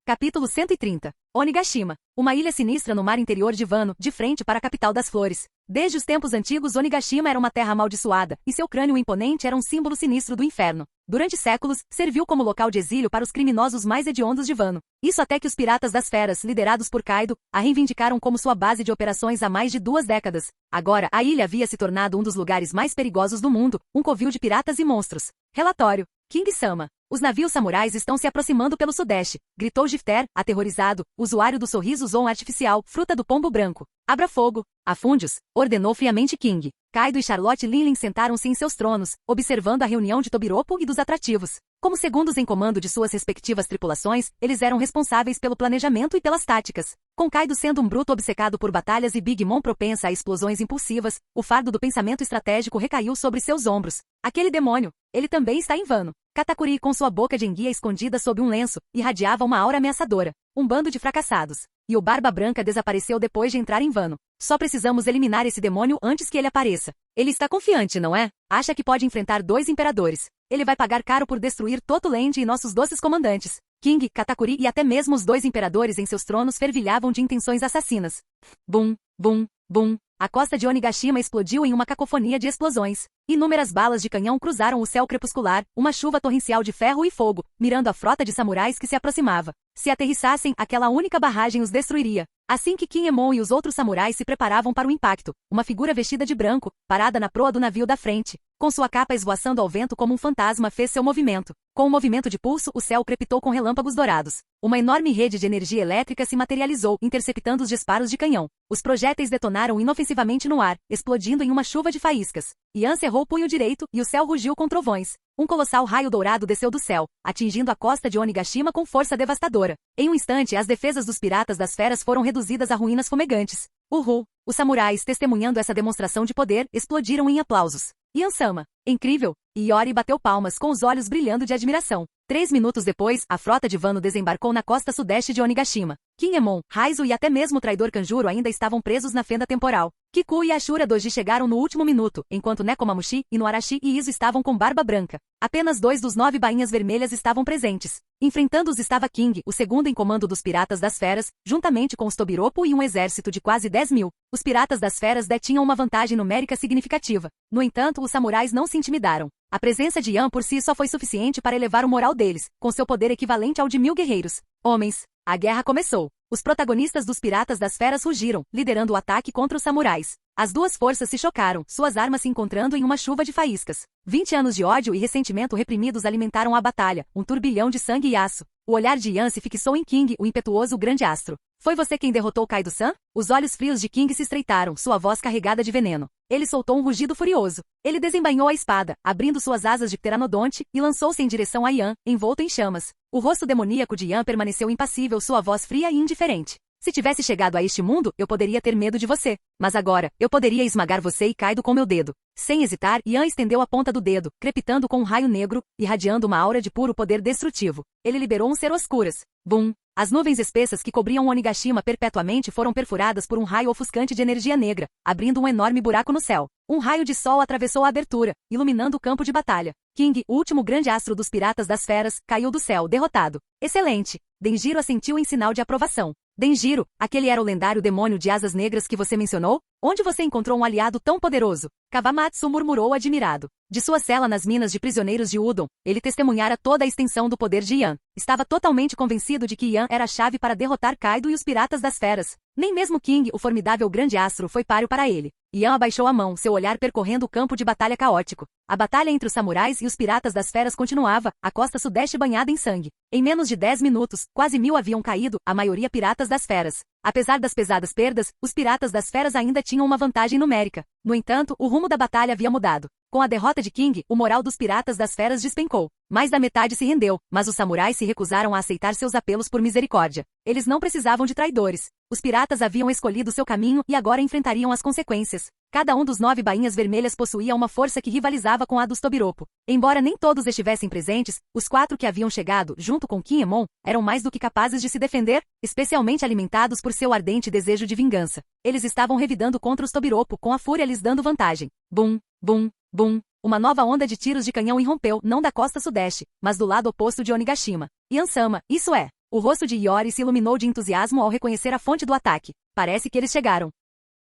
Capítulo 130. Onigashima. Uma ilha sinistra no mar interior de Wano, de frente para a capital das flores. Desde os tempos antigos, Onigashima era uma terra amaldiçoada, e seu crânio imponente era um símbolo sinistro do inferno. Durante séculos, serviu como local de exílio para os criminosos mais hediondos de Wano. Isso até que os piratas das feras, liderados por Kaido, a reivindicaram como sua base de operações há mais de 2 décadas. Agora, a ilha havia se tornado um dos lugares mais perigosos do mundo, um covil de piratas e monstros. Relatório. King-sama. Os navios samurais estão se aproximando pelo sudeste, gritou Gifter, aterrorizado, usuário do sorriso Zon artificial, fruta do pombo branco. Abra fogo. Afúndios, ordenou friamente King. Kaido e Charlotte Linlin sentaram-se em seus tronos, observando a reunião de Tobiropo e dos atrativos. Como segundos em comando de suas respectivas tripulações, eles eram responsáveis pelo planejamento e pelas táticas. Com Kaido sendo um bruto obcecado por batalhas e Big Mom propensa a explosões impulsivas, o fardo do pensamento estratégico recaiu sobre seus ombros. Aquele demônio, ele também está em vano. Katakuri, com sua boca de enguia escondida sob um lenço, irradiava uma aura ameaçadora. Um bando de fracassados. E o Barba Branca desapareceu depois de entrar em vano. Só precisamos eliminar esse demônio antes que ele apareça. Ele está confiante, não é? Acha que pode enfrentar 2 imperadores. Ele vai pagar caro por destruir Totuland e nossos doces comandantes. King, Katakuri e até mesmo os 2 imperadores em seus tronos fervilhavam de intenções assassinas. Bum, bum, bum. A costa de Onigashima explodiu em uma cacofonia de explosões. Inúmeras balas de canhão cruzaram o céu crepuscular, uma chuva torrencial de ferro e fogo, mirando a frota de samurais que se aproximava. Se aterrissassem, aquela única barragem os destruiria. Assim que Kinemon e os outros samurais se preparavam para o impacto, uma figura vestida de branco, parada na proa do navio da frente, com sua capa esvoaçando ao vento como um fantasma, fez seu movimento. Com um movimento de pulso, o céu crepitou com relâmpagos dourados. Uma enorme rede de energia elétrica se materializou, interceptando os disparos de canhão. Os projéteis detonaram inofensivamente no ar, explodindo em uma chuva de faíscas. Yan cerrou o punho direito, e o céu rugiu com trovões. Um colossal raio dourado desceu do céu, atingindo a costa de Onigashima com força devastadora. Em um instante, as defesas dos piratas das feras foram reduzidas a ruínas fumegantes. Uhul! Os samurais, testemunhando essa demonstração de poder, explodiram em aplausos. Yan-sama, incrível! E Iori bateu palmas com os olhos brilhando de admiração. 3 minutos depois, a frota de Wano desembarcou na costa sudeste de Onigashima. Kinemon, Raizo e até mesmo o traidor Kanjuro ainda estavam presos na fenda temporal. Kiku e Ashura Doji chegaram no último minuto, enquanto Nekomamushi, Inuarashi e Izo estavam com Barba Branca. Apenas 2 dos 9 bainhas vermelhas estavam presentes. Enfrentando-os estava King, o segundo em comando dos Piratas das Feras, juntamente com os Tobiropo e um exército de quase 10.000. Os Piratas das Feras detinham uma vantagem numérica significativa. No entanto, os samurais não se intimidaram. A presença de Yan por si só foi suficiente para elevar o moral deles, com seu poder equivalente ao de 1000 guerreiros. Homens, a guerra começou. Os protagonistas dos Piratas das Feras rugiram, liderando o ataque contra os samurais. As 2 forças se chocaram, suas armas se encontrando em uma chuva de faíscas. 20 anos de ódio e ressentimento reprimidos alimentaram a batalha, um turbilhão de sangue e aço. O olhar de Yan se fixou em King, o impetuoso grande astro. Foi você quem derrotou Kaido-san? Os olhos frios de King se estreitaram, sua voz carregada de veneno. Ele soltou um rugido furioso. Ele desembainhou a espada, abrindo suas asas de pteranodonte, e lançou-se em direção a Yan, envolto em chamas. O rosto demoníaco de Yan permaneceu impassível, sua voz fria e indiferente. Se tivesse chegado a este mundo, eu poderia ter medo de você. Mas agora, eu poderia esmagar você e Kaido com meu dedo. Sem hesitar, Yan estendeu a ponta do dedo, crepitando com um raio negro, irradiando uma aura de puro poder destrutivo. Ele liberou um ser oscuras. Bum! As nuvens espessas que cobriam Onigashima perpetuamente foram perfuradas por um raio ofuscante de energia negra, abrindo um enorme buraco no céu. Um raio de sol atravessou a abertura, iluminando o campo de batalha. King, o último grande astro dos Piratas das Feras, caiu do céu, derrotado. Excelente! Denjiro assentiu em sinal de aprovação. Denjiro, aquele era o lendário demônio de asas negras que você mencionou? Onde você encontrou um aliado tão poderoso? Kawamatsu murmurou admirado. De sua cela nas minas de prisioneiros de Udon, ele testemunhara toda a extensão do poder de Yan. Estava totalmente convencido de que Yan era a chave para derrotar Kaido e os Piratas das Feras. Nem mesmo King, o formidável grande astro, foi páreo para ele. Yan abaixou a mão, seu olhar percorrendo o campo de batalha caótico. A batalha entre os samurais e os Piratas das Feras continuava, a costa sudeste banhada em sangue. Em menos de 10 minutos, quase 1000 haviam caído, a maioria Piratas das Feras. Apesar das pesadas perdas, os Piratas das Feras ainda tinham uma vantagem numérica. No entanto, o rumo da batalha havia mudado. Com a derrota de King, o moral dos Piratas das Feras despencou. Mais da metade se rendeu, mas os samurais se recusaram a aceitar seus apelos por misericórdia. Eles não precisavam de traidores. Os piratas haviam escolhido seu caminho e agora enfrentariam as consequências. Cada um dos 9 bainhas vermelhas possuía uma força que rivalizava com a dos Tobiropo. Embora nem todos estivessem presentes, os 4 que haviam chegado, junto com Kinemon, eram mais do que capazes de se defender, especialmente alimentados por seu ardente desejo de vingança. Eles estavam revidando contra os Tobiropo, com a fúria lhes dando vantagem. Bum, bum, bum. Uma nova onda de tiros de canhão irrompeu, não da costa sudeste, mas do lado oposto de Onigashima. Yan-sama, isso é. O rosto de Iori se iluminou de entusiasmo ao reconhecer a fonte do ataque. Parece que eles chegaram.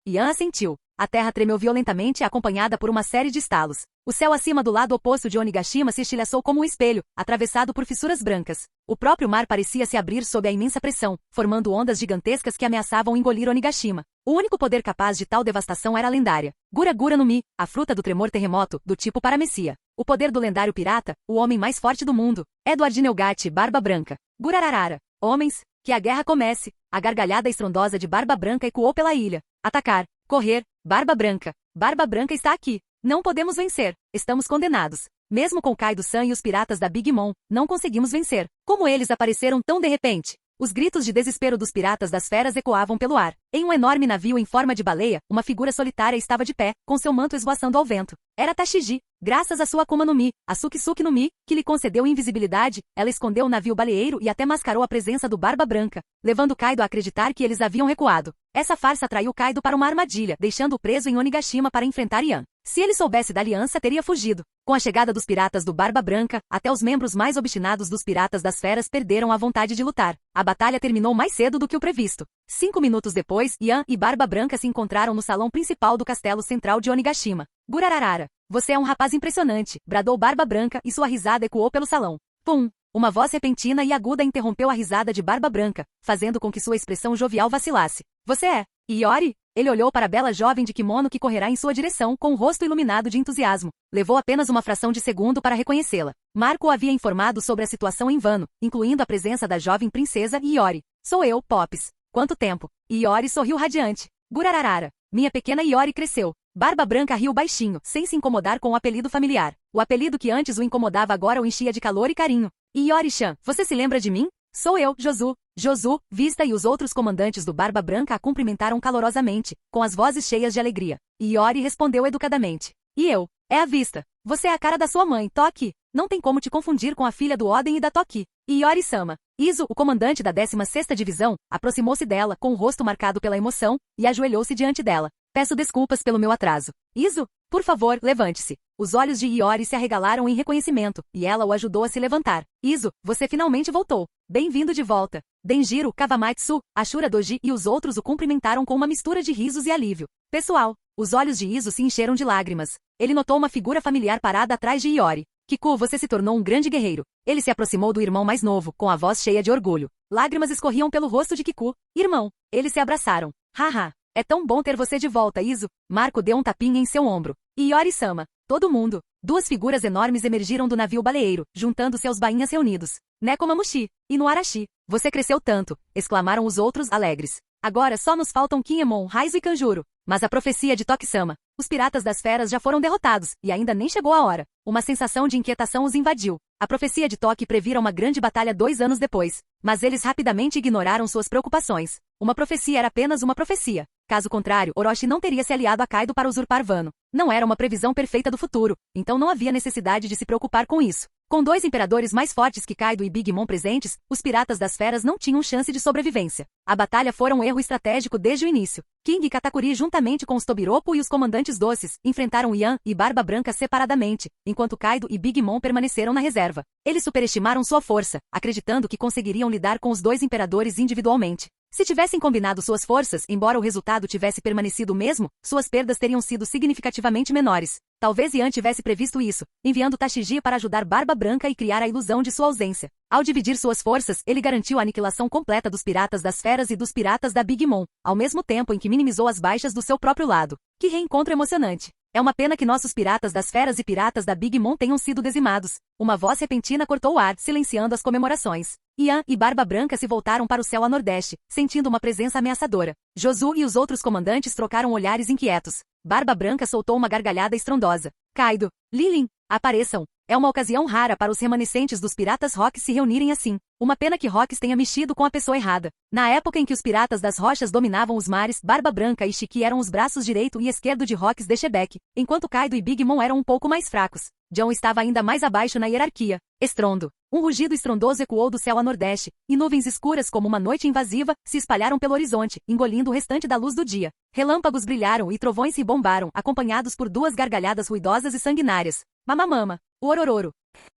Yan assentiu. A terra tremeu violentamente, acompanhada por uma série de estalos. O céu acima do lado oposto de Onigashima se estilhaçou como um espelho, atravessado por fissuras brancas. O próprio mar parecia se abrir sob a imensa pressão, formando ondas gigantescas que ameaçavam engolir Onigashima. O único poder capaz de tal devastação era a lendária Gura Gura no Mi, a fruta do tremor terremoto, do tipo paramecia. O poder do lendário pirata, o homem mais forte do mundo. Edward Nelgat, Barba Branca. Gurararara. Homens, que a guerra comece. A gargalhada estrondosa de Barba Branca ecoou pela ilha. Atacar. Correr. Barba Branca. Barba Branca está aqui. Não podemos vencer. Estamos condenados. Mesmo com Kaido-san e os piratas da Big Mom, não conseguimos vencer. Como eles apareceram tão de repente? Os gritos de desespero dos piratas das feras ecoavam pelo ar. Em um enorme navio em forma de baleia, uma figura solitária estava de pé, com seu manto esvoaçando ao vento. Era Tashigi. Graças à sua Akuma no Mi, a Suki no Mi, que lhe concedeu invisibilidade, ela escondeu o navio baleeiro e até mascarou a presença do Barba Branca, levando Kaido a acreditar que eles haviam recuado. Essa farsa atraiu Kaido para uma armadilha, deixando-o preso em Onigashima para enfrentar Yan. Se ele soubesse da aliança, teria fugido. Com a chegada dos piratas do Barba Branca, até os membros mais obstinados dos piratas das feras perderam a vontade de lutar. A batalha terminou mais cedo do que o previsto. 5 minutos depois, Yan e Barba Branca se encontraram no salão principal do castelo central de Onigashima. Gurararara. Você é um rapaz impressionante, bradou Barba Branca e sua risada ecoou pelo salão. Pum! Uma voz repentina e aguda interrompeu a risada de Barba Branca, fazendo com que sua expressão jovial vacilasse. Você é Iori? Ele olhou para a bela jovem de kimono que correrá em sua direção com o rosto iluminado de entusiasmo. Levou apenas uma fração de segundo para reconhecê-la. Marco havia informado sobre a situação em vano, incluindo a presença da jovem princesa Iori. Sou eu, Pops. Quanto tempo? Iori sorriu radiante. Gurararara. Minha pequena Iori cresceu. Barba Branca riu baixinho, sem se incomodar com o apelido familiar. O apelido que antes o incomodava agora o enchia de calor e carinho. Iori-chan, você se lembra de mim? Sou eu, Josu. Josu, Vista e os outros comandantes do Barba Branca a cumprimentaram calorosamente, com as vozes cheias de alegria. Iori respondeu educadamente. E eu? É a Vista. Você é a cara da sua mãe, Toki. Não tem como te confundir com a filha do Oden e da Toki. Iori-sama. Izo, o comandante da 16ª divisão, aproximou-se dela, com o rosto marcado pela emoção, e ajoelhou-se diante dela. Peço desculpas pelo meu atraso. Izo, por favor, levante-se. Os olhos de Iori se arregalaram em reconhecimento, e ela o ajudou a se levantar. Izo, você finalmente voltou. Bem-vindo de volta. Denjiro, Kawamatsu, Ashura Doji e os outros o cumprimentaram com uma mistura de risos e alívio. Pessoal, os olhos de Izo se encheram de lágrimas. Ele notou uma figura familiar parada atrás de Iori. Kiku, você se tornou um grande guerreiro. Ele se aproximou do irmão mais novo, com a voz cheia de orgulho. Lágrimas escorriam pelo rosto de Kiku. Irmão. Eles se abraçaram. Haha. É tão bom ter você de volta, Izo. Marco deu um tapinha em seu ombro. Iori-sama. Todo mundo. Duas figuras enormes emergiram do navio baleeiro, juntando-se aos bainhas reunidos. Nekomamushi. E no Arashi. Você cresceu tanto, exclamaram os outros alegres. Agora só nos faltam Kinemon, Raizo e Kanjuro. Mas a profecia de Toki-sama. Os piratas das feras já foram derrotados, e ainda nem chegou a hora. Uma sensação de inquietação os invadiu. A profecia de Toki previra uma grande batalha 2 anos depois. Mas eles rapidamente ignoraram suas preocupações. Uma profecia era apenas uma profecia. Caso contrário, Orochi não teria se aliado a Kaido para usurpar Wano. Não era uma previsão perfeita do futuro, então não havia necessidade de se preocupar com isso. Com 2 imperadores mais fortes que Kaido e Big Mom presentes, os piratas das feras não tinham chance de sobrevivência. A batalha fora um erro estratégico desde o início. King e Katakuri juntamente com os Tobiropo e os comandantes doces, enfrentaram Yan e Barba Branca separadamente, enquanto Kaido e Big Mom permaneceram na reserva. Eles superestimaram sua força, acreditando que conseguiriam lidar com os 2 imperadores individualmente. Se tivessem combinado suas forças, embora o resultado tivesse permanecido o mesmo, suas perdas teriam sido significativamente menores. Talvez Yan tivesse previsto isso, enviando Tashigi para ajudar Barba Branca e criar a ilusão de sua ausência. Ao dividir suas forças, ele garantiu a aniquilação completa dos piratas das feras e dos piratas da Big Mom, ao mesmo tempo em que minimizou as baixas do seu próprio lado. Que reencontro emocionante! É uma pena que nossos piratas das feras e piratas da Big Mom tenham sido dizimados. Uma voz repentina cortou o ar, silenciando as comemorações. Yan e Barba Branca se voltaram para o céu a nordeste, sentindo uma presença ameaçadora. Josu e os outros comandantes trocaram olhares inquietos. Barba Branca soltou uma gargalhada estrondosa. Kaido, Lilin, apareçam. É uma ocasião rara para os remanescentes dos piratas Rocks se reunirem assim. Uma pena que Rocks tenha mexido com a pessoa errada. Na época em que os piratas das rochas dominavam os mares, Barba Branca e Shiki eram os braços direito e esquerdo de Rocks de Shebeck, enquanto Kaido e Big Mom eram um pouco mais fracos. John estava ainda mais abaixo na hierarquia. Estrondo. Um rugido estrondoso ecoou do céu a nordeste, e nuvens escuras como uma noite invasiva se espalharam pelo horizonte, engolindo o restante da luz do dia. Relâmpagos brilharam e trovões se bombaram, acompanhados por 2 gargalhadas ruidosas e sanguinárias. Mamamama. O Orororo.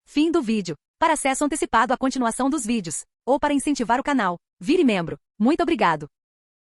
Fim do vídeo. Para acesso antecipado à continuação dos vídeos, ou para incentivar o canal, vire membro. Muito obrigado.